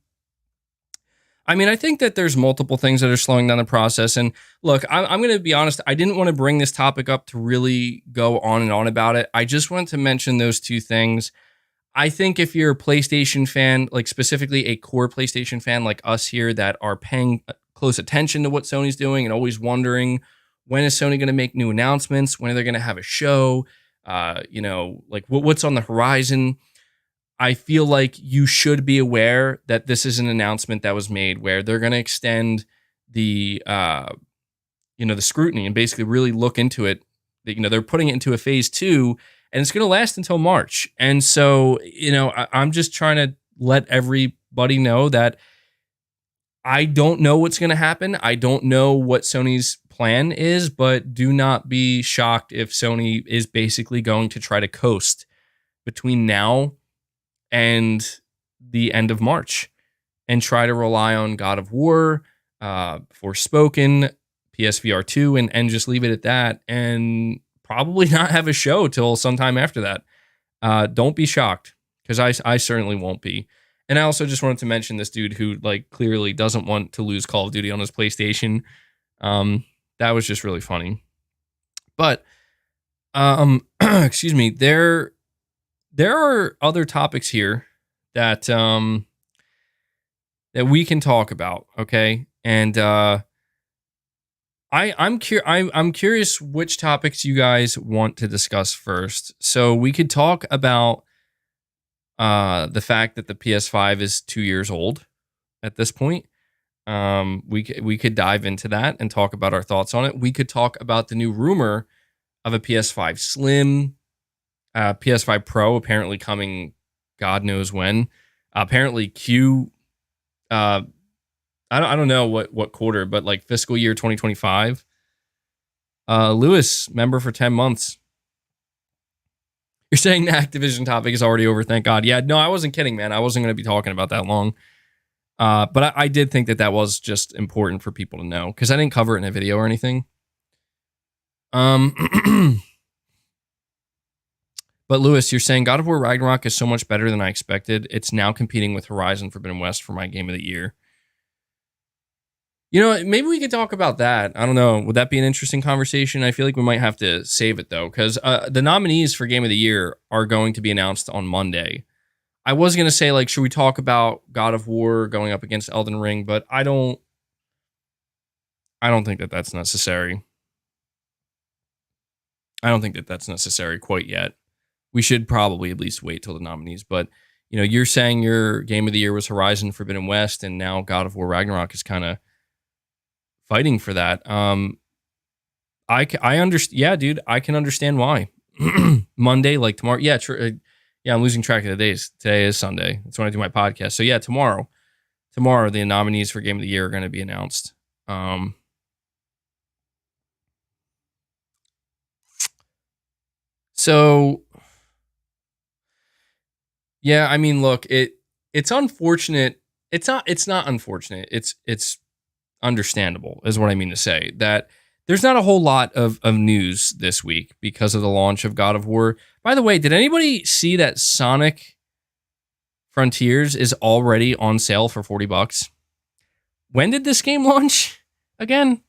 mean, I think that there's multiple things that are slowing down the process. And look, I'm going to be honest. I didn't want to bring this topic up to really go on and on about it. I just wanted to mention those two things. I think if you're a PlayStation fan, like specifically a core PlayStation fan like us here that are paying close attention to what Sony's doing and always wondering when is Sony going to make new announcements, when are they going to have a show, like what's on the horizon. I feel like you should be aware that this is an announcement that was made where they're going to extend the the scrutiny and basically really look into it. They're putting it into a phase 2 and it's going to last until March. And so, I'm just trying to let everybody know that I don't know what's going to happen. I don't know what Sony's plan is, but do not be shocked if Sony is basically going to try to coast between now and the end of March and try to rely on God of War, Forspoken, PSVR 2, and just leave it at that and probably not have a show till sometime after that. Don't be shocked, because I certainly won't be. And I also just wanted to mention this dude who like clearly doesn't want to lose Call of Duty on his PlayStation. That was just really funny. But excuse me, there are other topics here that that we can talk about, okay? And I'm curious which topics you guys want to discuss first. So we could talk about the fact that the PS5 is 2 years old at this point. We could dive into that and talk about our thoughts on it. We could talk about the new rumor of a PS5 Slim, PS5 Pro apparently coming God knows when. Apparently I don't know what quarter, but like fiscal year 2025. Lewis, member for 10 months. You're saying the Activision topic is already over, thank God. Yeah, no, I wasn't kidding, man. I wasn't going to be talking about that long. But I did think that was just important for people to know, because I didn't cover it in a video or anything. But Lewis, you're saying God of War Ragnarok is so much better than I expected. It's now competing with Horizon Forbidden West for my game of the year. Maybe we could talk about that. I don't know. Would that be an interesting conversation? I feel like we might have to save it, though, because the nominees for Game of the Year are going to be announced on Monday. I was going to say, like, should we talk about God of War going up against Elden Ring? But I don't think that that's necessary. I don't think that that's necessary quite yet. We should probably at least wait till the nominees. But, you're saying your Game of the Year was Horizon Forbidden West, and now God of War Ragnarok is kind of fighting for that. I understand. Yeah, dude, I can understand why. Monday, like tomorrow. Yeah, yeah, I'm losing track of the days. Today is Sunday. That's when I do my podcast. So yeah, tomorrow, the nominees for Game of the Year are going to be announced. So yeah, I mean, look, it's unfortunate. It's not unfortunate. It's understandable, is what I mean to say. That there's not a whole lot of news this week because of the launch of God of War. By the way, did anybody see that Sonic Frontiers is already on sale for $40? When did this game launch again?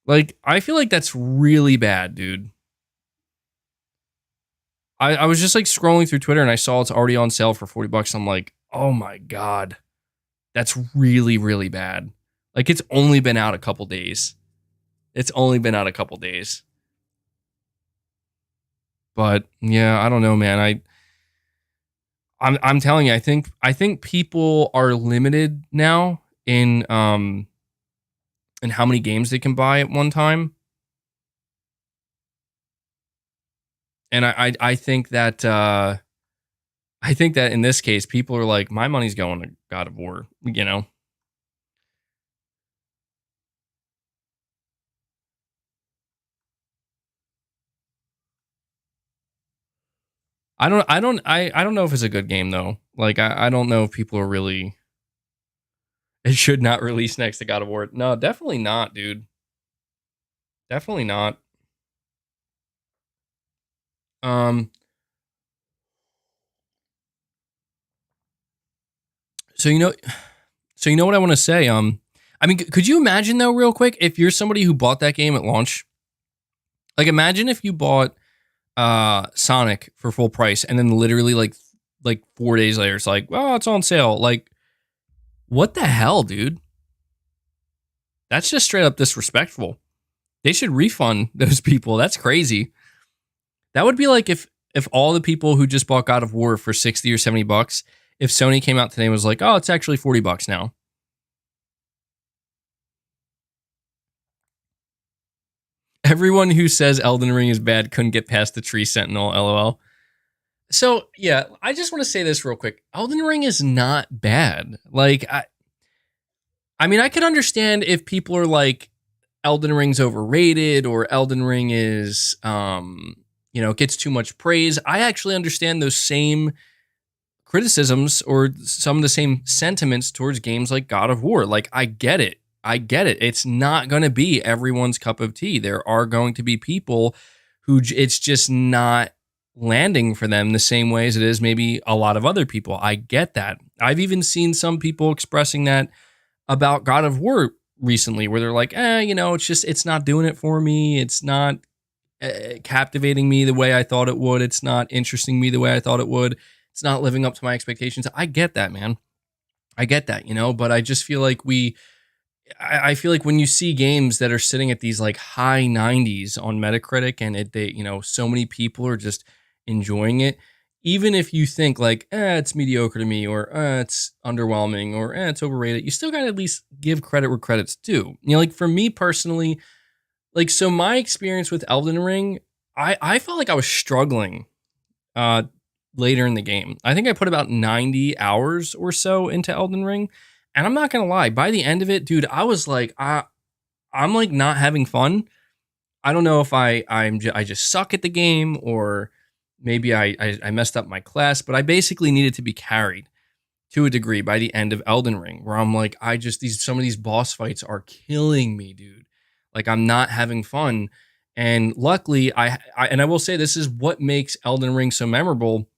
Like, I feel like that's really bad, dude. I was just like scrolling through Twitter and I saw it's already on sale for $40. I'm like, oh my God. That's really, really bad. Like, it's only been out a couple days. But yeah, I don't know, man. I'm telling you, I think people are limited now in how many games they can buy at one time. And I think that in this case, people are like, my money's going to God of War, I don't know if it's a good game though. Like, I don't know if people are really. It should not release next to God of War. No, definitely not, dude. Definitely not. Um, So you know, so you know what I want to say. I mean, could you imagine though, real quick, if you're somebody who bought that game at launch? Like, imagine if you bought Sonic for full price, and then literally like 4 days later, it's like, well, it's on sale. Like, what the hell, dude? That's just straight up disrespectful. They should refund those people. That's crazy. That would be like if all the people who just bought God of War for 60 or 70 bucks, if Sony came out today and was like, oh, it's actually 40 bucks now. Everyone who says Elden Ring is bad couldn't get past the Tree Sentinel, lol. So, yeah, I just want to say this real quick. Elden Ring is not bad. Like, I mean, I could understand if people are like, Elden Ring's overrated or Elden Ring is, gets too much praise. I actually understand those same criticisms or some of the same sentiments towards games like God of War. Like, I get it. It's not going to be everyone's cup of tea. There are going to be people who it's just not landing for them the same way as it is maybe a lot of other people. I get that. I've even seen some people expressing that about God of War recently, where they're like, it's not doing it for me. It's not captivating me the way I thought it would. It's not interesting me the way I thought it would. It's not living up to my expectations. I get that, man. I get that, but I just feel like I feel like when you see games that are sitting at these like high 90s on Metacritic and so many people are just enjoying it, even if you think like, it's mediocre to me or it's underwhelming or it's overrated, you still got to at least give credit where credit's due. Like for me personally, like, so my experience with Elden Ring, I felt like I was struggling later in the game. I think I put about 90 hours or so into Elden Ring. And I'm not going to lie, by the end of it, dude, I was like, I'm like not having fun. I don't know if I just suck at the game or maybe I messed up my class, but I basically needed to be carried to a degree by the end of Elden Ring, where I'm like, some of these boss fights are killing me, dude. Like, I'm not having fun. And luckily, I will say this is what makes Elden Ring so memorable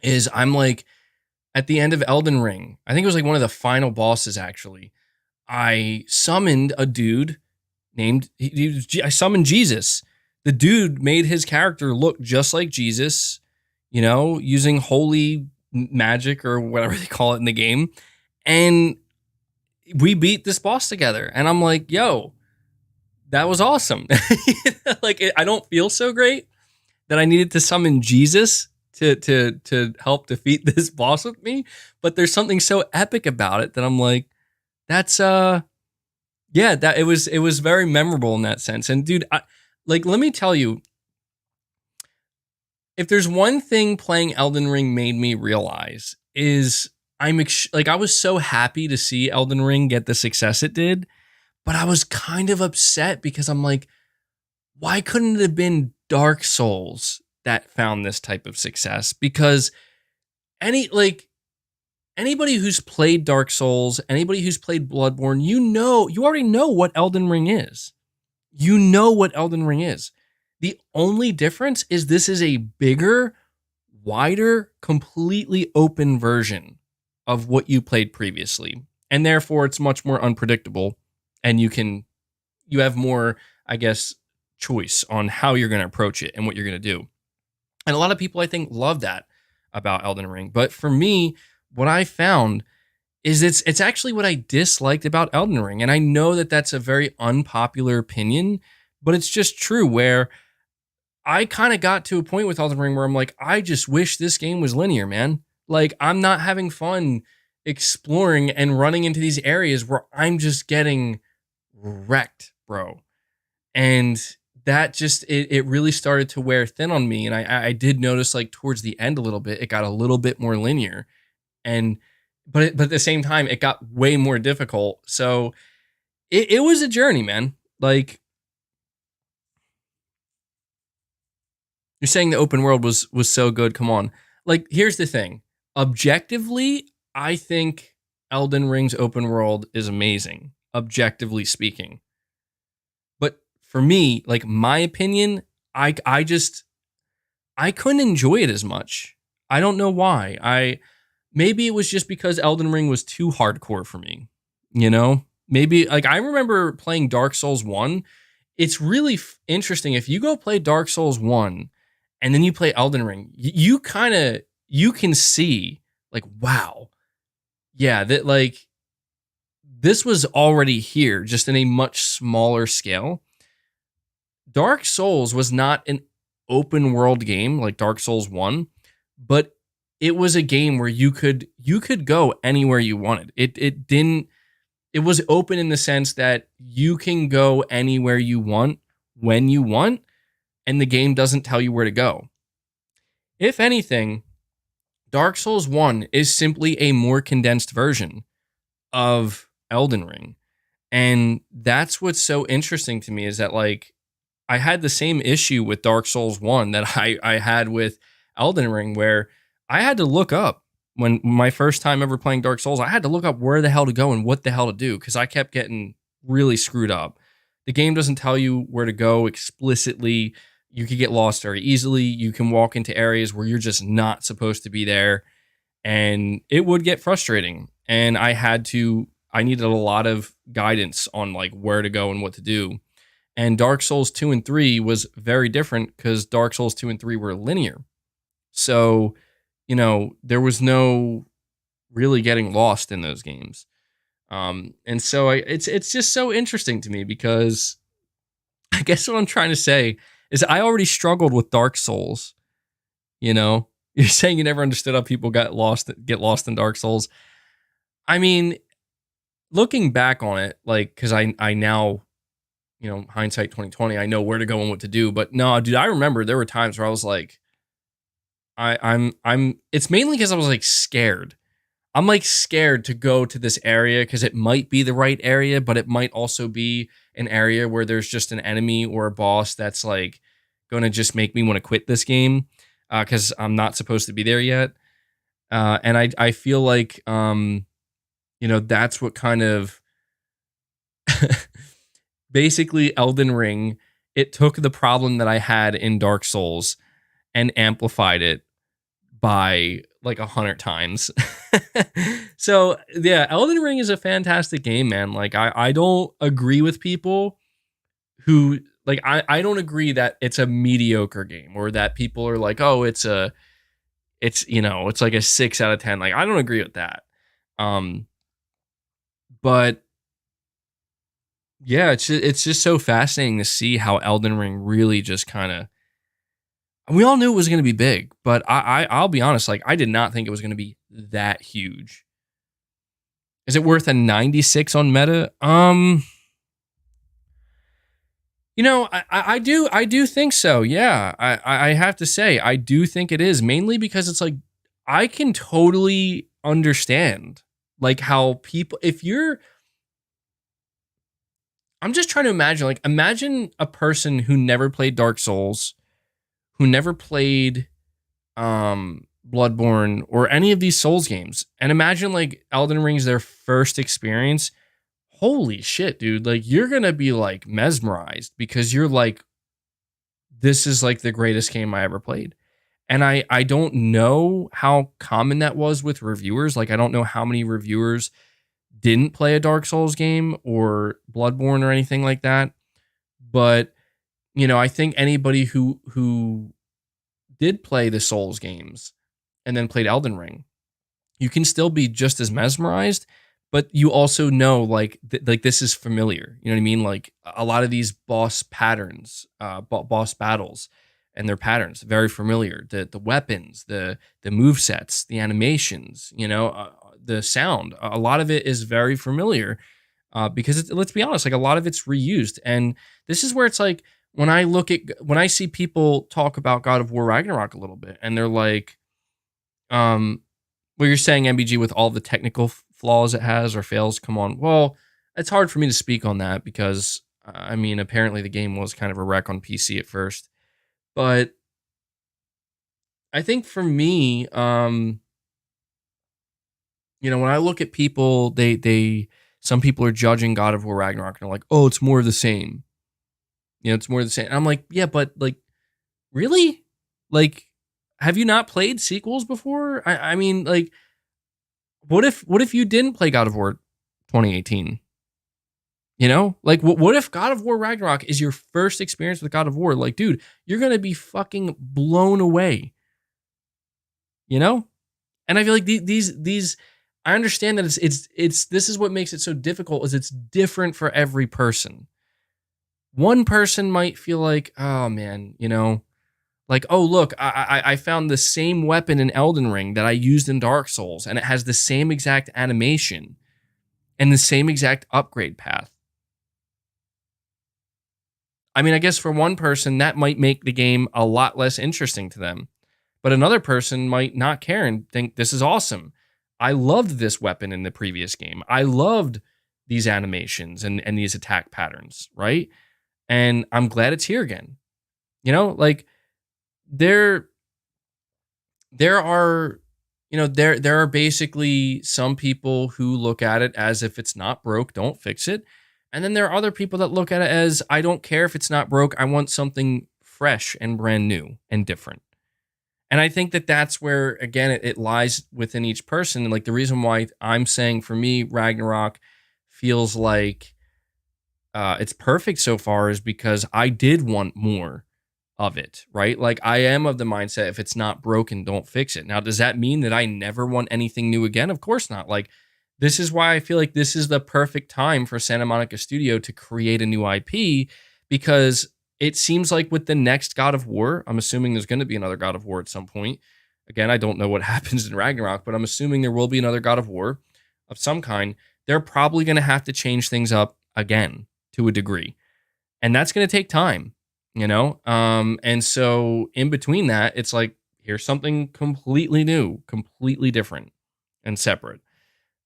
is I'm like, at the end of Elden Ring, I think it was like one of the final bosses, actually, I summoned a dude I summoned Jesus. The dude made his character look just like Jesus, using holy magic or whatever they call it in the game. And we beat this boss together. And I'm like, yo, that was awesome. Like, I don't feel so great that I needed to summon Jesus to help defeat this boss with me. But there's something so epic about it that I'm like, that's that it was very memorable in that sense. And dude, let me tell you, if there's one thing playing Elden Ring made me realize is I was so happy to see Elden Ring get the success it did, but I was kind of upset because I'm like, why couldn't it have been Dark Souls that found this type of success? Because anybody who's played Dark Souls, anybody who's played Bloodborne, you already know what Elden Ring is. You know what Elden Ring is. The only difference is this is a bigger, wider, completely open version of what you played previously. And therefore it's much more unpredictable and you have more, I guess, choice on how you're going to approach it and what you're going to do. And a lot of people, I think, love that about Elden Ring. But for me, what I found is it's actually what I disliked about Elden Ring. And I know that that's a very unpopular opinion, but it's just true, where I kind of got to a point with Elden Ring where I'm like, I just wish this game was linear, man. Like, I'm not having fun exploring and running into these areas where I'm just getting wrecked, bro. And that just, it really started to wear thin on me. And I did notice, like, towards the end a little bit, it got a little bit more linear. But at the same time, it got way more difficult. So it was a journey, man. Like, you're saying the open world was so good. Come on. Like, here's the thing. Objectively, I think Elden Ring's open world is amazing, objectively speaking. But for me, like, my opinion, I couldn't enjoy it as much. I don't know why. maybe it was just because Elden Ring was too hardcore for me, you know? Maybe like I remember playing Dark Souls 1. It's really interesting if you go play Dark Souls 1 and then you play Elden Ring, you kind of you can see like wow. Yeah, that like this was already here just in a much smaller scale. Dark Souls was not an open world game like Dark Souls 1, but it was a game where you could go anywhere you wanted. It didn't it was open in the sense that you can go anywhere you want when you want and the game doesn't tell you where to go. If anything, Dark Souls 1 is simply a more condensed version of Elden Ring. And that's what's so interesting to me is that like I had the same issue with Dark Souls 1 that I had with Elden Ring, where I had to look up when my first time ever playing Dark Souls, I had to look up where the hell to go and what the hell to do because I kept getting really screwed up. The game doesn't tell you where to go explicitly. You could get lost very easily. You can walk into areas where you're just not supposed to be there, and it would get frustrating. And I needed a lot of guidance on like where to go and what to do. And Dark Souls 2 and 3 was very different because Dark Souls 2 and 3 were linear. So, there was no really getting lost in those games. And so it's just so interesting to me because I guess what I'm trying to say is I already struggled with Dark Souls. You're saying you never understood how people get lost in Dark Souls. I mean, looking back on it, like, because I now, hindsight 2020, I know where to go and what to do. But no, dude, I remember there were times where I was like, I'm. It's mainly because I was like scared. I'm like scared to go to this area because it might be the right area, but it might also be an area where there's just an enemy or a boss that's like going to just make me want to quit this game because I'm not supposed to be there yet. And I feel like that's what kind of basically Elden Ring. It took the problem that I had in Dark Souls and amplified it by like 100 times. So yeah, Elden Ring is a fantastic game, man. Like I don't agree with people who like I don't agree that it's a mediocre game or that people are like, oh, it's like a 6 out of 10. Like I don't agree with that. But yeah, it's just so fascinating to see how Elden Ring really just kind of. We all knew it was going to be big, but I'll be honest, like I did not think it was going to be that huge. Is it worth a 96 on Meta? I do think so. Yeah, I have to say I do think it is, mainly because it's like I can totally understand like how people I'm just trying to imagine a person who never played Dark Souls, who never played Bloodborne or any of these Souls games, and imagine like Elden Ring's their first experience. Holy shit, dude. Like you're gonna be like mesmerized because you're like, this is like the greatest game I ever played. And I don't know how common that was with reviewers. Like I don't know how many reviewers didn't play a Dark Souls game or Bloodborne or anything like that. But I think anybody who did play the Souls games and then played Elden Ring, you can still be just as mesmerized, but you also know like this is familiar. You know what I mean? Like a lot of these boss patterns, boss battles, and their patterns very familiar. The weapons, the move sets, the animations, the sound. A lot of it is very familiar because let's be honest, like a lot of it's reused, and this is where it's like when I see people talk about God of War Ragnarok a little bit, and they're like, well, you're saying MBG with all the technical flaws it has or fails. Come on. Well, it's hard for me to speak on that because I mean, apparently the game was kind of a wreck on PC at first, but I think for me, when I look at people, some people are judging God of War Ragnarok and they're like, oh, it's more of the same. It's more of the same. And I'm like, yeah, but like, really? Like, have you not played sequels before? I mean, like, What if you didn't play God of War 2018? You know, like what if God of War Ragnarok is your first experience with God of War? Like, dude, you're gonna be fucking blown away. You know, and I feel like these. I understand that it's this is what makes it so difficult is it's different for every person. One person might feel like, oh man, you know, like, oh look, I found the same weapon in Elden Ring that I used in Dark Souls, and it has the same exact animation and the same exact upgrade path. I mean, I guess for one person, that might make the game a lot less interesting to them. But another person might not care and think this is awesome. I loved this weapon in the previous game. I loved these animations and these attack patterns, right? And I'm glad it's here again. You know, like there there are there are basically some people who look at it as if it's not broke, don't fix it. And then there are other people that look at it as I don't care if it's not broke, I want something fresh and brand new and different. And I think that that's where again it lies within each person. And like the reason why I'm saying for me Ragnarok feels like it's perfect so far is because I did want more of it, right? Like I am of the mindset if it's not broken, don't fix it. Now, does that mean that I never want anything new again? Of course not. Like this is why I feel like this is the perfect time for Santa Monica Studio to create a new IP because it seems like with the next God of War, I'm assuming there's going to be another God of War at some point. Again, I don't know what happens in Ragnarok, but I'm assuming there will be another God of War of some kind. They're probably going to have to change things up again to a degree. And that's going to take time, you know? And so in between that, it's like, here's something completely new, completely different and separate.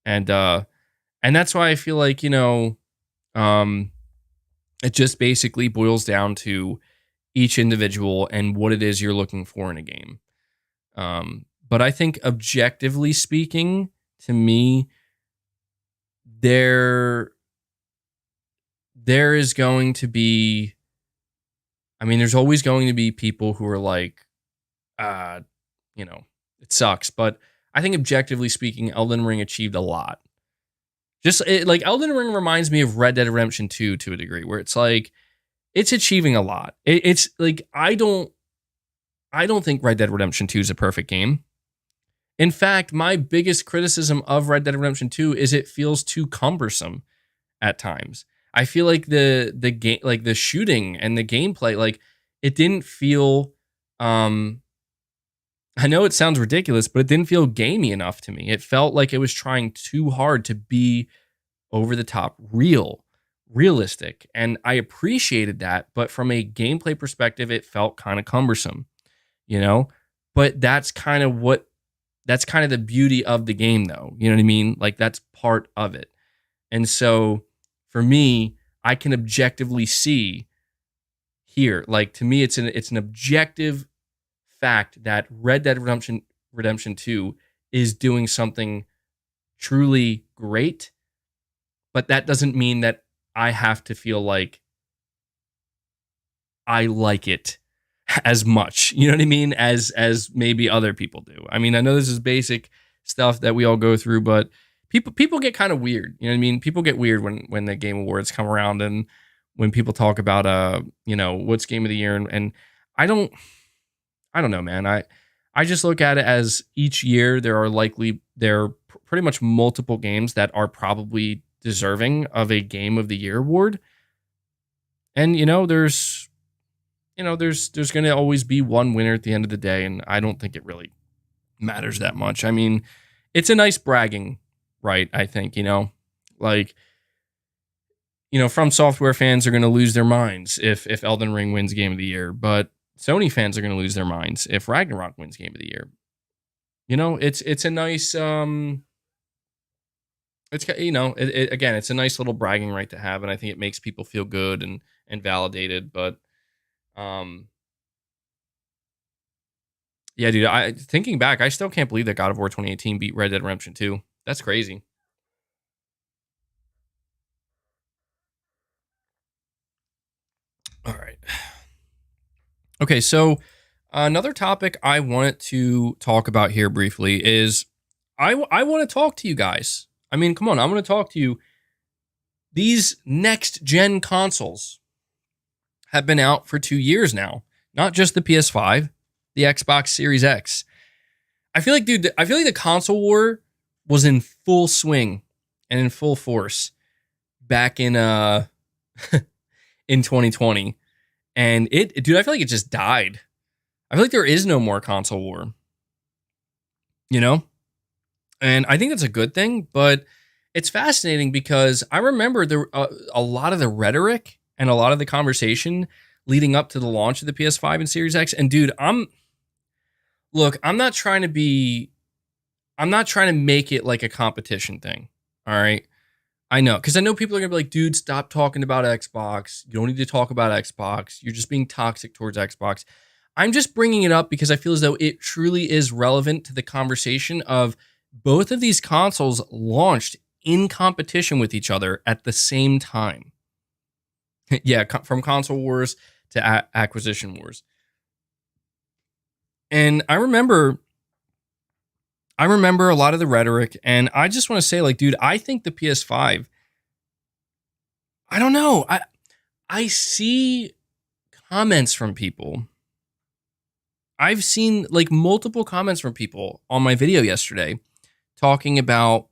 And that's why I feel like, um, it just basically boils down to each individual and what it is you're looking for in a game. But I think objectively speaking, to me, there is going to be I mean, there's always going to be people who are like, uh, it sucks. But I think objectively speaking, Elden Ring achieved a lot. Like Elden Ring reminds me of Red Dead Redemption 2 to a degree, where it's like it's achieving a lot. It's like I don't think Red Dead Redemption 2 is a perfect game. In fact, my biggest criticism of Red Dead Redemption 2 is it feels too cumbersome at times. I feel like the game like the shooting and the gameplay like it didn't feel I know it sounds ridiculous, but it didn't feel gamey enough to me. It felt like it was trying too hard to be over the top realistic. And I appreciated that, but from a gameplay perspective, it felt kind of cumbersome, you know? But that's kind of the beauty of the game though. You know what I mean? Like that's part of it. And so for me, I can objectively see here, like to me, it's an objective fact that Red Dead Redemption 2 is doing something truly great, but that doesn't mean that I have to feel like I like it as much, you know what I mean, as maybe other people do. I mean, I know this is basic stuff that we all go through, but people get kind of weird, you know what I mean? People get weird when the game awards come around and when people talk about what's game of the year and I don't know, man. I just look at it as each year there are pretty much multiple games that are probably deserving of a game of the year award. And there's going to always be one winner at the end of the day and I don't think it really matters that much. I mean, it's a nice bragging right, I think, like From Software fans are going to lose their minds if Elden Ring wins game of the year, but Sony fans are going to lose their minds if Ragnarok wins game of the year. It's a nice again, it's a nice little bragging right to have, and I think it makes people feel good and validated. But yeah, dude, thinking back, I still can't believe that God of War 2018 beat Red Dead Redemption 2. That's crazy. All right. Okay, so another topic I wanted to talk about here briefly is I want to talk to you guys. I mean, come on, I want to talk to you. These next gen consoles have been out for 2 years now. Not just the PS5, the Xbox Series X. I feel like, dude, I feel like the console war was in full swing and in full force back in in 2020. And dude, I feel like it just died. I feel like there is no more console war. You know? And I think that's a good thing, but it's fascinating because I remember there a lot of the rhetoric and a lot of the conversation leading up to the launch of the PS5 and Series X. And dude, I'm not trying to make it like a competition thing. All right. I know, because I know people are gonna be like, dude, stop talking about Xbox. You don't need to talk about Xbox. You're just being toxic towards Xbox. I'm just bringing it up because I feel as though it truly is relevant to the conversation of both of these consoles launched in competition with each other at the same time. Yeah, from console wars to acquisition wars. And I remember a lot of the rhetoric, and I just want to say, like, dude, I think the PS5, I don't know. I see comments from people. I've seen like multiple comments from people on my video yesterday talking about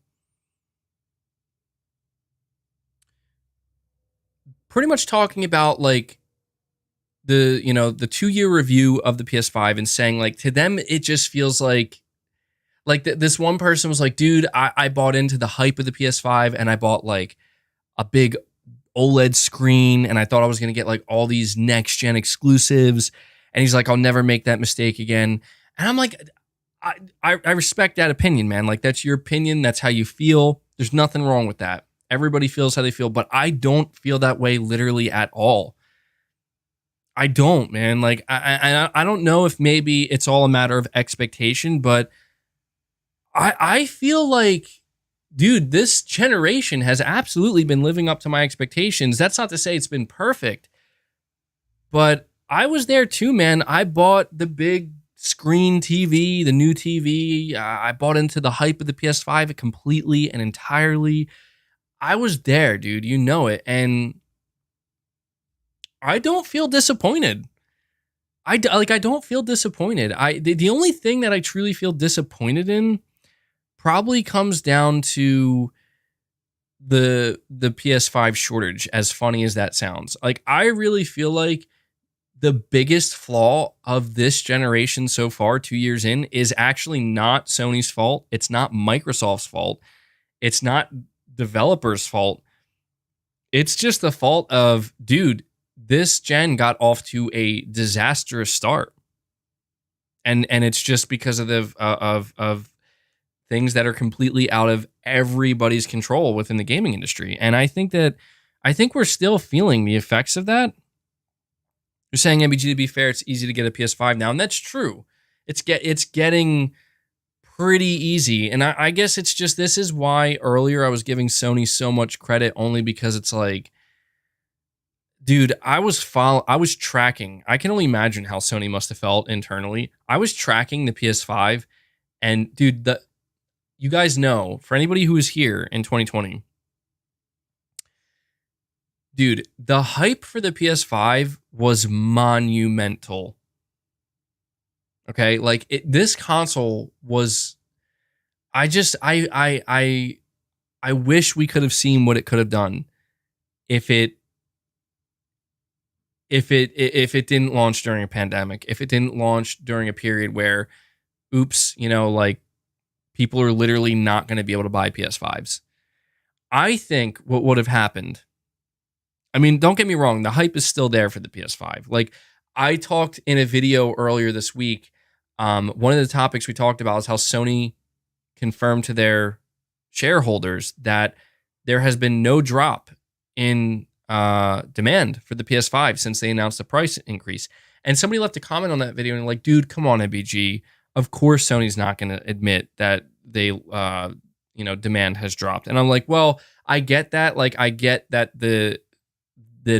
like the 2-year review of the PS5 and saying like to them it just feels like this one person was like, dude, I bought into the hype of the PS5 and I bought like a big OLED screen and I thought I was going to get like all these next gen exclusives. And he's like, I'll never make that mistake again. And I'm like, I respect that opinion, man. Like, that's your opinion. That's how you feel. There's nothing wrong with that. Everybody feels how they feel, but I don't feel that way literally at all. I don't, man. Like, I don't know if maybe it's all a matter of expectation, but I feel like, dude, this generation has absolutely been living up to my expectations. That's not to say it's been perfect, but I was there too, man. I bought the big screen TV, the new TV. I bought into the hype of the PS5 completely and entirely. I was there, dude. You know it. And I don't feel disappointed. I don't feel disappointed. The only thing that I truly feel disappointed in probably comes down to the PS5 shortage, as funny as that sounds. Like, I really feel like the biggest flaw of this generation so far, 2 years in, is actually not Sony's fault. It's not Microsoft's fault. It's not developers' fault. It's just the fault of, dude, this gen got off to a disastrous start. And it's just because of the of things that are completely out of everybody's control within the gaming industry. And I think we're still feeling the effects of that. You're saying, MBG, to be fair, it's easy to get a PS5 now, and that's true. It's getting pretty easy, and I guess it's just, this is why earlier I was giving Sony so much credit, only because it's like, dude, I was tracking. I can only imagine how Sony must have felt internally. I was tracking the PS5, and dude, you guys know, for anybody who was here in 2020. Dude, the hype for the PS5 was monumental. Okay, like this console was. I wish we could have seen what it could have done if it didn't launch during a pandemic, if it didn't launch during a period where, oops, like people are literally not going to be able to buy PS5s. I think what would have happened. I mean, don't get me wrong, the hype is still there for the PS5. Like, I talked in a video earlier this week, one of the topics we talked about is how Sony confirmed to their shareholders that there has been no drop in demand for the PS5 since they announced the price increase. And somebody left a comment on that video and like, dude, come on, MBG. Of course Sony's not going to admit that they, demand has dropped. And I'm like, well, I get that. Like, I get that the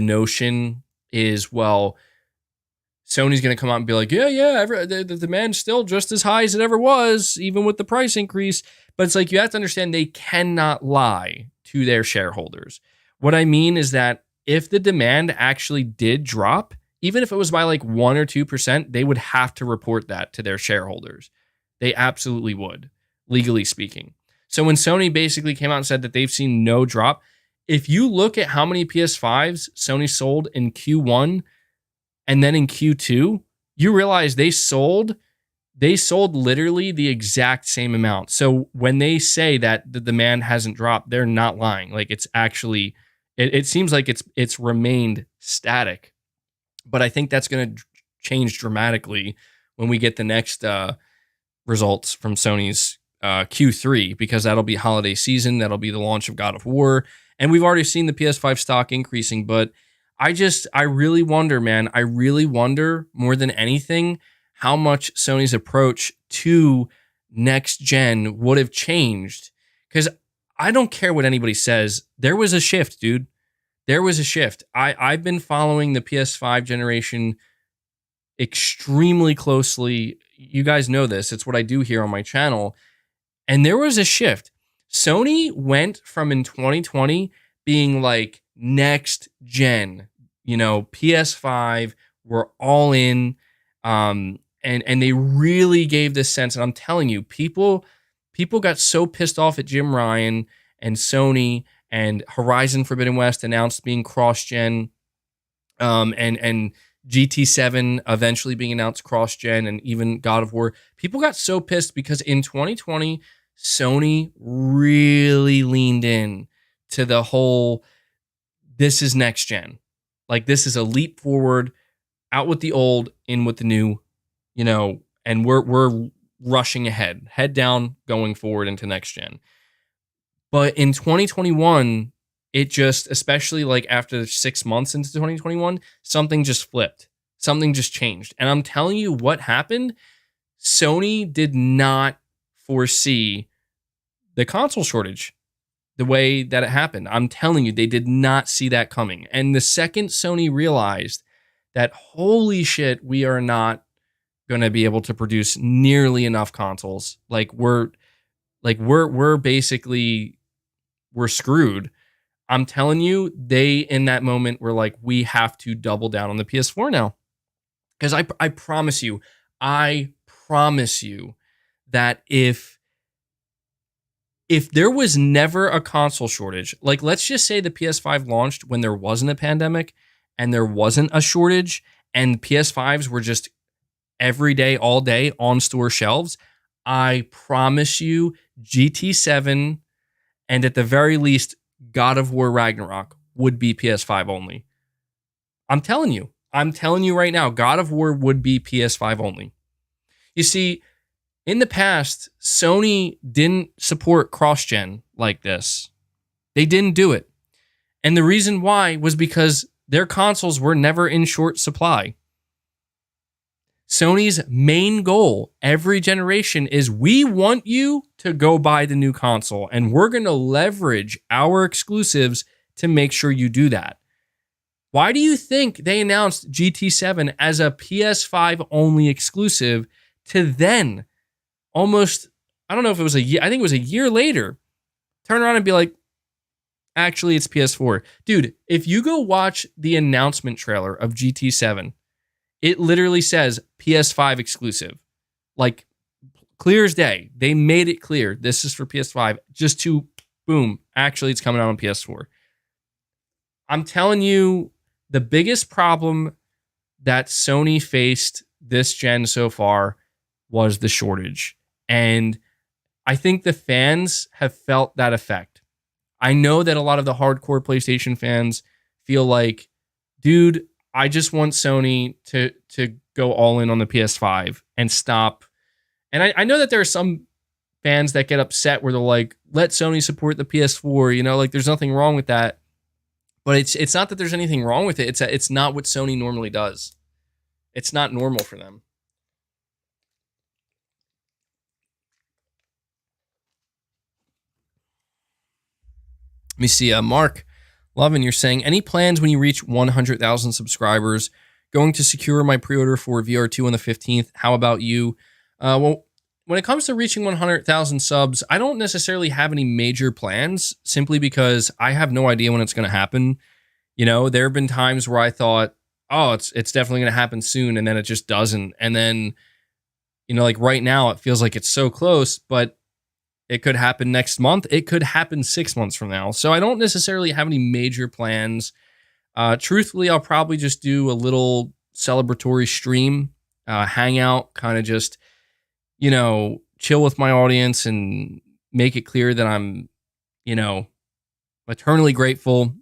notion is, well, Sony's going to come out and be like, yeah, the demand's still just as high as it ever was, even with the price increase. But it's like, you have to understand they cannot lie to their shareholders. What I mean is that if the demand actually did drop, even if it was by like 1 or 2%, they would have to report that to their shareholders. They absolutely would, legally speaking. So when Sony basically came out and said that they've seen no drop, if you look at how many PS5s Sony sold in Q1 and then in Q2, you realize they sold literally the exact same amount. So when they say that the demand hasn't dropped, they're not lying. Like, it's actually, it seems like it's remained static. But I think that's going to change dramatically when we get the next results from Sony's Q3, because that'll be holiday season. That'll be the launch of God of War. And we've already seen the PS5 stock increasing, but I really wonder, man. I really wonder more than anything how much Sony's approach to next gen would have changed. Because I don't care what anybody says. There was a shift, dude. There was a shift. I've been following the PS5 generation extremely closely. You guys know this. It's what I do here on my channel. And there was a shift. Sony went from in 2020 being like next gen, PS5, we're all in. And they really gave this sense. And I'm telling you, people got so pissed off at Jim Ryan and Sony, and Horizon Forbidden West announced being cross-gen, and GT7 eventually being announced cross-gen, and even God of War. People got so pissed because in 2020, Sony really leaned in to the whole, this is next gen. Like, this is a leap forward, out with the old, in with the new, and we're rushing ahead, head down, going forward into next gen. But in 2021, it just, especially like after 6 months into 2021, something just flipped. Something just changed. And I'm telling you what happened. Sony did not foresee the console shortage the way that it happened. I'm telling you, they did not see that coming. And the second Sony realized that, holy shit, we are not going to be able to produce nearly enough consoles. We're screwed. I'm telling you, they, in that moment, were like, we have to double down on the PS4 now. Because I promise you that if there was never a console shortage, like, let's just say the PS5 launched when there wasn't a pandemic and there wasn't a shortage, and PS5s were just every day, all day on store shelves, I promise you GT7 and at the very least God of War Ragnarok would be PS5 only. I'm telling you right now, God of War would be PS5 only. You see, in the past, Sony didn't support cross-gen like this. They didn't do it. And the reason why was because their consoles were never in short supply. Sony's main goal every generation is, we want you to go buy the new console, and we're going to leverage our exclusives to make sure you do that. Why do you think they announced GT7 as a PS5 only exclusive to then, almost, I don't know if it was a year, I think it was a year later, turn around and be like, actually, it's PS4. Dude, if you go watch the announcement trailer of GT7, it literally says PS5 exclusive. Like, clear as day. They made it clear this is for PS5, just to, boom, actually it's coming out on PS4. I'm telling you, the biggest problem that Sony faced this gen so far was the shortage. And I think the fans have felt that effect. I know that a lot of the hardcore PlayStation fans feel like, dude, I just want Sony to go all in on the PS5 and stop. And I know that there are some fans that get upset where they're like, let Sony support the PS4, like, there's nothing wrong with that. But it's not that there's anything wrong with it. It's not what Sony normally does. It's not normal for them. Let me see. Mark Lovin, you're saying, any plans when you reach 100,000 subscribers? Going to secure my pre-order for VR2 on the 15th. How about you? Well, when it comes to reaching 100,000 subs, I don't necessarily have any major plans, simply because I have no idea when it's going to happen. You know, there have been times where I thought, oh, it's definitely going to happen soon, and then it just doesn't. And then, you know, like right now, it feels like it's so close, but it could happen next month. It could happen 6 months from now. So I don't necessarily have any major plans. Truthfully, I'll probably just do a little celebratory stream, hangout, kind of just, you know, chill with my audience and make it clear that I'm, you know, eternally grateful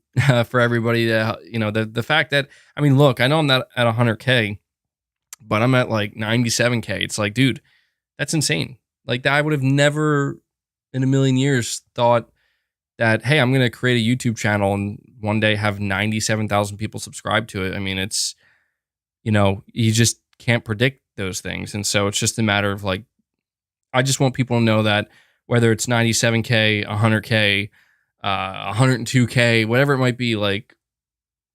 for everybody that, you know, the fact that, I mean, look, I know I'm not at 100K, but I'm at like 97K. It's like, dude, that's insane. Like, that I would have never in a million years thought that, hey, I'm going to create a YouTube channel and one day have 97,000 people subscribe to it. I mean, it's, you know, you just can't predict those things. And so it's just a matter of like, I just want people to know that whether it's 97K, 100K, 102K, whatever it might be, like,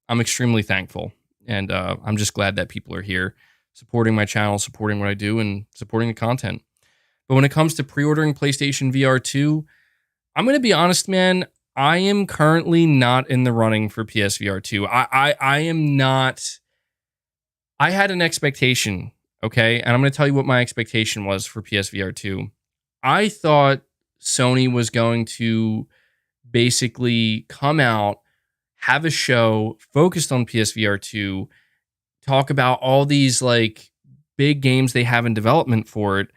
I'm extremely thankful. And I'm just glad that people are here supporting my channel, supporting what I do, and supporting the content. But when it comes to pre-ordering PlayStation VR 2, I'm going to be honest, man. I am currently not in the running for PSVR 2. I am not. I had an expectation, okay? And I'm going to tell you what my expectation was for PSVR 2. I thought Sony was going to basically come out, have a show focused on PSVR 2, talk about all these like big games they have in development for it,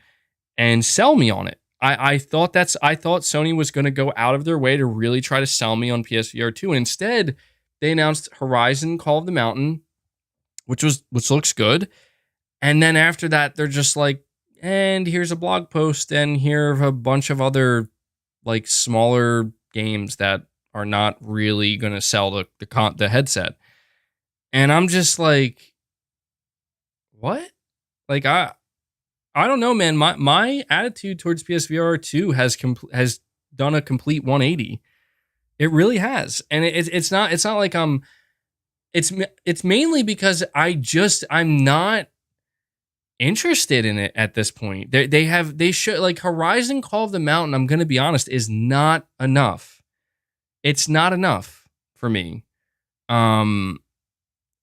and sell me on it. I thought Sony was going to go out of their way to really try to sell me on PSVR 2, and instead they announced Horizon Call of the Mountain, which looks good. And then after that, they're just like, and here's a blog post, and here are a bunch of other like smaller games that are not really going to sell the headset. And I'm just like, what? Like, I don't know, man. My attitude towards PSVR 2 has done a complete 180. It really has. And it's not like it's mainly because I'm not interested in it at this point. They should, like, Horizon Call of the Mountain, I'm going to be honest, is not enough. It's not enough for me.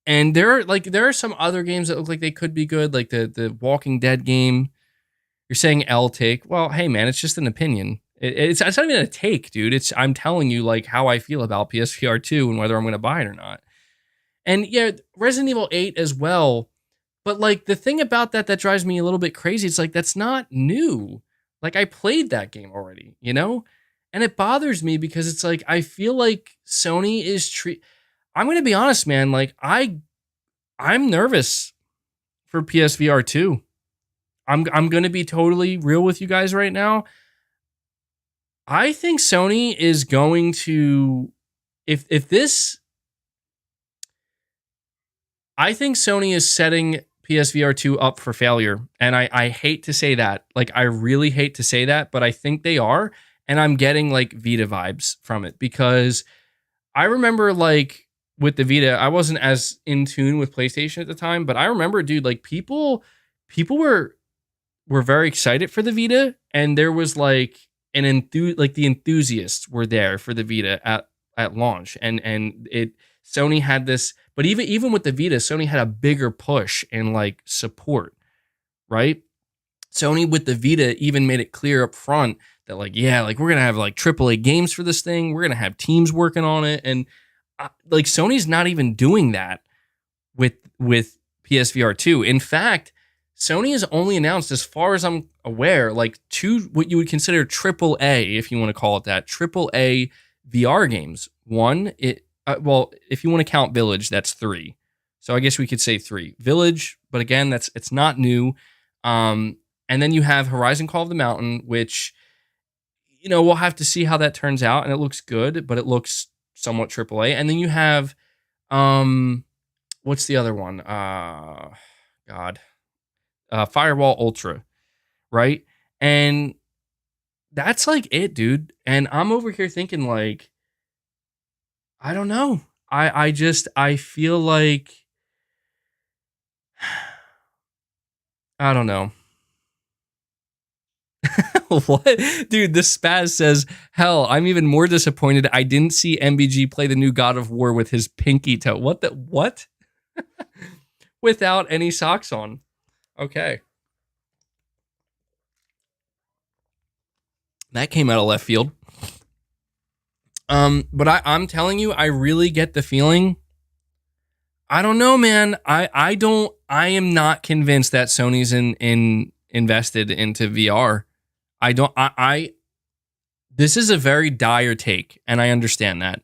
And there are some other games that look like they could be good, like the Walking Dead game. You're saying L take. Well, hey man, it's just an opinion. It's not even a take, dude. I'm telling you like how I feel about PSVR 2 and whether I'm going to buy it or not. And yeah, Resident Evil 8 as well. But like the thing about that drives me a little bit crazy, it's like that's not new. Like I played that game already, you know? And it bothers me because it's like I feel like Sony is I'm going to be honest, man, like I'm nervous for PSVR 2. I'm going to be totally real with you guys right now. I think Sony is going to I think Sony is setting PSVR 2 up for failure. And I hate to say that. Like, I really hate to say that, but I think they are. And I'm getting like Vita vibes from it because I remember like with the Vita, I wasn't as in tune with PlayStation at the time, but I remember, dude, like people were very excited for the Vita, and there was like the enthusiasts were there for the Vita at launch, and Sony had this, but even with the Vita, Sony had a bigger push and like support, right? Sony with the Vita even made it clear up front that like, yeah, like we're gonna have like AAA games for this thing, we're gonna have teams working on it, and like Sony's not even doing that with PSVR 2. In fact, Sony has only announced, as far as I'm aware, like 2 what you would consider AAA, if you want to call it that, AAA VR games. One, well, if you want to count Village, that's 3. So I guess we could say 3. Village, but again, it's not new. And then you have Horizon Call of the Mountain, which, you know, we'll have to see how that turns out, and it looks good, but it looks somewhat AAA. And then you have, what's the other one? Firewall Ultra, right? And that's like it, dude. And I'm over here thinking like, I don't know. I feel like I don't know. What? Dude, the Spaz says, hell, I'm even more disappointed I didn't see MBG play the new God of War with his pinky toe. What the? What? Without any socks on. Okay. That came out of left field. But I'm telling you, I really get the feeling. I don't know, man. I am not convinced that Sony's invested into VR. This is a very dire take, and I understand that.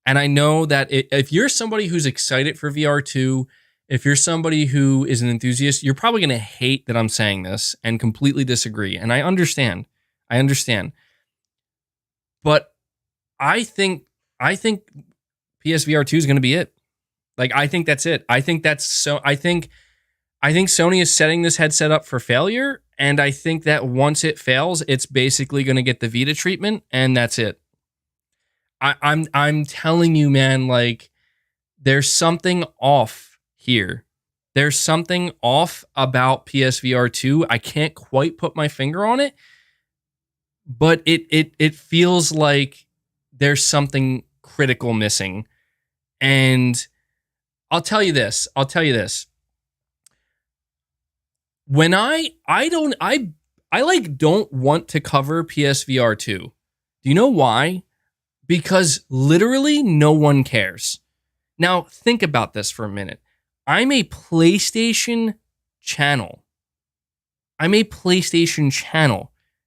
And I know that if you're somebody who's excited for VR2, if you're somebody who is an enthusiast, you're probably going to hate that I'm saying this and completely disagree. And I understand. But I think PSVR 2 is going to be it. Like, I think that's it. I think Sony is setting this headset up for failure, and I think that once it fails, it's basically going to get the Vita treatment, and that's it. I'm telling you, man, like, there's something off here. There's something off about PSVR 2. I can't quite put my finger on it, but it feels like there's something critical missing. And I'll tell you this. When I don't want to cover PSVR 2. Do you know why? Because literally no one cares. Now, think about this for a minute. I'm a PlayStation channel.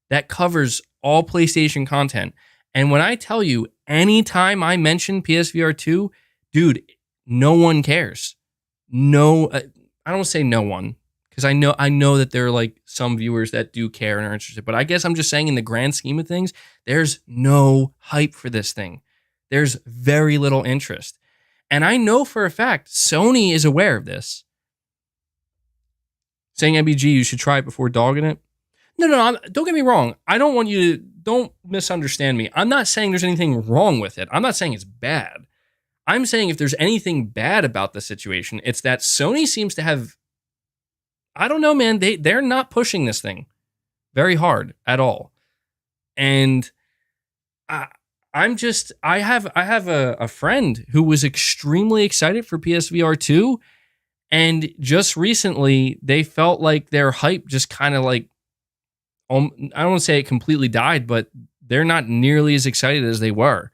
That covers all PlayStation content. And when I tell you, anytime I mention PSVR 2, dude, no one cares. No, I don't say no one, because I know that there are like some viewers that do care and are interested. But I guess I'm just saying, in the grand scheme of things, there's no hype for this thing. There's very little interest. And I know for a fact Sony is aware of this. Saying MBG, you should try it before dogging it. No, don't get me wrong. Don't misunderstand me. I'm not saying there's anything wrong with it. I'm not saying it's bad. I'm saying if there's anything bad about the situation, it's that Sony seems to have, I don't know, man, they're not pushing this thing very hard at all. And I have a friend who was extremely excited for PSVR 2, and just recently they felt like their hype just kind of like, I don't want to say it completely died, but they're not nearly as excited as they were,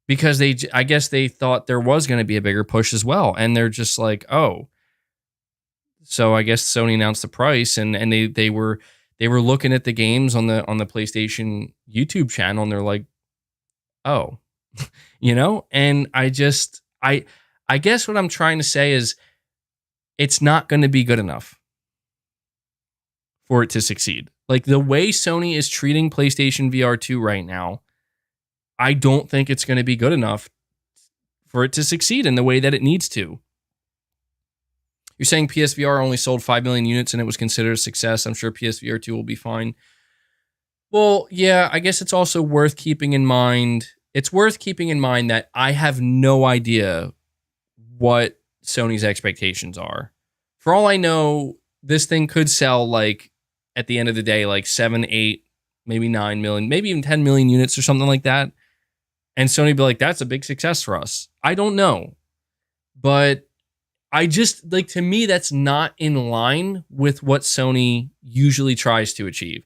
because I guess they thought there was going to be a bigger push as well. And they're just like, oh, so I guess Sony announced the price, and they were looking at the games on the PlayStation YouTube channel, and they're like, oh, and I guess what I'm trying to say is it's not going to be good enough for it to succeed. Like, the way Sony is treating PlayStation VR 2 right now, I don't think it's going to be good enough for it to succeed in the way that it needs to. You're saying PSVR only sold 5 million units and it was considered a success. I'm sure PSVR 2 will be fine. Well, yeah, I guess it's also worth keeping in mind. It's worth keeping in mind that I have no idea what Sony's expectations are. For all I know, this thing could sell, like, at the end of the day, like 7, 8, maybe 9 million, maybe even 10 million units or something like that. And Sony be like, that's a big success for us. I don't know. But I just, like, to me, that's not in line with what Sony usually tries to achieve,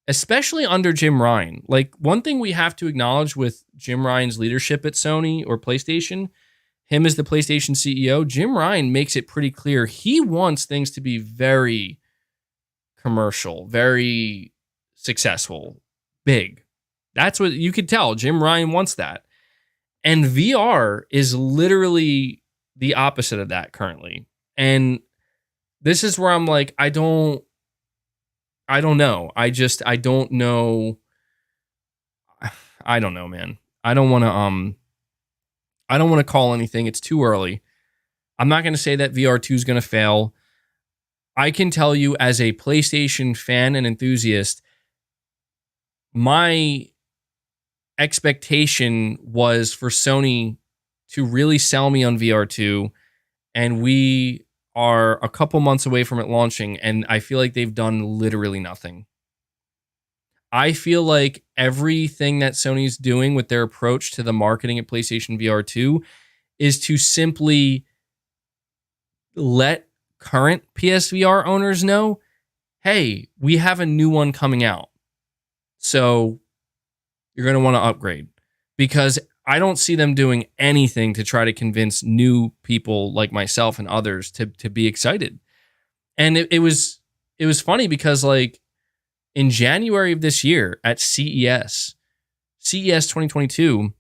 especially under Jim Ryan. Like, one thing we have to acknowledge with Jim Ryan's leadership at Sony or PlayStation, him as the PlayStation CEO, Jim Ryan makes it pretty clear he wants things to be very commercial, very successful, big. That's what you could tell. Jim Ryan wants that. And VR is literally the opposite of that currently. And this is where I'm like, I don't know. I don't know. I don't know, man. I don't want to call anything. It's too early. I'm not going to say that VR 2 is going to fail. I can tell you, as a PlayStation fan and enthusiast, my expectation was for Sony to really sell me on VR 2, and we are a couple months away from it launching, and I feel like they've done literally nothing. I feel like everything that Sony's doing with their approach to the marketing at PlayStation VR 2 is to simply let current PSVR owners know, hey, we have a new one coming out. So you're going to want to upgrade. Because I don't see them doing anything to try to convince new people like myself and others to be excited. And it was funny because like in January of this year at CES 2022,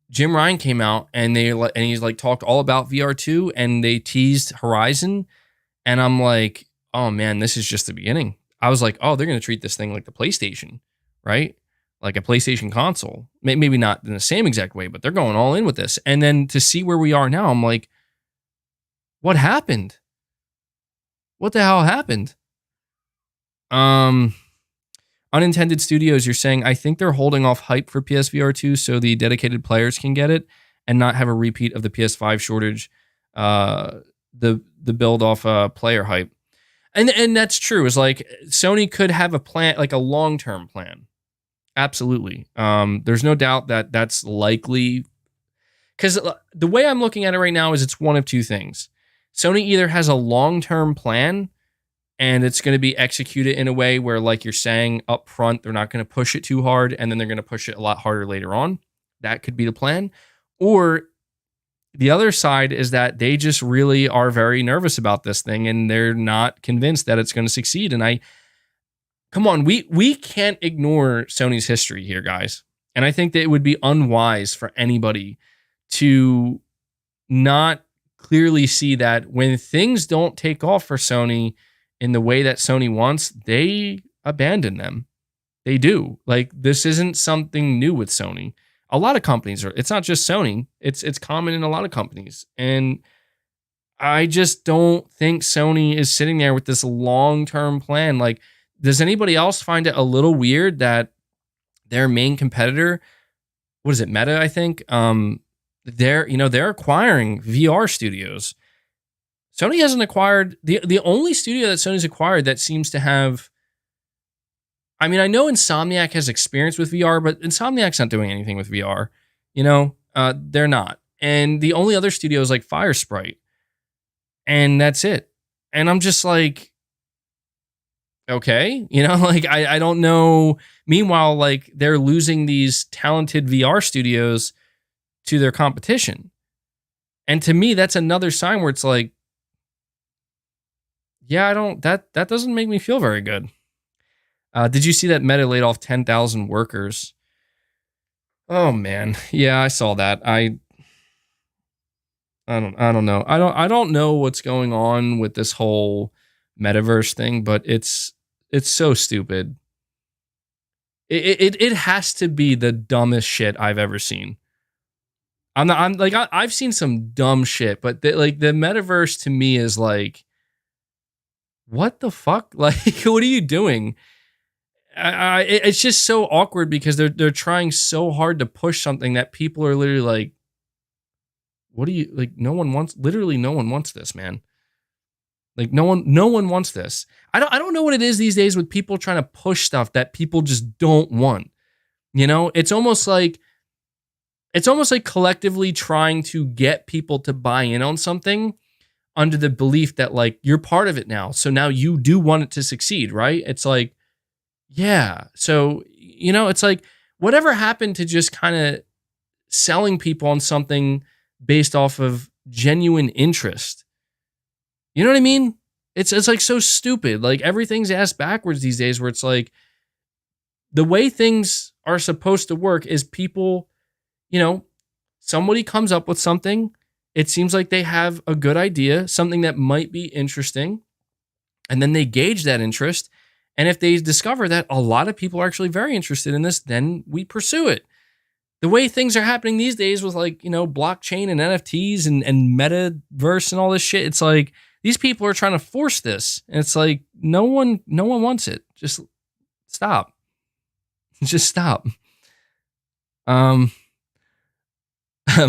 Jim Ryan came out and he's like talked all about VR2 and they teased Horizon, and I'm like, oh man, this is just the beginning. I was like, oh, they're gonna treat this thing like the PlayStation, right? Like a PlayStation console. Maybe not in the same exact way, but they're going all in with this. And then to see where we are now, I'm like, what happened? What the hell happened? Unintended Studios, you're saying, I think they're holding off hype for PSVR 2 so the dedicated players can get it and not have a repeat of the PS5 shortage, the build off player hype. And that's true. It's like Sony could have a plan, like a long-term plan. Absolutely. There's no doubt that that's likely, because the way I'm looking at it right now is it's one of two things. Sony either has a long-term plan and it's going to be executed in a way where, like you're saying, up front, they're not going to push it too hard and then they're going to push it a lot harder later on. That could be the plan. Or the other side is that they just really are very nervous about this thing and they're not convinced that it's going to succeed. And come on, we can't ignore Sony's history here, guys. And I think that it would be unwise for anybody to not clearly see that when things don't take off for Sony in the way that Sony wants, they abandon them. They do. Like, this isn't something new with Sony. A lot of companies are. It's not just Sony. It's common in a lot of companies. And I just don't think Sony is sitting there with this long-term plan. Like, does anybody else find it a little weird that their main competitor, what is it, Meta, I think, they're acquiring VR studios. Sony hasn't acquired, the only studio that Sony's acquired that seems to have, I mean, I know Insomniac has experience with VR, but Insomniac's not doing anything with VR. They're not. And the only other studio is like Firesprite. And that's it. And I'm just like, okay, like I don't know. Meanwhile, like they're losing these talented VR studios to their competition. And to me, that's another sign where it's like, yeah, that doesn't make me feel very good. Did you see that Meta laid off 10,000 workers? Oh man. Yeah, I saw that. I don't know. I don't know what's going on with this whole metaverse thing, but it's so stupid. It has to be the dumbest shit I've ever seen. I've seen some dumb shit, but the metaverse to me is like, what the fuck? Like, what are you doing? It's just so awkward because they're trying so hard to push something that people are literally like, what do you like? No one wants this, man. Like no one wants this. I don't know what it is these days with people trying to push stuff that people just don't want. It's almost like collectively trying to get people to buy in on something under the belief that like you're part of it now. So now you do want it to succeed, right? It's like, yeah. So, it's like whatever happened to just kind of selling people on something based off of genuine interest. You know what I mean? It's like so stupid. Like everything's ass backwards these days where it's like the way things are supposed to work is people, somebody comes up with something. It seems like they have a good idea, something that might be interesting, and then they gauge that interest. And if they discover that a lot of people are actually very interested in this, then we pursue it. The way things are happening these days with like, blockchain and NFTs and metaverse and all this shit, it's like these people are trying to force this. And it's like, no one wants it. Just stop. Just stop.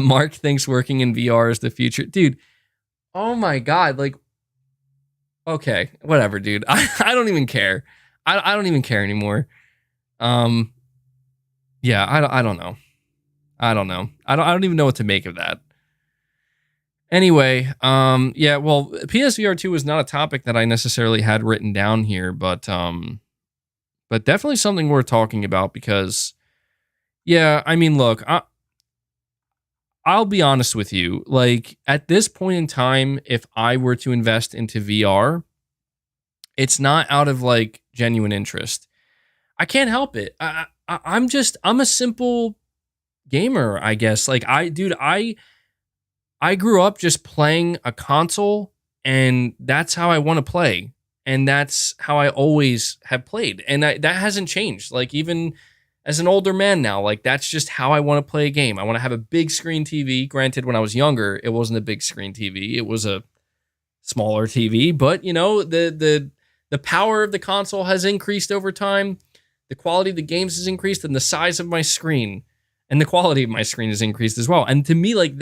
Mark thinks working in VR is the future. Dude, oh my God. Like, okay, whatever, dude. I don't even care. I don't even care anymore. Um, yeah, I don't know. I don't know. I don't even know what to make of that. Anyway, yeah, well, PSVR 2 was not a topic that I necessarily had written down here, but definitely something worth talking about because, yeah, I mean, look, I'll be honest with you. Like, at this point in time, if I were to invest into VR, it's not out of like genuine interest. I can't help it. I'm a simple gamer, I guess. Like, dude, I grew up just playing a console, and that's how I want to play. And that's how I always have played. And that hasn't changed. Like, even as an older man now, like, that's just how I want to play a game. I want to have a big screen TV. Granted, when I was younger, it wasn't a big screen TV. It was a smaller TV. But, you know, the power of the console has increased over time. The quality of the games has increased, and the size of my screen and the quality of my screen has increased as well. And to me, like,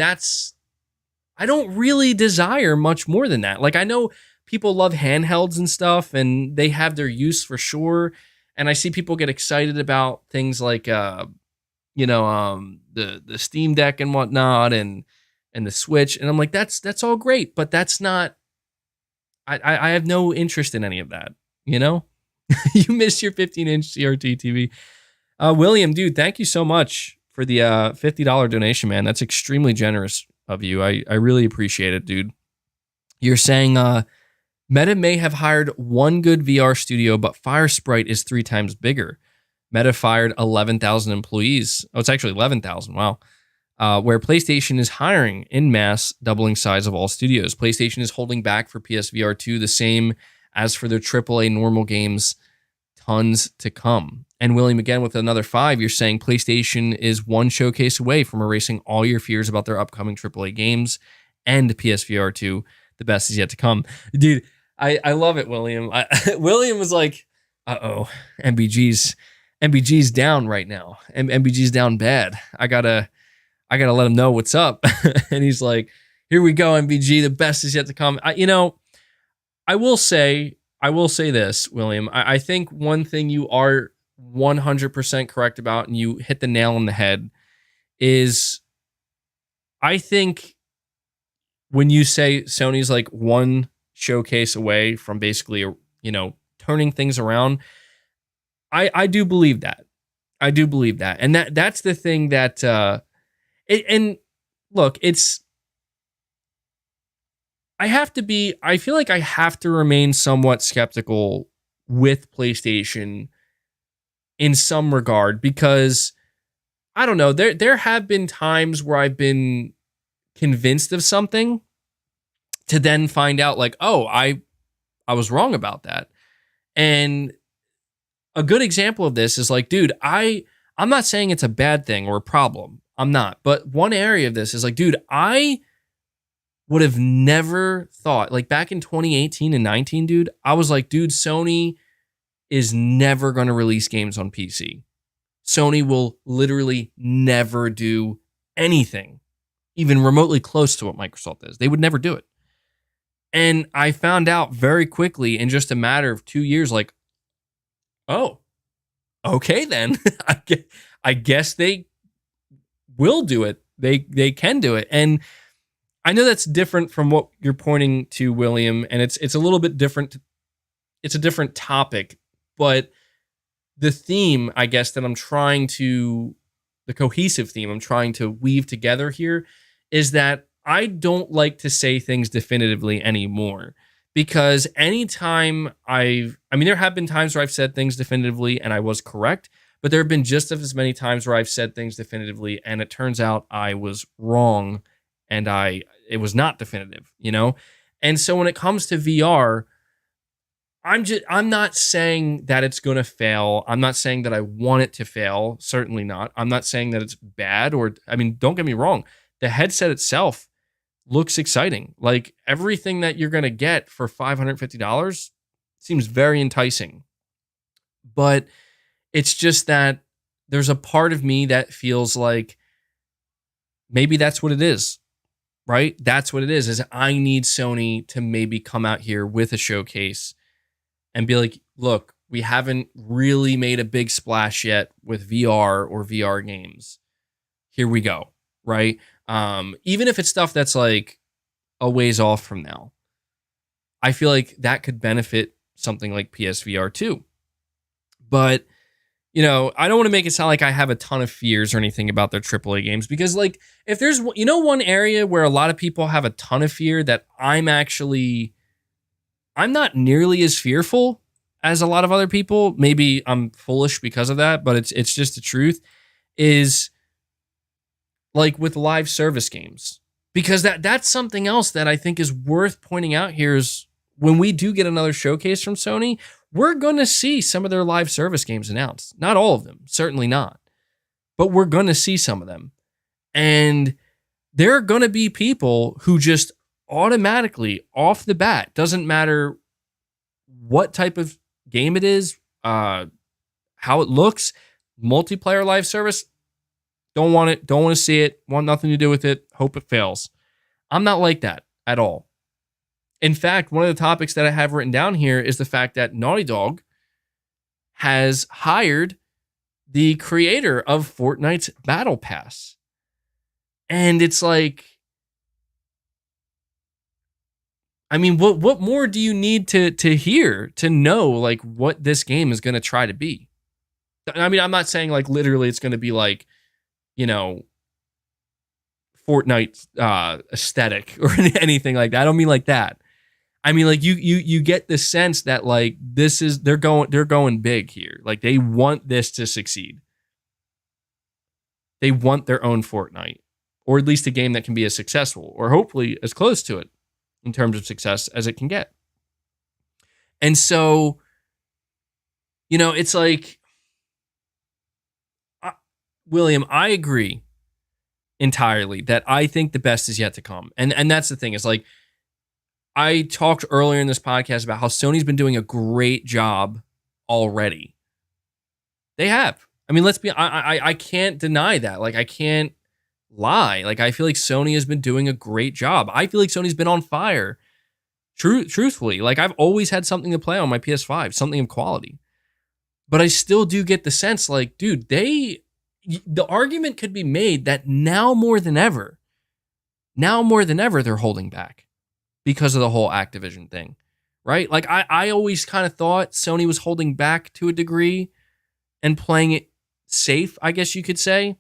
I don't really desire much more than that. Like, I know people love handhelds and stuff, and they have their use for sure. And I see people get excited about things like, the Steam Deck and whatnot, and the Switch. And I'm like, that's all great, but that's not. I have no interest in any of that. You know, you missed your 15-inch CRT TV. William, dude, thank you so much for the $50 donation, man. That's extremely generous of you. I really appreciate it, dude. You're saying Meta may have hired one good VR studio, but Firesprite is 3 times bigger. Meta fired 11,000 employees. Oh, it's actually 11,000. Wow. Where PlayStation is hiring in mass, doubling size of all studios. PlayStation is holding back for PSVR 2 the same as for their AAA normal games. Tons to come. And William, again, with another 5, you're saying PlayStation is one showcase away from erasing all your fears about their upcoming AAA games and PSVR 2. The best is yet to come. Dude, I love it, William. William was like, uh-oh, MBG's down right now. MBG's down bad. I gotta let him know what's up. And he's like, here we go, MBG. The best is yet to come. I will say this, William. I think one thing you are 100% correct about, and you hit the nail on the head, is I think when you say Sony's like one showcase away from basically, turning things around, I do believe that. I do believe that. And that's the thing that, and look, I feel like I have to remain somewhat skeptical with PlayStation in some regard, because I don't know, there have been times where I've been convinced of something to then find out like, oh, I was wrong about that. And a good example of this is like, dude, I'm not saying it's a bad thing or a problem. I'm not. But one area of this is like, dude, I would have never thought, like back in 2018 and 19, dude, I was like, dude, Sony is never going to release games on PC. Sony will literally never do anything even remotely close to what Microsoft is. They would never do it. And I found out very quickly in just a matter of 2 years, like, oh, okay then. I guess they will do it. They can do it. And I know that's different from what you're pointing to, William, and it's a little bit different. It's a different topic, but the theme, I guess, the cohesive theme I'm trying to weave together here is that I don't like to say things definitively anymore, because anytime there have been times where I've said things definitively and I was correct, but there have been just as many times where I've said things definitively and it turns out I was wrong and it was not definitive, And so when it comes to VR, I'm not saying that it's going to fail. I'm not saying that I want it to fail. Certainly not. I'm not saying that it's bad don't get me wrong. The headset itself looks exciting. Like everything that you're going to get for $550 seems very enticing. But it's just that there's a part of me that feels like maybe that's what it is, right? That's what it is I need Sony to maybe come out here with a showcase and be like, look, we haven't really made a big splash yet with VR or VR games. Here we go, right? Even if it's stuff that's like a ways off from now, I feel like that could benefit something like PSVR 2. But, I don't want to make it sound like I have a ton of fears or anything about their AAA games, because like if there's, one area where a lot of people have a ton of fear that I'm not nearly as fearful as a lot of other people. Maybe I'm foolish because of that, but it's just the truth, is like with live service games. Because that's something else that I think is worth pointing out here is when we do get another showcase from Sony, we're going to see some of their live service games announced. Not all of them, certainly not. But we're going to see some of them. And there are going to be people who just automatically, off the bat, doesn't matter what type of game it is, how it looks, multiplayer live service, don't want it, don't want to see it, want nothing to do with it, hope it fails. I'm not like that at all. In fact, one of the topics that I have written down here is the fact that Naughty Dog has hired the creator of Fortnite's Battle Pass. And it's like, I mean, what more do you need to hear to know like what this game is going to try to be? I mean, I'm not saying like literally it's going to be like, Fortnite aesthetic or anything like that. I don't mean like that. I mean, like you get the sense that like they're going big here. Like they want this to succeed. They want their own Fortnite, or at least a game that can be as successful, or hopefully as close to it in terms of success as it can get. And so, it's like, William, I agree entirely that I think the best is yet to come. And that's the thing, is like, I talked earlier in this podcast about how Sony's been doing a great job already. They have. I mean, I can't deny that. Like, I can't lie. Like, I feel like Sony has been doing a great job. I feel like Sony's been on fire. Truthfully, like I've always had something to play on my PS5, something of quality. But I still do get the sense like, dude, the argument could be made that now more than ever, they're holding back because of the whole Activision thing, right? Like I always kind of thought Sony was holding back to a degree and playing it safe, I guess you could say,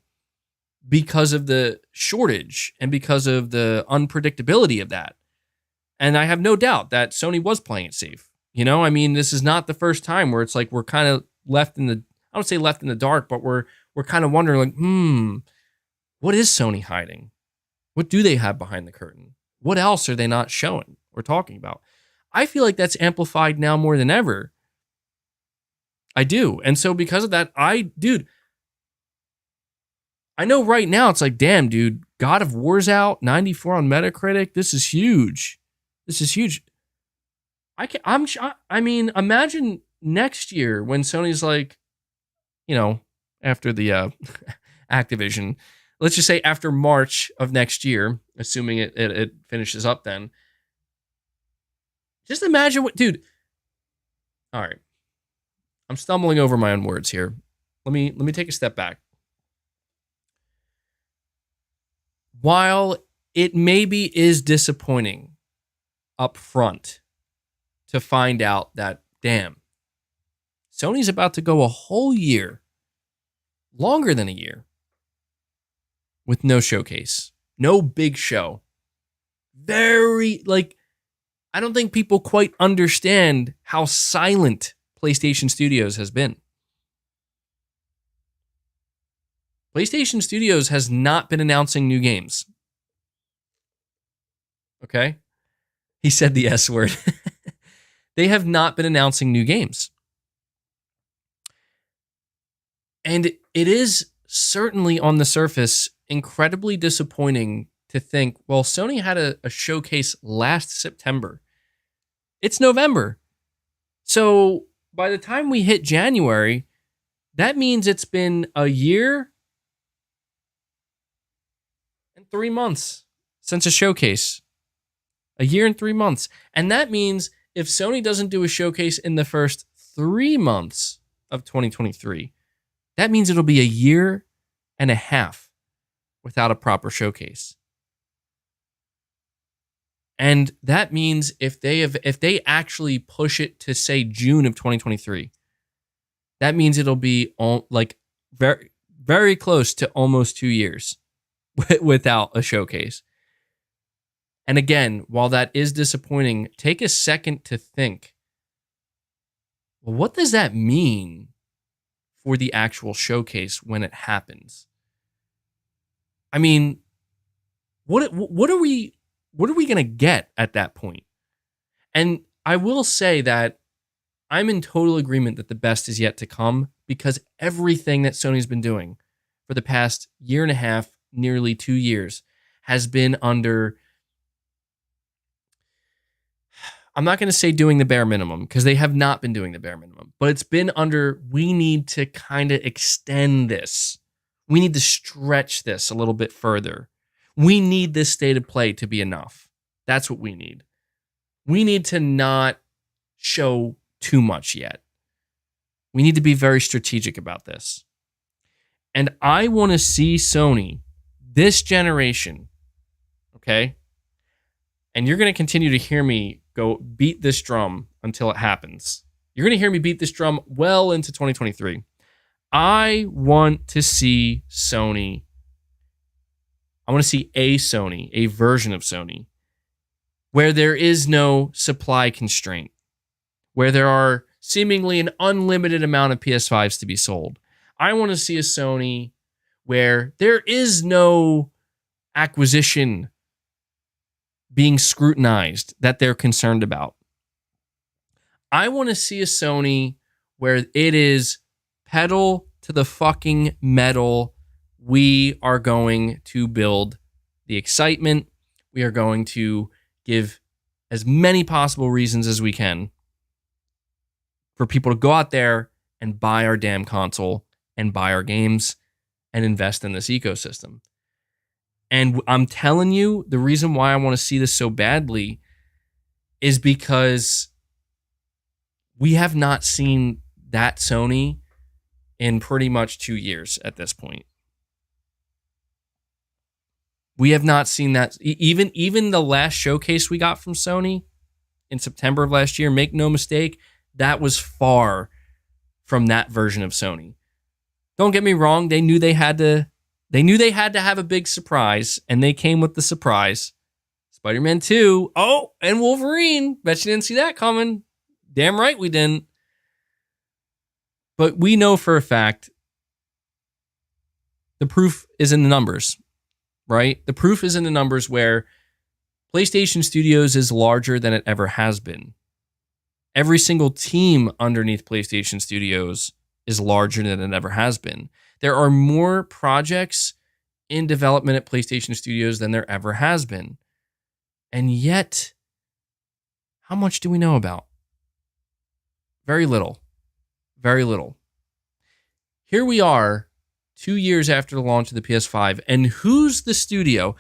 because of the shortage and because of the unpredictability of that. And I have no doubt that Sony was playing it safe. I mean, this is not the first time where it's like we're kind of left in the, I don't say left in the dark, but we're kind of wondering like, what is Sony hiding? What do they have behind the curtain? What else are they not showing or talking about? I feel like that's amplified now more than ever. I do. And so because of that, I know right now it's like, damn, dude, God of War's out, 94 on Metacritic. This is huge. I mean, imagine next year when Sony's like, after the Activision, let's just say after March of next year, assuming it finishes up then. Just imagine what, dude. All right. I'm stumbling over my own words here. Let me take a step back. While it maybe is disappointing up front to find out that, damn, Sony's about to go a whole year, longer than a year, with no showcase, no big show. I don't think people quite understand how silent PlayStation Studios has been. PlayStation Studios has not been announcing new games. Okay? He said the S word. They have not been announcing new games. And it is certainly on the surface incredibly disappointing to think, well, Sony had a showcase last September. It's November. So by the time we hit January, that means it's been a year 3 months since a showcase. A year and 3 months. And that means if Sony doesn't do a showcase in the first 3 months of 2023, that means it'll be a year and a half without a proper showcase. And that means if they actually push it to say June of 2023, that means it'll be very, very close to almost 2 years without a showcase. And again, while that is disappointing, take a second to think, well, what does that mean for the actual showcase when it happens? I mean, what are we going to get at that point? And I will say that I'm in total agreement that the best is yet to come, because everything that Sony's been doing for the past year and a half, nearly 2 years, has been under, I'm not going to say doing the bare minimum, because they have not been doing the bare minimum, but it's been under, we need to kind of extend this. We need to stretch this a little bit further. We need this state of play to be enough. That's what we need. We need to not show too much yet. We need to be very strategic about this. And I want to see Sony this generation, okay? And you're going to continue to hear me go beat this drum until it happens. You're going to hear me beat this drum well into 2023. I want to see Sony. I want to see a Sony, a version of Sony, where there is no supply constraint, where there are seemingly an unlimited amount of PS5s to be sold. I want to see a Sony where there is no acquisition being scrutinized that they're concerned about. I want to see a Sony where it is pedal to the fucking metal. We are going to build the excitement. We are going to give as many possible reasons as we can for people to go out there and buy our damn console and buy our games and invest in this ecosystem. And I'm telling you, the reason why I want to see this so badly is because we have not seen that Sony in pretty much 2 years at this point. We have not seen that. Even the last showcase we got from Sony in September of last year, make no mistake, that was far from that version of Sony. Don't get me wrong, they knew they had to have a big surprise, and they came with the surprise. Spider-Man 2, oh, and Wolverine. Bet you didn't see that coming. Damn right we didn't. But we know for a fact the proof is in the numbers, right? The proof is in the numbers where PlayStation Studios is larger than it ever has been. Every single team underneath PlayStation Studios is larger than it ever has been. There are more projects in development at PlayStation Studios than there ever has been. And yet, how much do we know about? Very little. Very little. Here we are, 2 years after the launch of the PS5, and who's the studio?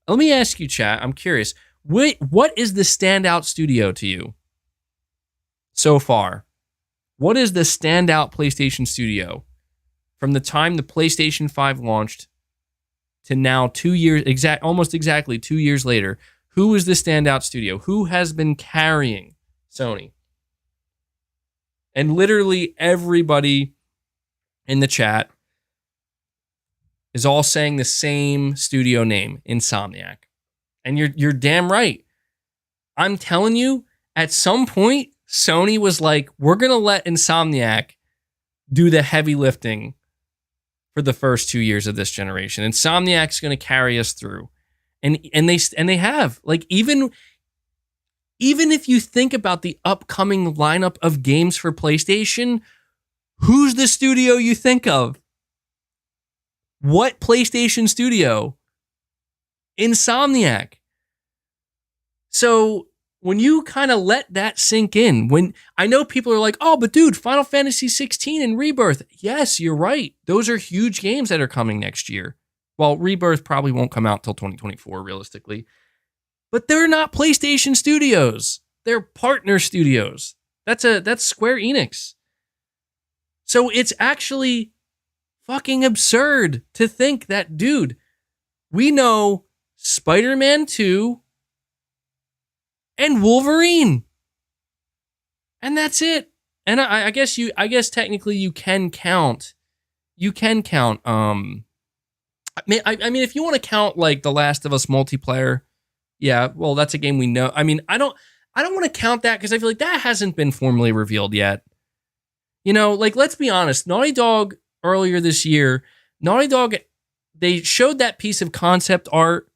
Let me ask you, chat, I'm curious. What is the standout studio to you so far? What is the standout PlayStation studio from the time the PlayStation 5 launched to now 2 years, almost exactly 2 years later? Who is the standout studio? Who has been carrying Sony? And literally everybody in the chat is all saying the same studio name, Insomniac. And you're damn right. I'm telling you, at some point, Sony was like, we're going to let Insomniac do the heavy lifting for the first 2 years of this generation. Insomniac's going to carry us through. And they have. Like, even if you think about the upcoming lineup of games for PlayStation, who's the studio you think of? What PlayStation studio? Insomniac. So when you kind of let that sink in, when I know people are like, oh, but dude, Final Fantasy 16 and Rebirth. Yes, you're right. Those are huge games that are coming next year. Well, Rebirth probably won't come out till 2024, realistically. But they're not PlayStation Studios. They're partner studios. That's Square Enix. So it's actually fucking absurd to think that, dude, we know Spider-Man 2 and Wolverine. And that's it. And I guess technically you can count. I mean, if you want to count like The Last of Us multiplayer, yeah, well, that's a game we know. I mean, I don't want to count that because I feel like that hasn't been formally revealed yet. You know, like, let's be honest. Naughty Dog earlier this year, they showed that piece of concept art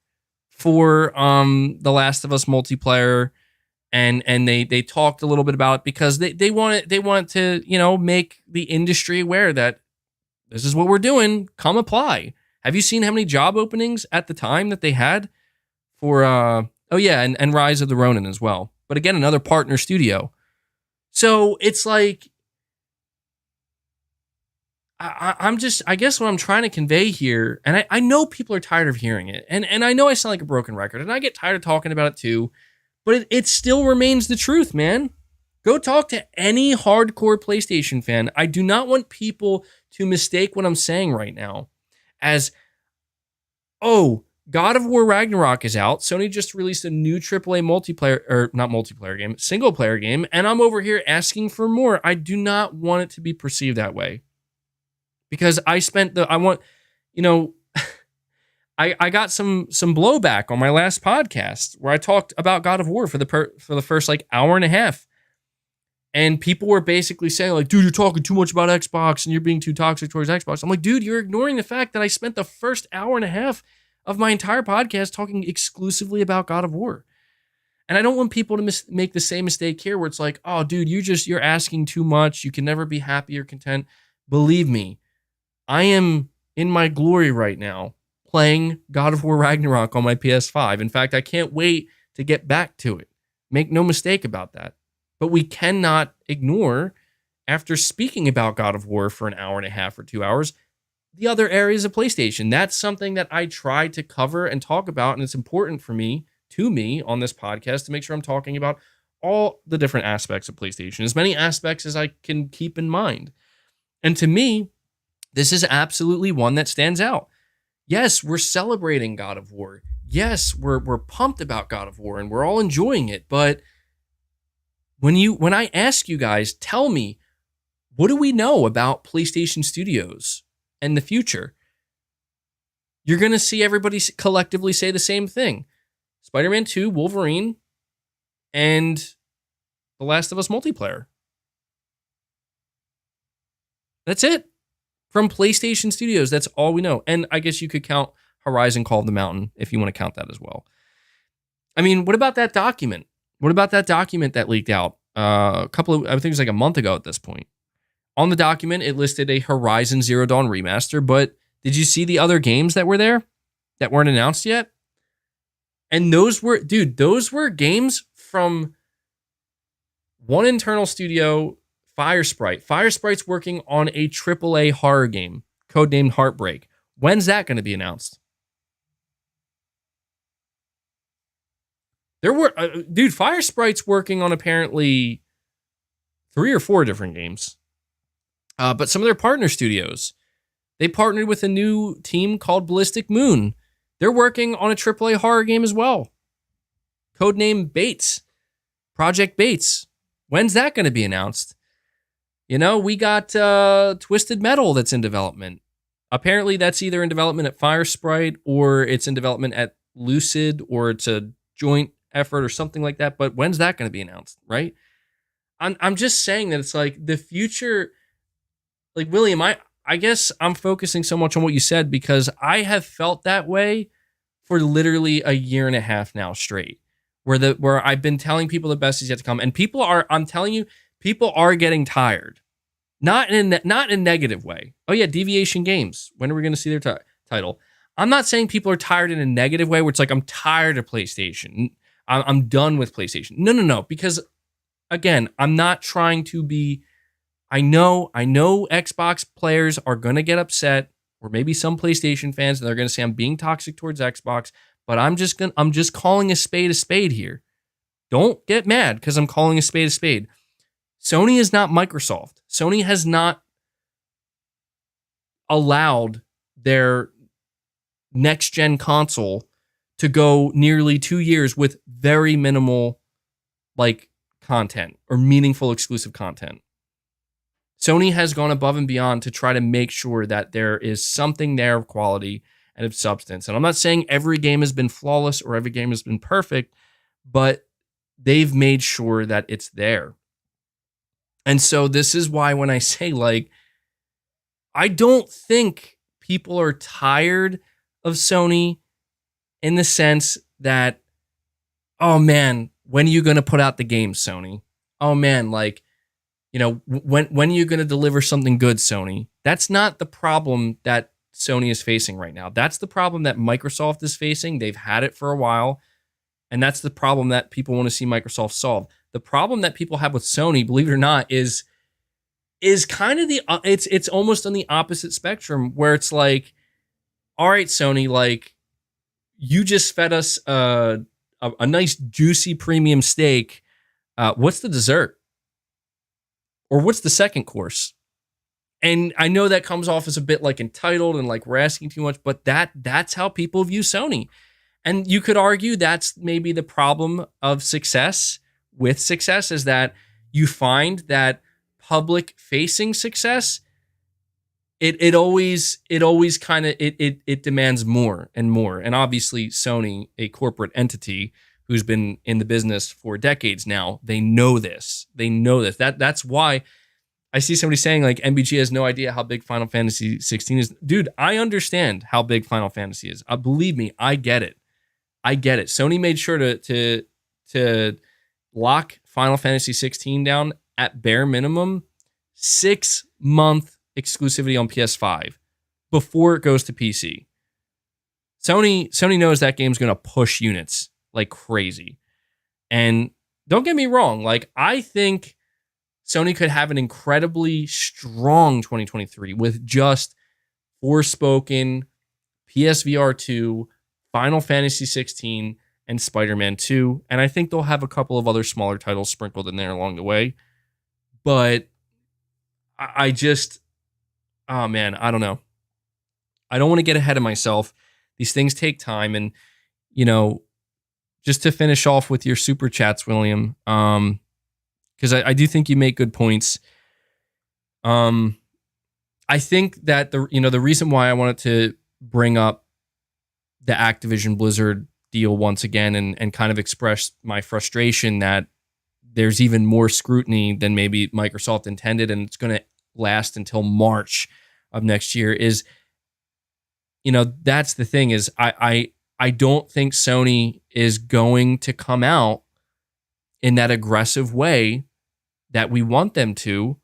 for The Last of Us multiplayer, and they talked a little bit about it because they want to, you know, make the industry aware that this is what we're doing. Come apply. Have you seen how many job openings at the time that they had for and Rise of the Ronin as well? But again, another partner studio. So it's like, I guess what I'm trying to convey here, and I know people are tired of hearing it, and I know I sound like a broken record, and I get tired of talking about it too, but it still remains the truth, man. Go talk to any hardcore PlayStation fan. I do not want people to mistake what I'm saying right now as, oh, God of War Ragnarok is out. Sony just released a new AAA single player game, and I'm over here asking for more. I do not want it to be perceived that way. Because I got some blowback on my last podcast where I talked about God of War for the first like hour and a half. And people were basically saying like, dude, you're talking too much about Xbox and you're being too toxic towards Xbox. I'm like, dude, you're ignoring the fact that I spent the first hour and a half of my entire podcast talking exclusively about God of War. And I don't want people to make the same mistake here where it's like, oh, dude, you're asking too much. You can never be happy or content. Believe me, I am in my glory right now playing God of War Ragnarok on my PS5. In fact, I can't wait to get back to it. Make no mistake about that. But we cannot ignore, after speaking about God of War for an hour and a half or 2 hours, the other areas of PlayStation. That's something that I try to cover and talk about, and it's important for me on this podcast to make sure I'm talking about all the different aspects of PlayStation, as many aspects as I can keep in mind. And to me, this is absolutely one that stands out. Yes, we're celebrating God of War. Yes, we're pumped about God of War, and we're all enjoying it. But when I ask you guys, tell me, what do we know about PlayStation Studios and the future? You're going to see everybody collectively say the same thing. Spider-Man 2, Wolverine, and The Last of Us multiplayer. That's it. From PlayStation Studios, that's all we know. And I guess you could count Horizon Call of the Mountain if you want to count that as well. I mean, what about that document? What about that document that leaked out I think it was like a month ago at this point? On the document, it listed a Horizon Zero Dawn remaster, but did you see the other games that were there that weren't announced yet? And those were games from one internal studio, Firesprite. Firesprite's working on a AAA horror game, codenamed Heartbreak. When's that going to be announced? Firesprite's working on apparently 3 or 4 different games. But some of their partner studios, they partnered with a new team called Ballistic Moon. They're working on a AAA horror game as well. Codename Bates. Project Bates. When's that going to be announced? You know, we got Twisted Metal that's in development. Apparently, that's either in development at Firesprite or it's in development at Lucid, or it's a joint effort or something like that. But when's that going to be announced, right? I'm just saying that it's like the future. Like, William, I guess I'm focusing so much on what you said because I have felt that way for literally a year and a half now straight, where I've been telling people the best is yet to come, and I'm telling you, people are getting tired. Not in a negative way. Oh yeah, Deviation Games. When are we going to see their title? I'm not saying people are tired in a negative way, where it's like, I'm tired of PlayStation. I'm done with PlayStation. No. Because again, I'm not trying to be. I know Xbox players are going to get upset or maybe some PlayStation fans, and they're going to say I'm being toxic towards Xbox, but I'm just calling a spade here. Don't get mad because I'm calling a spade a spade. Sony is not Microsoft. Sony has not allowed their next gen console to go nearly 2 years with very minimal like content or meaningful exclusive content. Sony has gone above and beyond to try to make sure that there is something there of quality and of substance. And I'm not saying every game has been flawless or every game has been perfect, but they've made sure that it's there. And so this is why when I say, like, I don't think people are tired of Sony in the sense that, oh man, when are you going to put out the game, Sony? Oh man, like, you know, when are you going to deliver something good, Sony? That's not the problem that Sony is facing right now. That's the problem that Microsoft is facing. They've had it for a while. And that's the problem that people want to see Microsoft solve. The problem that people have with Sony, believe it or not, is kind of it's almost on the opposite spectrum where it's like, all right, Sony, like, you just fed us a nice juicy premium steak. What's the dessert? Or what's the second course? And I know that comes off as a bit like entitled and like we're asking too much, but that's how people view Sony. And you could argue that's maybe the problem of success with success is that you find that public facing success, it always kind of it demands more and more. And obviously Sony, a corporate entity who's been in the business for decades now, they know this. That's why I see somebody saying like MBG has no idea how big Final Fantasy 16 is. Dude, I understand how big Final Fantasy is. Believe me, I get it. Sony made sure to lock Final Fantasy 16 down at bare minimum 6-month exclusivity on PS5 before it goes to PC. Sony knows that game's going to push units like crazy. And don't get me wrong, like I think Sony could have an incredibly strong 2023 with just Forspoken, PSVR 2, Final Fantasy 16, and Spider-Man 2. And I think they'll have a couple of other smaller titles sprinkled in there along the way. But I just, oh man, I don't know. I don't want to get ahead of myself. These things take time. And, you know, just to finish off with your super chats, William, because I do think you make good points. I think that the reason why I wanted to bring up the Activision Blizzard deal once again and kind of express my frustration that there's even more scrutiny than maybe Microsoft intended, and it's going to last until March of next year is, you know, that's the thing is I don't think Sony is going to come out in that aggressive way that we want them to.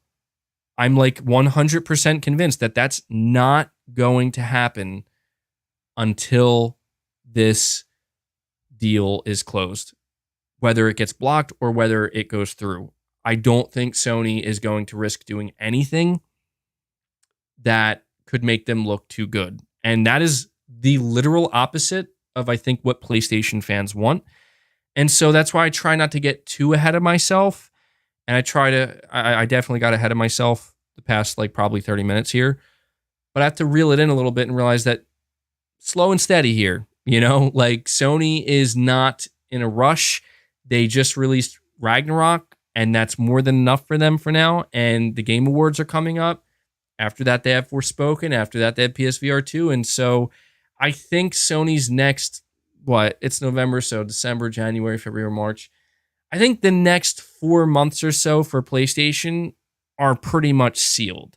I'm like 100% convinced that that's not going to happen until this deal is closed, whether it gets blocked or whether it goes through. I don't think Sony is going to risk doing anything that could make them look too good. And that is the literal opposite of, I think, what PlayStation fans want. And so that's why I try not to get too ahead of myself. And I definitely got ahead of myself the past like probably 30 minutes here. But I have to reel it in a little bit and realize that slow and steady here. You know, like Sony is not in a rush. They just released Ragnarok, and that's more than enough for them for now. And the Game Awards are coming up. After that, they have Forspoken. After that, they have PSVR 2. And so I think Sony's next, it's November, so December, January, February, March. I think the next 4 months or so for PlayStation are pretty much sealed.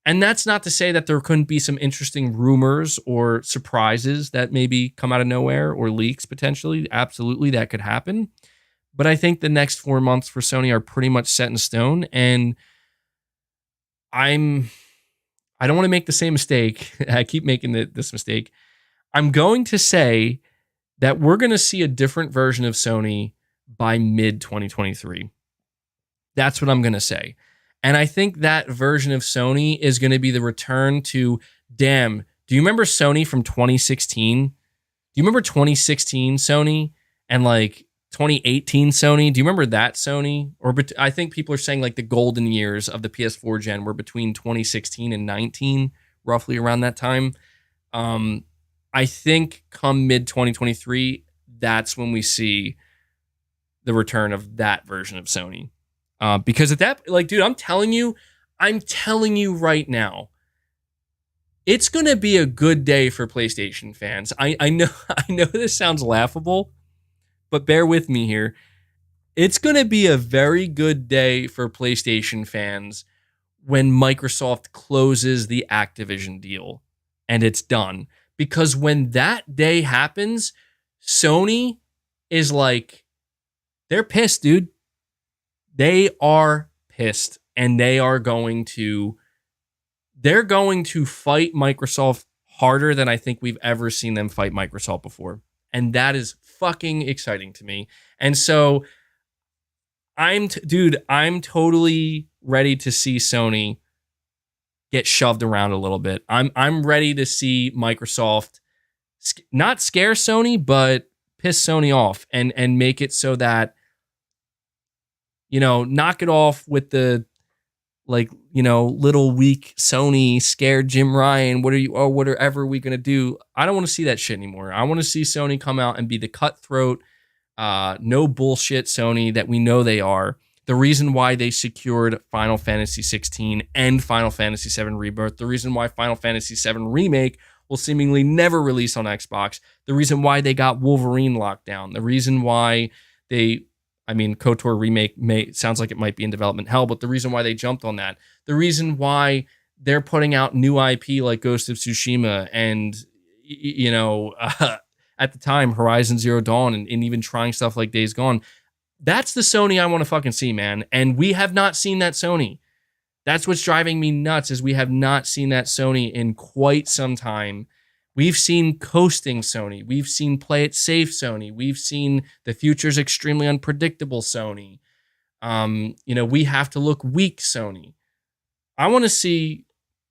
And that's not to say that there couldn't be some interesting rumors or surprises that maybe come out of nowhere or leaks potentially. Absolutely, that could happen. But I think the next 4 months for Sony are pretty much set in stone. And I don't want to make the same mistake. I keep making this mistake. I'm going to say that we're going to see a different version of Sony by mid-2023. That's what I'm going to say. And I think that version of Sony is going to be the return to, damn, Do you remember Sony from 2016? Do you remember 2016 Sony and like 2018 Sony? Do you remember that Sony? Or I think people are saying like the golden years of the PS4 gen were between 2016 and 19, roughly around that time. I think come mid 2023, that's when we see the return of that version of Sony. Because at that, like, dude, I'm telling you right now, it's going to be a good day for PlayStation fans. I know this sounds laughable, but bear with me here. It's going to be a very good day for PlayStation fans when Microsoft closes the Activision deal and it's done. Because when that day happens, Sony is like, they're pissed, dude. They are pissed, and they're going to fight Microsoft harder than I think we've ever seen them fight Microsoft before. And that is fucking exciting to me. And so I'm totally ready to see Sony get shoved around a little bit. I'm ready to see Microsoft not scare Sony, but piss Sony off and make it so that, you know, knock it off with the, like, you know, little weak Sony scared Jim Ryan. Whatever we gonna do? I don't want to see that shit anymore. I want to see Sony come out and be the cutthroat, no bullshit Sony that we know they are. The reason why they secured Final Fantasy 16 and Final Fantasy 7 Rebirth. The reason why Final Fantasy 7 Remake will seemingly never release on Xbox. The reason why they got Wolverine locked down. The reason why KOTOR Remake sounds like it might be in development hell, but the reason why they jumped on that. The reason why they're putting out new IP like Ghost of Tsushima and, you know, at the time, Horizon Zero Dawn and even trying stuff like Days Gone. That's the Sony I want to fucking see, man. And we have not seen that Sony. That's what's driving me nuts, is we have not seen that Sony in quite some time. We've seen coasting Sony. We've seen play it safe Sony. We've seen the future's extremely unpredictable Sony. You know, we have to look weak Sony. I want to see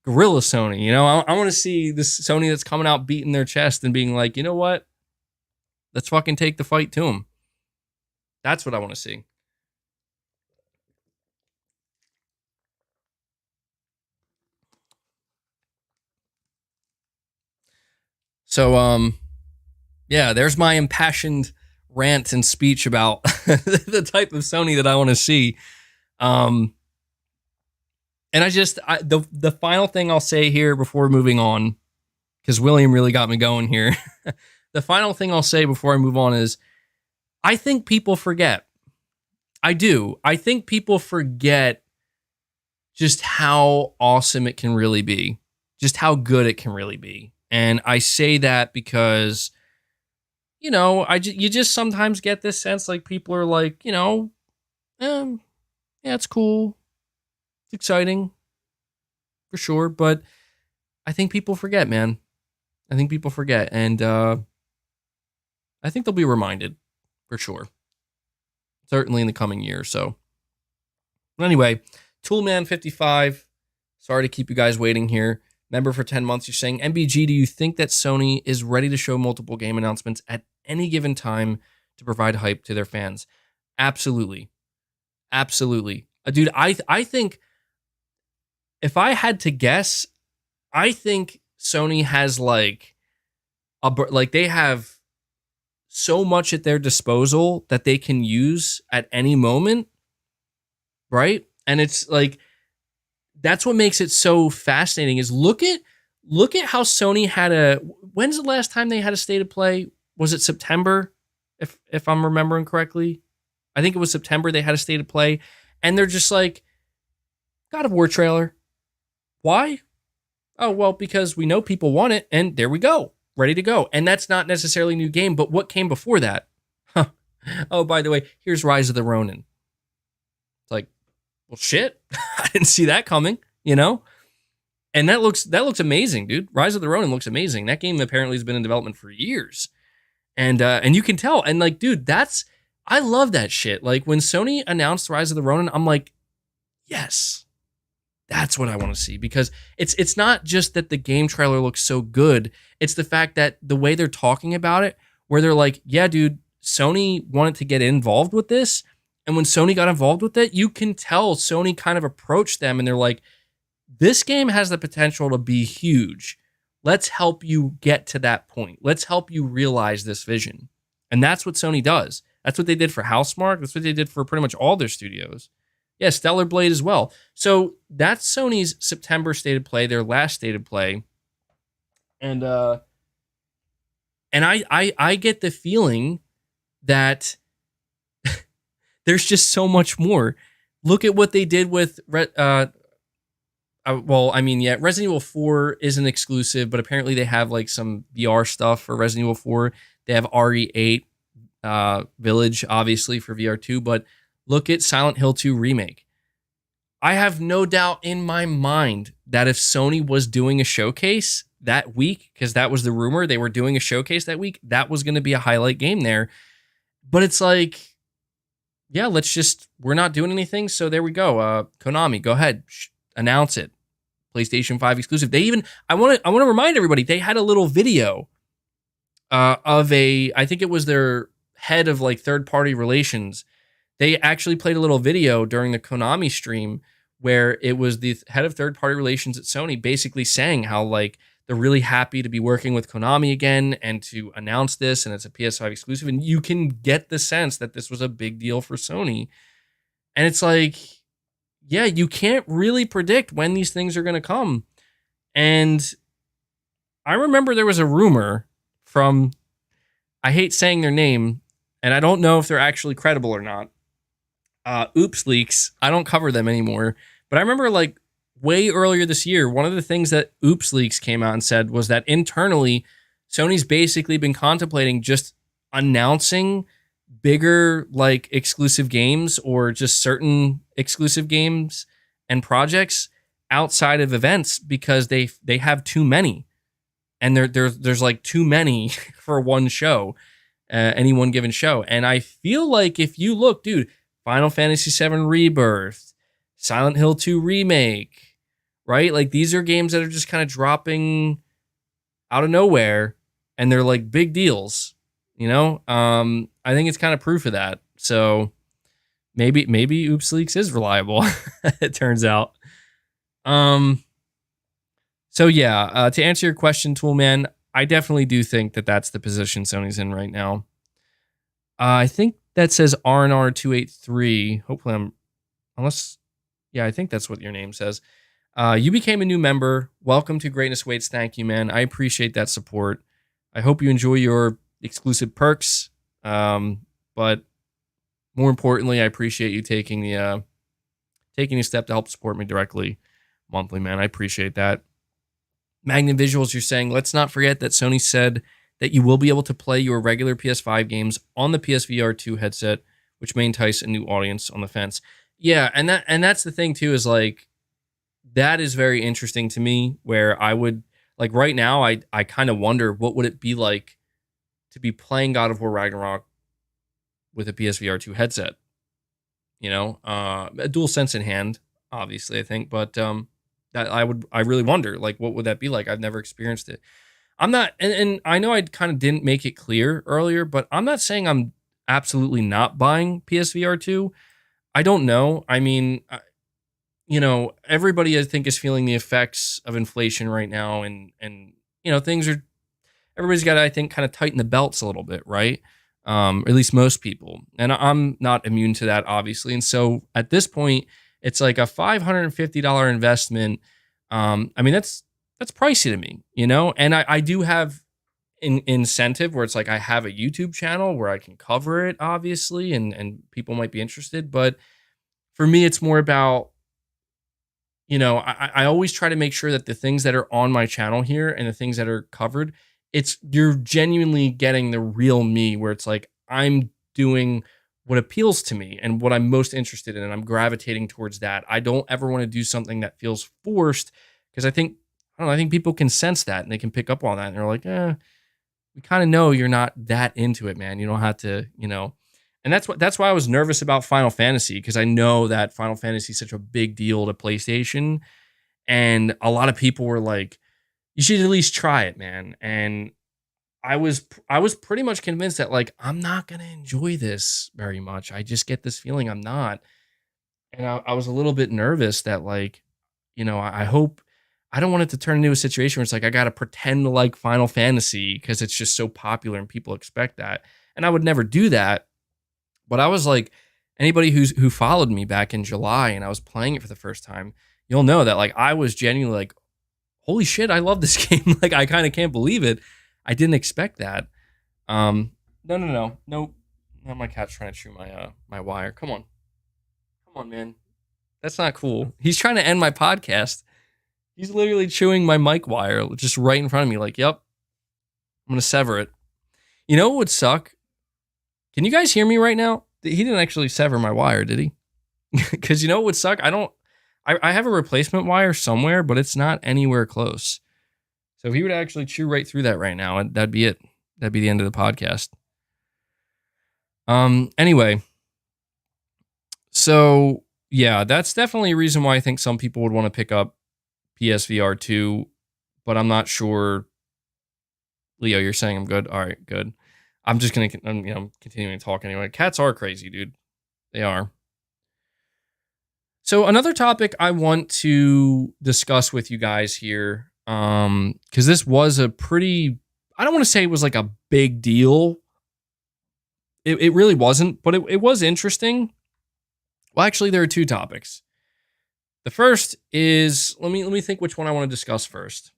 Gorilla Sony. You know, I want to see this Sony that's coming out beating their chest and being like, you know what? Let's fucking take the fight to them. That's what I want to see. So, yeah, there's my impassioned rant and speech about the type of Sony that I want to see. And the final thing I'll say here before moving on, because William really got me going here. The final thing I'll say before I move on is, I think people forget. I do. I think people forget just how awesome it can really be, just how good it can really be. And I say that because, you know, you just sometimes get this sense like people are like, you know, yeah, it's cool. It's exciting for sure. But I think people forget, man. I think people forget. And I think they'll be reminded for sure. Certainly in the coming year or so. But anyway, Toolman55, sorry to keep you guys waiting here. Member for 10 months, you're saying, MBG, do you think that Sony is ready to show multiple game announcements at any given time to provide hype to their fans? Absolutely. Absolutely. Dude, I think, if I had to guess, I think Sony has they have so much at their disposal that they can use at any moment, right? And it's like, that's what makes it so fascinating, is look at how Sony when's the last time they had a state of play? Was it September? If I'm remembering correctly, I think it was September they had a state of play, and they're just like, God of War trailer. Why? Oh, well, because we know people want it, and there we go. Ready to go. And that's not necessarily a new game, but what came before that? Huh. Oh, by the way, here's Rise of the Ronin. It's like, well, shit. I didn't see that coming, you know? And that looks amazing, dude. Rise of the Ronin looks amazing. That game apparently has been in development for years. And you can tell. And like, dude, I love that shit. Like when Sony announced Rise of the Ronin, I'm like, yes. That's what I want to see, because it's not just that the game trailer looks so good. It's the fact that the way they're talking about it, where they're like, yeah, dude, Sony wanted to get involved with this. And when Sony got involved with it, you can tell Sony kind of approached them and they're like, this game has the potential to be huge. Let's help you get to that point. Let's help you realize this vision. And that's what Sony does. That's what they did for Housemarque. That's what they did for pretty much all their studios. Yeah, Stellar Blade as well. So that's Sony's September state of play, their last state of play. And I get the feeling that there's just so much more. Look at what they did with Resident Evil 4 isn't exclusive, but apparently they have like some VR stuff for Resident Evil 4. They have RE8 Village, obviously, for VR2, but look at Silent Hill 2 Remake. I have no doubt in my mind that if Sony was doing a showcase that week, because that was the rumor, they were doing a showcase that week, that was going to be a highlight game there. But it's like, yeah, we're not doing anything, so there we go. Konami, go ahead, announce it. PlayStation 5 exclusive. I want to remind everybody, they had a little video I think it was their head of like third-party relations. They actually played a little video during the Konami stream where it was the head of third-party relations at Sony basically saying how like they're really happy to be working with Konami again and to announce this, and it's a PS5 exclusive. And you can get the sense that this was a big deal for Sony. And it's like, yeah, you can't really predict when these things are going to come. And I remember there was a rumor from, I hate saying their name, and I don't know if they're actually credible or not. Oops Leaks. I don't cover them anymore. But I remember like way earlier this year, one of the things that Oops Leaks came out and said was that internally, Sony's basically been contemplating just announcing bigger like exclusive games or just certain exclusive games and projects outside of events because they have too many, and there's like too many for one show, any one given show. And I feel like if you look, dude, Final Fantasy VII Rebirth, Silent Hill 2 Remake, right? Like these are games that are just kind of dropping out of nowhere, and they're like big deals. You know, I think it's kind of proof of that. So maybe Oops Leaks is reliable. It turns out. So yeah, to answer your question, Toolman, I definitely do think that that's the position Sony's in right now. I think that says RNR 283. Hopefully I think that's what your name says. You became a new member. Welcome to Greatness Waits. Thank you, man. I appreciate that support. I hope you enjoy your exclusive perks. But more importantly, I appreciate you taking the step to help support me directly monthly, man. I appreciate that. Magnum Visuals, you're saying, let's not forget that Sony said that you will be able to play your regular PS5 games on the PSVR 2 headset, which may entice a new audience on the fence. Yeah, and that's the thing too, is like that is very interesting to me, where I would like right now I kind of wonder what would it be like to be playing God of War Ragnarok with a PSVR 2 headset. You know, a dual sense in hand, obviously, I think, but that I really wonder, like, what would that be like? I've never experienced it. I'm not, and I know I kind of didn't make it clear earlier, but I'm not saying I'm absolutely not buying PSVR 2. I don't know. I mean, you know, everybody I think is feeling the effects of inflation right now, and you know, everybody's got to, I think, kind of tighten the belts a little bit, right? Or at least most people. And I'm not immune to that, obviously. And so at this point, it's like a $550 investment. I mean, that's pricey to me, you know? And I do have an incentive where it's like I have a YouTube channel where I can cover it, obviously, and people might be interested. But for me, it's more about, you know, I always try to make sure that the things that are on my channel here and the things that are covered, you're genuinely getting the real me, where it's like I'm doing what appeals to me and what I'm most interested in, and I'm gravitating towards that. I don't ever want to do something that feels forced, because I think people can sense that and they can pick up on that, and they're like, we kind of know you're not that into it, man. You don't have to, you know. And that's why I was nervous about Final Fantasy, because I know that Final Fantasy is such a big deal to PlayStation, And a lot of people were like, you should at least try it, man. And I was pretty much convinced that like I'm not gonna enjoy this very much. I just get this feeling I'm not. And I was a little bit nervous that like, I hope I don't want it to turn into a situation where it's like I gotta pretend to like Final Fantasy because it's just so popular and people expect that. And I would never do that. But I was like, anybody who followed me back in July and I was playing it for the first time, you'll know that like I was genuinely like, holy shit, I love this game. Like I kind of can't believe it. I didn't expect that. No. Nope. Now my cat's trying to chew my wire. Come on. Come on, man. That's not cool. He's trying to end my podcast. He's literally chewing my mic wire just right in front of me. Like, yep, I'm gonna sever it. You know what would suck? Can you guys hear me right now? He didn't actually sever my wire, did he? Because you know what would suck? I have a replacement wire somewhere, but it's not anywhere close. So if he would actually chew right through that right now, that'd be it. That'd be the end of the podcast. Anyway, so yeah, that's definitely a reason why I think some people would want to pick up PSVR 2, but I'm not sure. Leo, you're saying I'm good? All right, good. I'm just going to, continuing to talk anyway. Cats are crazy, dude. They are. So another topic I want to discuss with you guys here, because this was a pretty, I don't want to say it was like a big deal. It really wasn't, but it was interesting. Well, actually, there are two topics. The first is, let me think which one I want to discuss first.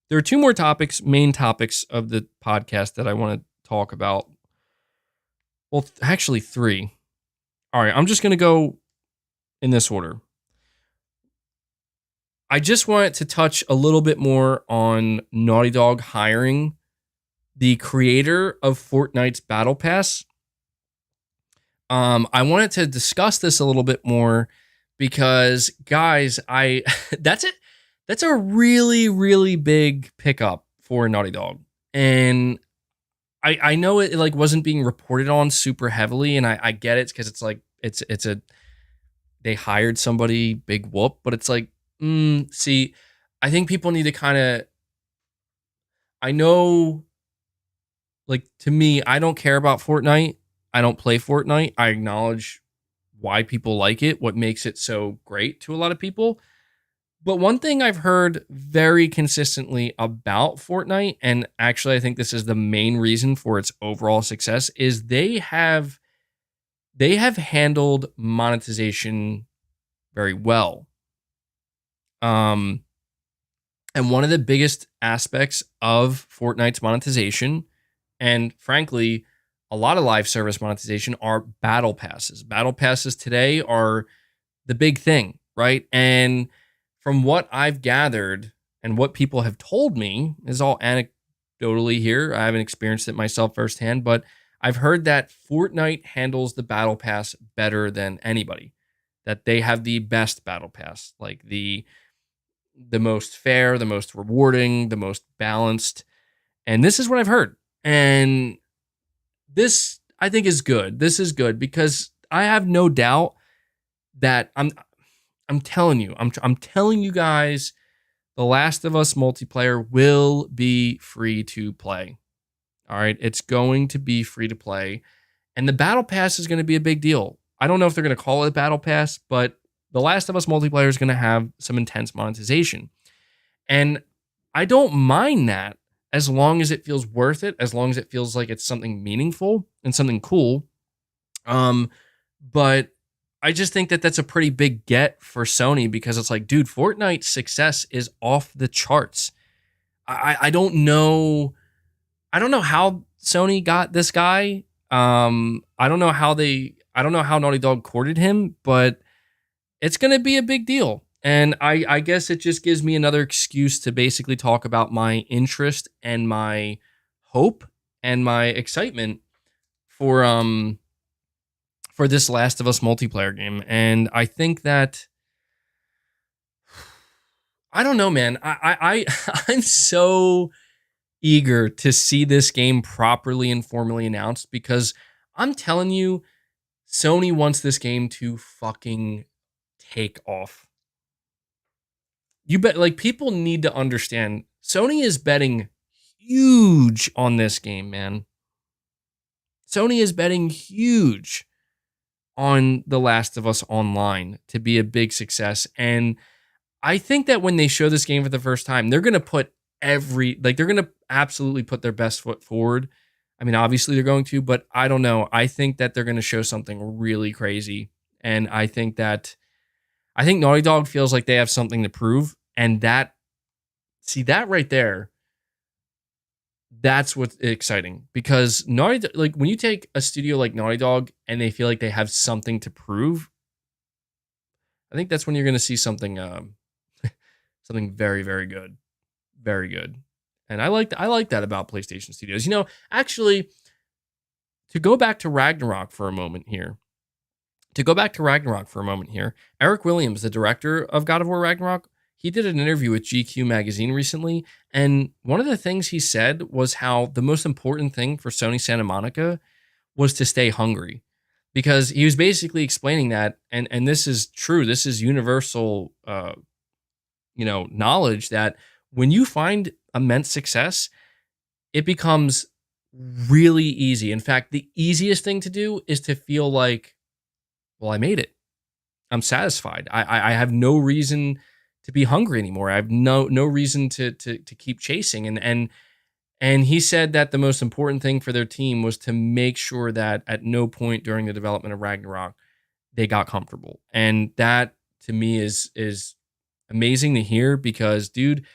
There are two more topics, main topics of the podcast that I want to talk about. Well, actually three. All right, I'm just going to go in this order. I just wanted to touch a little bit more on Naughty Dog hiring the creator of Fortnite's Battle Pass. I wanted to discuss this a little bit more because, guys, that's it. That's a really, really big pickup for Naughty Dog, and I know it like wasn't being reported on super heavily, and I get it because it's like it's a they hired somebody, big whoop, but it's like see, I think people need to kind of. I know, like to me, I don't care about Fortnite. I don't play Fortnite. I acknowledge why people like it, what makes it so great to a lot of people. But one thing I've heard very consistently about Fortnite, and actually I think this is the main reason for its overall success, is they have handled monetization very well. And one of the biggest aspects of Fortnite's monetization, and frankly, a lot of live service monetization, are battle passes. Battle passes today are the big thing, right? And from what I've gathered and what people have told me, is all anecdotally here. I haven't experienced it myself firsthand, but I've heard that Fortnite handles the battle pass better than anybody. That they have the best battle pass, like the most fair, the most rewarding, the most balanced. And this is what I've heard. And this I think is good. This is good because I have no doubt that I'm telling you, I'm telling you guys, The Last of Us multiplayer will be free to play. All right, it's going to be free to play, and the Battle Pass is going to be a big deal. I don't know if they're going to call it a Battle Pass, but The Last of Us multiplayer is going to have some intense monetization, and I don't mind that as long as it feels worth it, as long as it feels like it's something meaningful and something cool. But I just think that that's a pretty big get for Sony because it's like, dude, Fortnite's success is off the charts. I don't know. I don't know how Sony got this guy. I don't know how Naughty Dog courted him, but it's going to be a big deal. And I guess it just gives me another excuse to basically talk about my interest and my hope and my excitement for this Last of Us multiplayer game. And I think that I don't know, man. I'm so eager to see this game properly and formally announced because I'm telling you, Sony wants this game to fucking take off. You bet, like, people need to understand Sony is betting huge on this game, man. Sony is betting huge on The Last of Us Online to be a big success. And I think that when they show this game for the first time, they're going to put they're going to absolutely put their best foot forward. I mean, obviously they're going to, but I don't know. I think that they're going to show something really crazy. And I think Naughty Dog feels like they have something to prove. And that right there, that's what's exciting, because like when you take a studio like Naughty Dog and they feel like they have something to prove, I think that's when you're going to see something something very, very good. Very good. And I like that about PlayStation Studios. Actually, to go back to Ragnarok for a moment here. Eric Williams, the director of God of War Ragnarok, he did an interview with GQ magazine recently, and one of the things he said was how the most important thing for Sony Santa Monica was to stay hungry. Because he was basically explaining that, and this is true, this is universal knowledge, that when you find immense success, it becomes really easy. In fact, the easiest thing to do is to feel like, well, I made it. I'm satisfied. I have no reason to be hungry anymore. I have no reason to keep chasing. And he said that the most important thing for their team was to make sure that at no point during the development of Ragnarok they got comfortable. And that, to me, is amazing to hear, because, dude,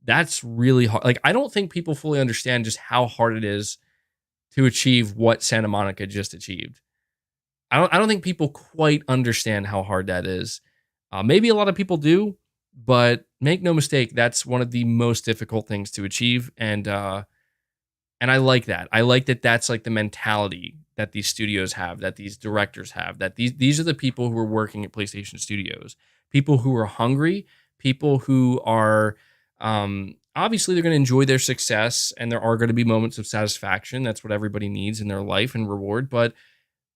that's really hard. Like, I don't think people fully understand just how hard it is to achieve what Santa Monica just achieved. I don't think people quite understand how hard that is. Maybe a lot of people do, but make no mistake, that's one of the most difficult things to achieve. And I like that. I like that that's like the mentality that these studios have, that these directors have, that these are the people who are working at PlayStation Studios. People who are hungry, people who are obviously they're going to enjoy their success, and there are going to be moments of satisfaction. That's what everybody needs in their life and reward. But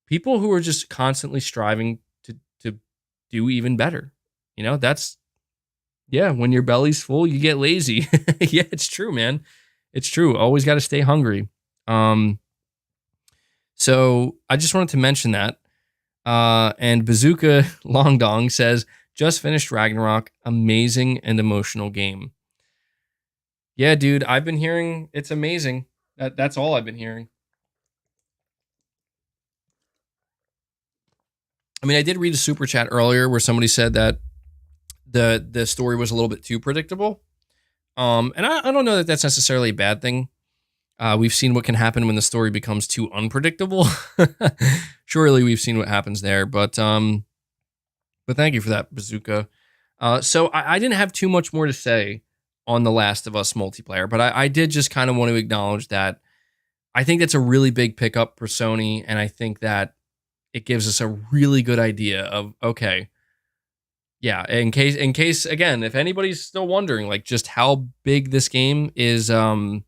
people who are just constantly striving to do even better. That's, yeah, when your belly's full, you get lazy. Yeah, it's true, man. It's true. Always got to stay hungry. So I just wanted to mention that. And Bazooka Longdong says, just finished Ragnarok. Amazing and emotional game. Yeah, dude, I've been hearing it's amazing. That's all I've been hearing. I mean, I did read a super chat earlier where somebody said that the story was a little bit too predictable. And I don't know that that's necessarily a bad thing. We've seen what can happen when the story becomes too unpredictable. Surely we've seen what happens there, but thank you for that, Bazooka. So I didn't have too much more to say on The Last of Us multiplayer, but I did just kind of want to acknowledge that I think that's a really big pickup for Sony, and I think that it gives us a really good idea of, okay, yeah, in case again, if anybody's still wondering, like, just how big this game is how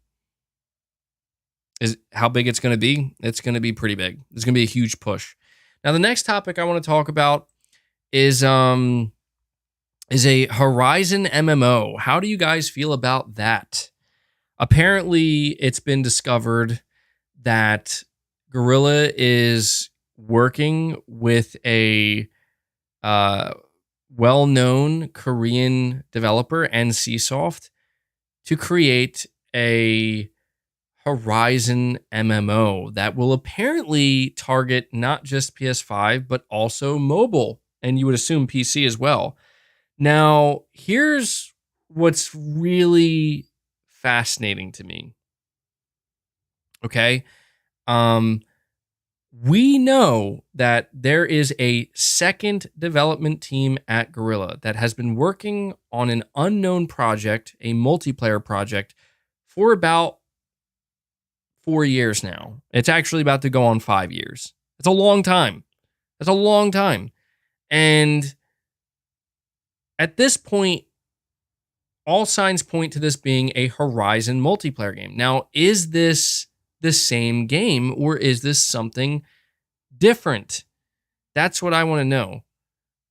big it's going to be. It's going to be pretty big. It's going to be a huge push. Now, the next topic I want to talk about is a Horizon MMO. How do you guys feel about that? Apparently, it's been discovered that Guerrilla is working with a well-known Korean developer, NCSoft, to create a Horizon MMO that will apparently target not just PS5, but also mobile, and you would assume PC as well. Now, here's what's really fascinating to me. Okay? We know that there is a second development team at Guerrilla that has been working on an unknown project, a multiplayer project, for about 4 years now. It's actually about to go on 5 years. It's a long time. That's a long time. And at this point, all signs point to this being a Horizon multiplayer game. Now, is this the same game, or is this something different? That's what I want to know.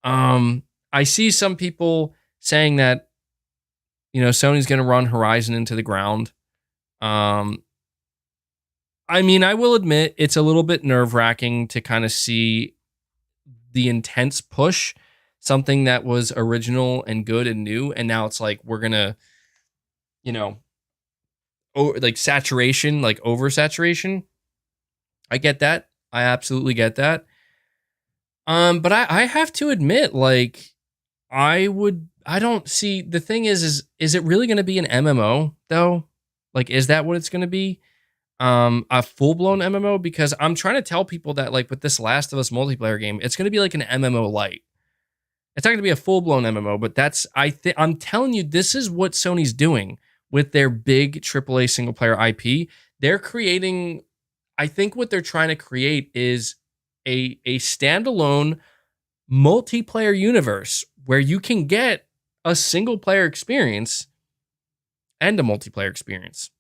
I see some people saying that Sony's going to run Horizon into the ground. I mean, I will admit it's a little bit nerve-wracking to kind of see the intense push, something that was original and good and new, and now it's like we're gonna, you know, like saturation, like oversaturation. I get that. I absolutely get that. But I have to admit, like, I don't see the thing is it really gonna be an MMO though? Like, is that what it's gonna be? A full-blown MMO? Because I'm trying to tell people that, like, with this Last of Us multiplayer game, it's gonna be like an MMO light. It's not gonna be a full-blown MMO, but I'm telling you, this is what Sony's doing with their big AAA single-player IP. They're creating, I think what they're trying to create is a standalone multiplayer universe where you can get a single-player experience and a multiplayer experience.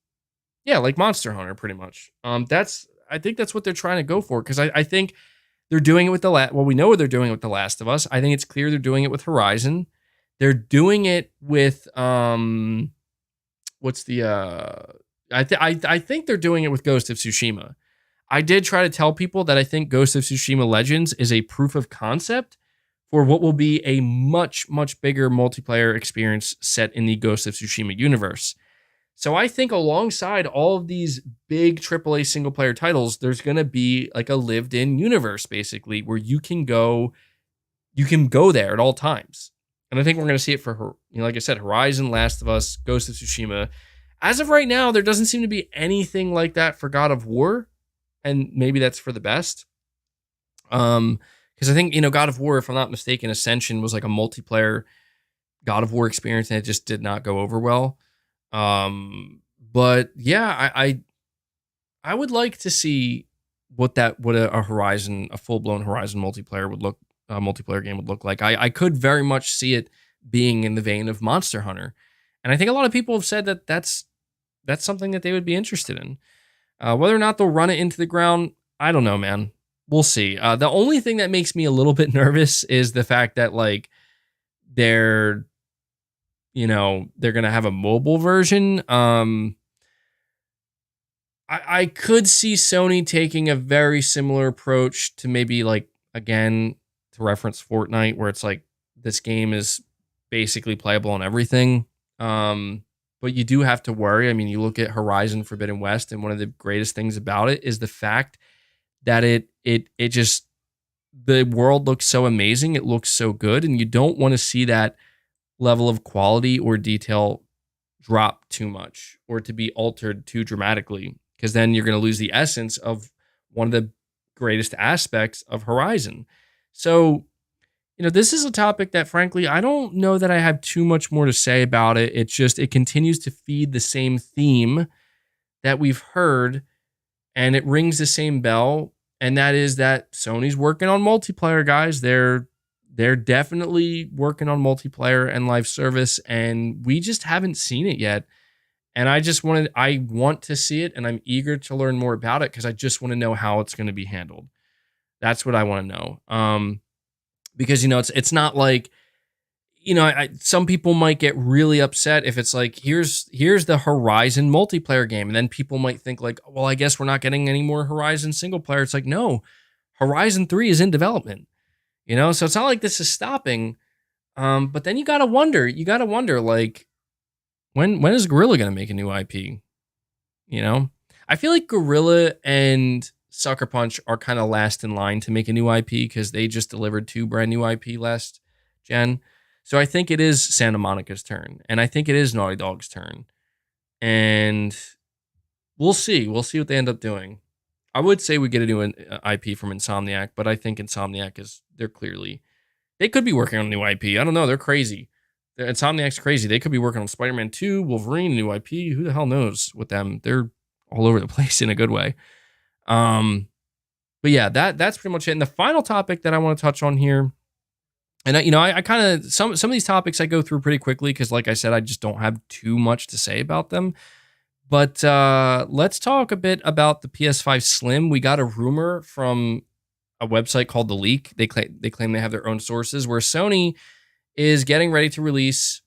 Yeah, like Monster Hunter, pretty much. I think that's what they're trying to go for, because I think they're doing it with we know they're doing it with The Last of Us. I think it's clear they're doing it with Horizon. They're doing it with what's the I think they're doing it with Ghost of Tsushima. I did try to tell people that I think Ghost of Tsushima Legends is a proof of concept for what will be a much, much bigger multiplayer experience set in the Ghost of Tsushima universe. So I think alongside all of these big AAA single player titles, there's going to be like a lived in universe, basically, where you can go there at all times. And I think we're going to see it for, like I said, Horizon, Last of Us, Ghost of Tsushima. As of right now, there doesn't seem to be anything like that for God of War. And maybe that's for the best. Because I think, God of War, if I'm not mistaken, Ascension was like a multiplayer God of War experience, and it just did not go over well. But yeah, I would like to see what a full-blown Horizon multiplayer game would look like. I could very much see it being in the vein of Monster Hunter. And I think a lot of people have said that that's something that they would be interested in. Whether or not they'll run it into the ground, I don't know, man. We'll see. The only thing that makes me a little bit nervous is the fact that, like, they're going to have a mobile version. I could see Sony taking a very similar approach to, maybe, like, again, to reference Fortnite, where it's like this game is basically playable on everything. But you do have to worry. I mean, you look at Horizon Forbidden West, and one of the greatest things about it is the fact that it just, the world looks so amazing. It looks so good, and you don't want to see that level of quality or detail drop too much or to be altered too dramatically, because then you're going to lose the essence of one of the greatest aspects of Horizon. So, this is a topic that, frankly, I don't know that I have too much more to say about it. It continues to feed the same theme that we've heard, and it rings the same bell, and that is that Sony's working on multiplayer, guys. They're definitely working on multiplayer and live service, and we just haven't seen it yet. And I want to see it, and I'm eager to learn more about it, because I just want to know how it's going to be handled. That's what I want to know. Because, it's not like, some people might get really upset if it's like, here's the Horizon multiplayer game. And then people might think like, well, I guess we're not getting any more Horizon single player. It's like, no, Horizon 3 is in development, so it's not like this is stopping. But then you got to wonder, like, when is Guerrilla going to make a new IP? I feel like Guerrilla and Sucker Punch are kind of last in line to make a new IP, because they just delivered 2 brand new IP last gen. So I think it is Santa Monica's turn, and I think it is Naughty Dog's turn. And we'll see. We'll see what they end up doing. I would say we get a new IP from Insomniac, but I think Insomniac they could be working on a new IP. I don't know. They're crazy. Insomniac's crazy. They could be working on Spider-Man 2, Wolverine, new IP. Who the hell knows with them? They're all over the place in a good way. But yeah, that's pretty much it. And the final topic that I want to touch on here, and I kind of, some of these topics I go through pretty quickly, because, like I said, I just don't have too much to say about them. But let's talk a bit about the PS5 Slim. We got a rumor from a website called The Leak. They claim they have their own sources, where Sony is getting ready to release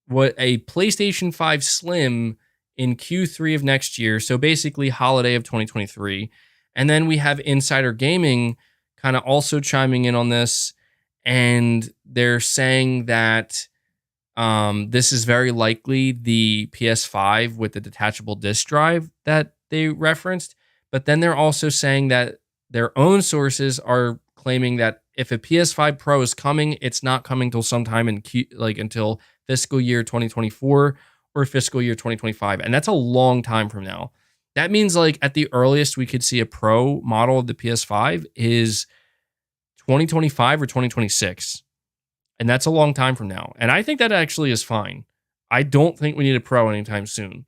what a PlayStation 5 Slim in Q3 of next year. So basically, holiday of 2023. And then we have Insider Gaming kind of also chiming in on this. And they're saying that this is very likely the PS5 with the detachable disk drive that they referenced. But then they're also saying that their own sources are claiming that if a PS5 Pro is coming, it's not coming till sometime until fiscal year 2024 or fiscal year 2025. And that's a long time from now. That means like at the earliest we could see a Pro model of the PS5 is 2025 or 2026. And that's a long time from now. And I think that actually is fine. I don't think we need a Pro anytime soon.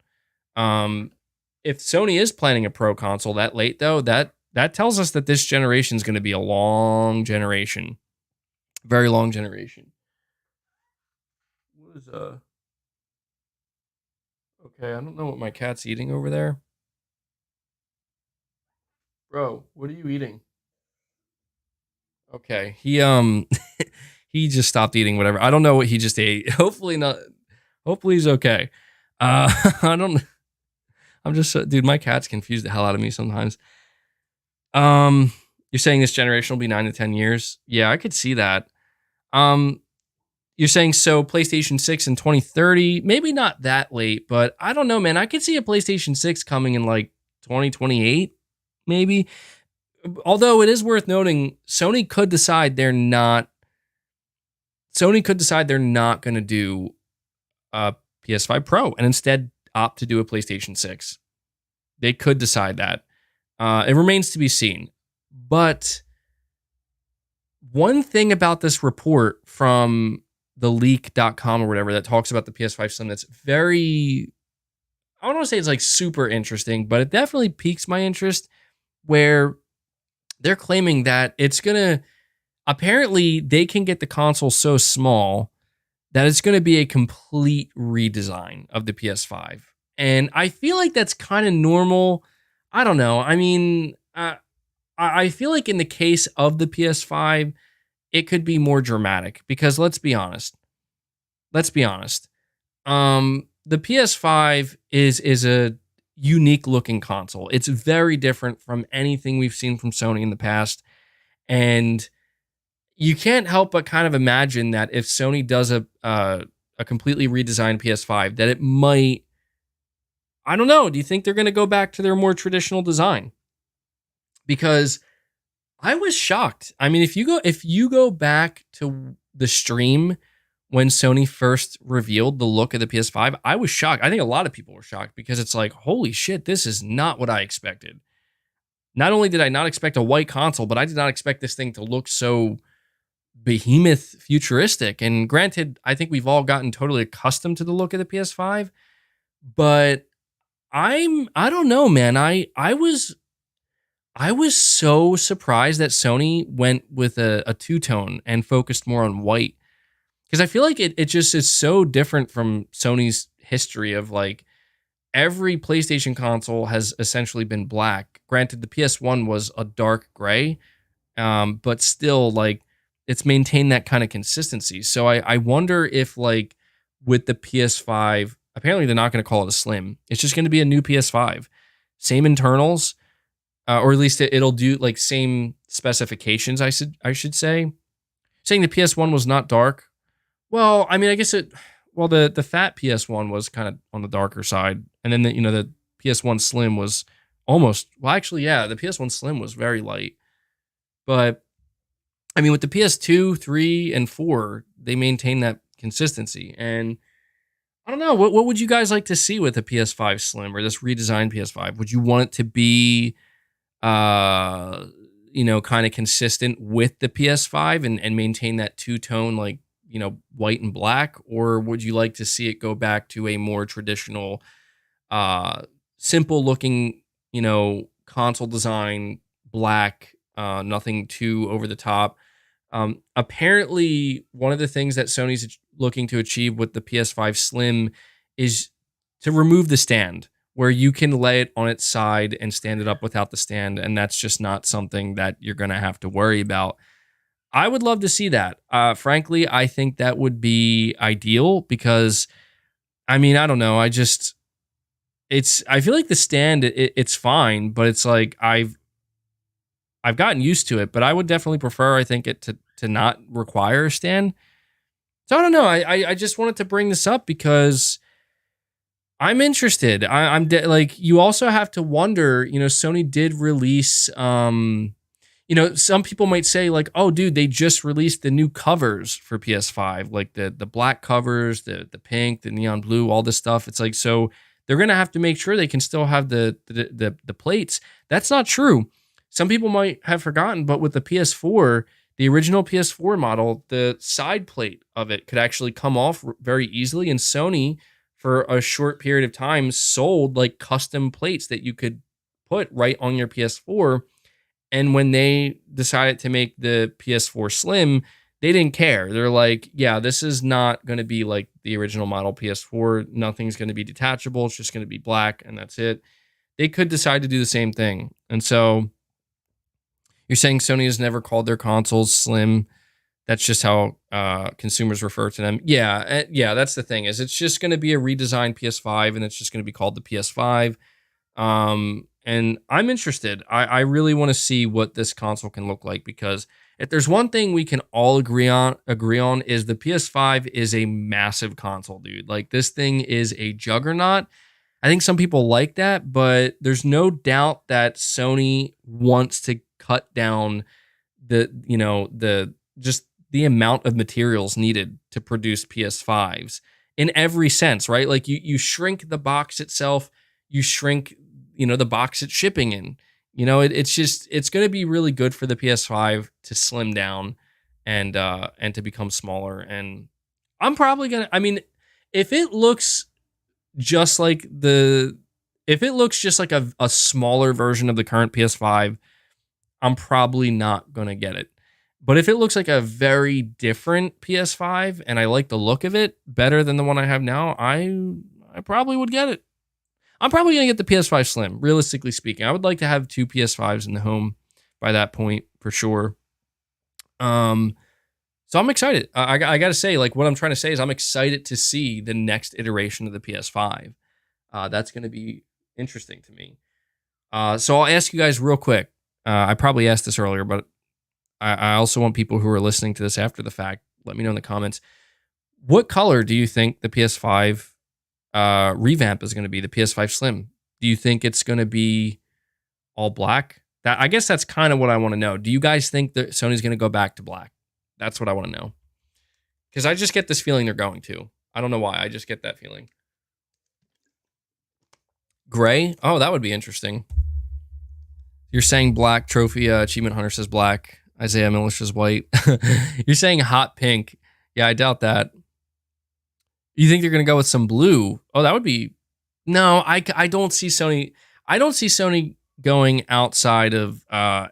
If Sony is planning a Pro console that late, though, that tells us that this generation is going to be a long generation. Very long generation. What is okay, I don't know what my cat's eating over there. Bro, what are you eating? Okay. He just stopped eating whatever. I don't know what he just ate. Hopefully not. Hopefully he's okay. I don't. I'm just, dude. My cats confuse the hell out of me sometimes. You're saying this generation will be 9 to 10 years? Yeah, I could see that. You're saying so PlayStation 6 in 2030, maybe not that late, but I don't know, man. I could see a PlayStation 6 coming in like 2028, maybe. Although it is worth noting, Sony could decide they're not going to do a PS5 Pro and instead opt to do a PlayStation 6. They could decide that. It remains to be seen. But one thing about this report from the leak.com or whatever that talks about the PS5 Slim that's very, I don't want to say it's like super interesting, but it definitely piques my interest, where they're claiming that it's going to, apparently they can get the console so small that it's going to be a complete redesign of the PS5. And I feel like that's kind of normal. I don't know. I mean, I feel like in the case of the PS5, it could be more dramatic because let's be honest. The PS5 is a unique looking console. It's very different from anything we've seen from Sony in the past. And you can't help but kind of imagine that if Sony does a completely redesigned PS5, that it might, I don't know. Do you think they're going to go back to their more traditional design? Because I was shocked. I mean, if you go back to the stream when Sony first revealed the look of the PS5, I was shocked. I think a lot of people were shocked because it's like, holy shit, this is not what I expected. Not only did I not expect a white console, but I did not expect this thing to look so behemoth futuristic. And granted, I think we've all gotten totally accustomed to the look of the PS5, but I don't know, man. I was so surprised that Sony went with a two-tone and focused more on white. Because I feel like it just is so different from Sony's history of like every PlayStation console has essentially been black. Granted, the PS1 was a dark gray, but still like it's maintained that kind of consistency. So I wonder if like with the PS5, apparently they're not going to call it a Slim. It's just going to be a new PS5. Same internals, or at least it'll do like same specifications, I should say. Saying the PS1 was not dark. Well, I mean, I guess the fat PS1 was kind of on the darker side. And then the PS1 Slim was almost, well, actually, yeah, the PS1 Slim was very light. But I mean, with the PS2, 3, and 4, they maintain that consistency. And I don't know, what would you guys like to see with a PS5 Slim or this redesigned PS5? Would you want it to be, kind of consistent with the PS5 and maintain that two-tone, like, white and black? Or would you like to see it go back to a more traditional, simple looking, console design, black, nothing too over the top? Apparently, one of the things that Sony's looking to achieve with the PS5 Slim is to remove the stand, where you can lay it on its side and stand it up without the stand. And that's just not something that you're going to have to worry about. I would love to see that. Frankly, I think that would be ideal because I mean, I don't know. I feel like the stand, it's fine, but it's like I've gotten used to it, but I would definitely prefer, I think, it to not require a stand. So I don't know. I just wanted to bring this up because I'm interested. Like, you also have to wonder, Sony did release, some people might say like, oh, dude, they just released the new covers for PS5, like the black covers, the pink, the neon blue, all this stuff. It's like, so they're gonna have to make sure they can still have the plates. That's not true. Some people might have forgotten, but with the PS4, the original PS4 model, the side plate of it could actually come off very easily, and Sony, for a short period of time, sold like custom plates that you could put right on your PS4. And when they decided to make the PS4 Slim, they didn't care. They're like, yeah, this is not going to be like the original model PS4. Nothing's going to be detachable. It's just going to be black, and that's it. They could decide to do the same thing. And so you're saying Sony has never called their consoles slim. That's just how consumers refer to them. Yeah, that's the thing. Is it's just going to be a redesigned PS5, and it's just going to be called the PS5. And I'm interested. I really want to see what this console can look like, because if there's one thing we can all agree on is the PS5 is a massive console, dude. Like, this thing is a juggernaut. I think some people like that, but there's no doubt that Sony wants to cut down just the amount of materials needed to produce PS5s in every sense, right? Like, you shrink the box itself, you shrink the box it's shipping in. It's going to be really good for the PS5 to slim down and to become smaller. And I'm probably going to, I mean, if it looks just like a smaller version of the current PS5, I'm probably not going to get it. But if it looks like a very different PS5 and I like the look of it better than the one I have now, I probably would get it. I'm probably going to get the PS5 Slim, realistically speaking. I would like to have two PS5s in the home by that point, for sure. So I'm excited. I got to say, like, what I'm trying to say is I'm excited to see the next iteration of the PS5. That's going to be interesting to me. So I'll ask you guys real quick. I probably asked this earlier, but I also want people who are listening to this after the fact, let me know in the comments. What color do you think the PS5 revamp is going to be, the PS5 Slim? Do you think it's going to be all black? I guess that's kind of what I want to know. Do you guys think that Sony's going to go back to black? That's what I want to know. Because I just get this feeling they're going to. I don't know why. I just get that feeling. Gray? Oh, that would be interesting. You're saying black. Trophy Achievement Hunter says black. Isaiah Miller says white. You're saying hot pink. Yeah, I doubt that. You think they're going to go with some blue? Oh, that would be... No, I don't see Sony... I don't see Sony going outside of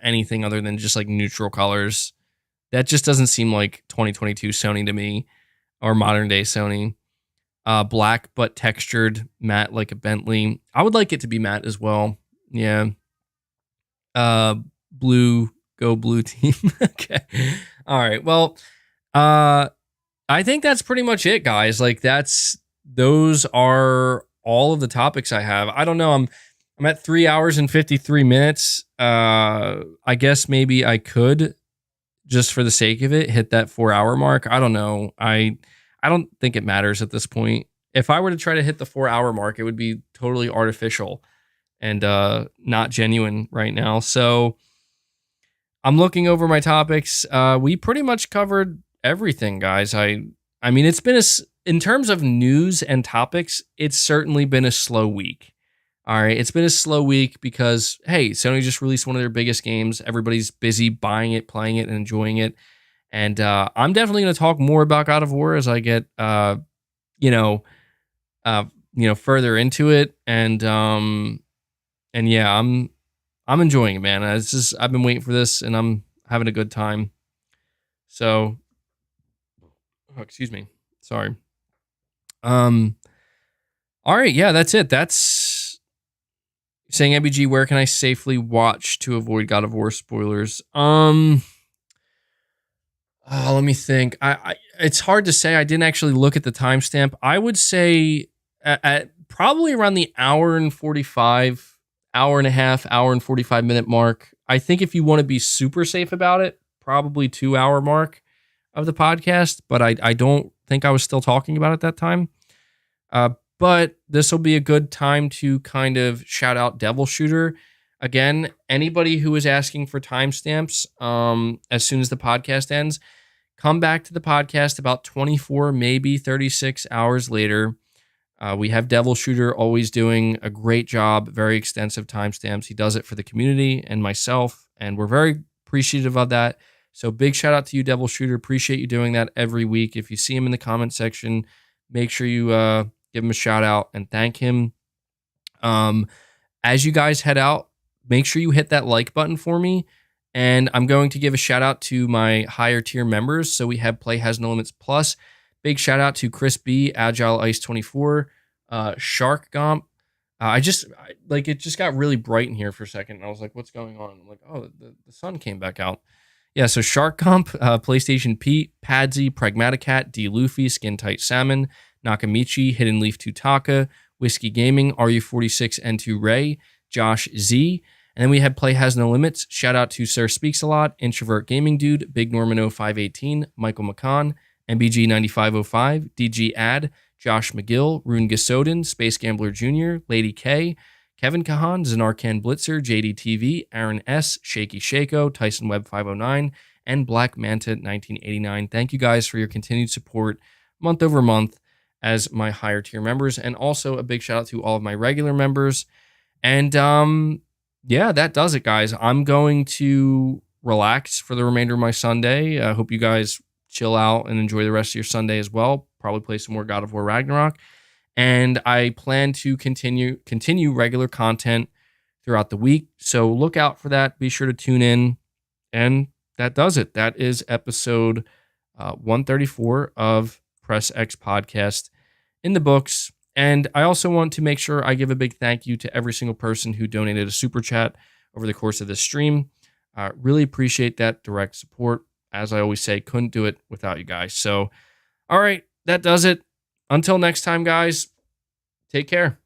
anything other than just like neutral colors. That just doesn't seem like 2022 Sony to me, or modern day Sony. Black but textured, matte like a Bentley. I would like it to be matte as well. Yeah. Blue, go blue team. Okay. All right. Well, I think that's pretty much it, guys. Like, those are all of the topics I have. I don't know. I'm at 3 hours and 53 minutes. I guess maybe I could, just for the sake of it, hit that 4 hour mark. I don't know. I don't think it matters at this point. If I were to try to hit the 4 hour mark, it would be totally artificial and not genuine right now. So I'm looking over my topics. We pretty much covered everything, guys. I mean, it's been in terms of news and topics, it's certainly been a slow week. All right, it's been a slow week because, hey, Sony just released one of their biggest games. Everybody's busy buying it, playing it, and enjoying it. And I'm definitely going to talk more about God of War as I get, further into it. And yeah, I'm enjoying it, man. I've been waiting for this, and I'm having a good time. So, excuse me. Sorry. All right, yeah, that's it. That's saying, MBG, where can I safely watch to avoid God of War spoilers? Let me think. It's hard to say. I didn't actually look at the timestamp. I would say at probably around the hour and 45, hour and a half, hour and 45 minute mark. I think if you want to be super safe about it, probably 2 hour mark of the podcast, but I don't think I was still talking about it that time. But this will be a good time to kind of shout out Devil Shooter. Again, anybody who is asking for timestamps as soon as the podcast ends, come back to the podcast about 24, maybe 36 hours later. We have Devil Shooter always doing a great job, very extensive timestamps. He does it for the community and myself, and we're very appreciative of that. So big shout out to you, Devil Shooter. Appreciate you doing that every week. If you see him in the comment section, make sure you give him a shout out and thank him. As you guys head out, make sure you hit that like button for me. And I'm going to give a shout out to my higher tier members. So we have Play Has No Limits Plus. Big shout out to Chris B, Agile Ice 24, Shark Gomp. It just got really bright in here for a second. And I was like, what's going on? I'm like, oh, the sun came back out. Yeah, so Shark Gomp, PlayStation Pete, Padsy, Pragmaticat, D Luffy, Skin Tight Salmon, Nakamichi, Hidden Leaf Tutaka, Whiskey Gaming, RU46 N2 Ray, Josh Z. And then we had Play Has No Limits. Shout out to Sir Speaks a Lot, Introvert Gaming Dude, Big Norman 0518, Michael McCon, MBG 9505, DG Ad, Josh McGill, Rune Gasoden, Space Gambler Jr., Lady K, Kevin Kahan, Zanarkan Blitzer, JDTV, Aaron S, Shaky Shako, Tyson Webb 509, and Black Manta 1989. Thank you guys for your continued support month over month as my higher tier members, and also a big shout out to all of my regular members. And yeah, that does it, guys. I'm going to relax for the remainder of my Sunday. I hope you guys chill out and enjoy the rest of your Sunday as well. Probably play some more God of War Ragnarok. And I plan to continue regular content throughout the week. So look out for that. Be sure to tune in. And that does it. That is episode 134 of Press X Podcast in the books. And I also want to make sure I give a big thank you to every single person who donated a super chat over the course of this stream. Really appreciate that direct support. As I always say, couldn't do it without you guys. So, all right, that does it. Until next time, guys, take care.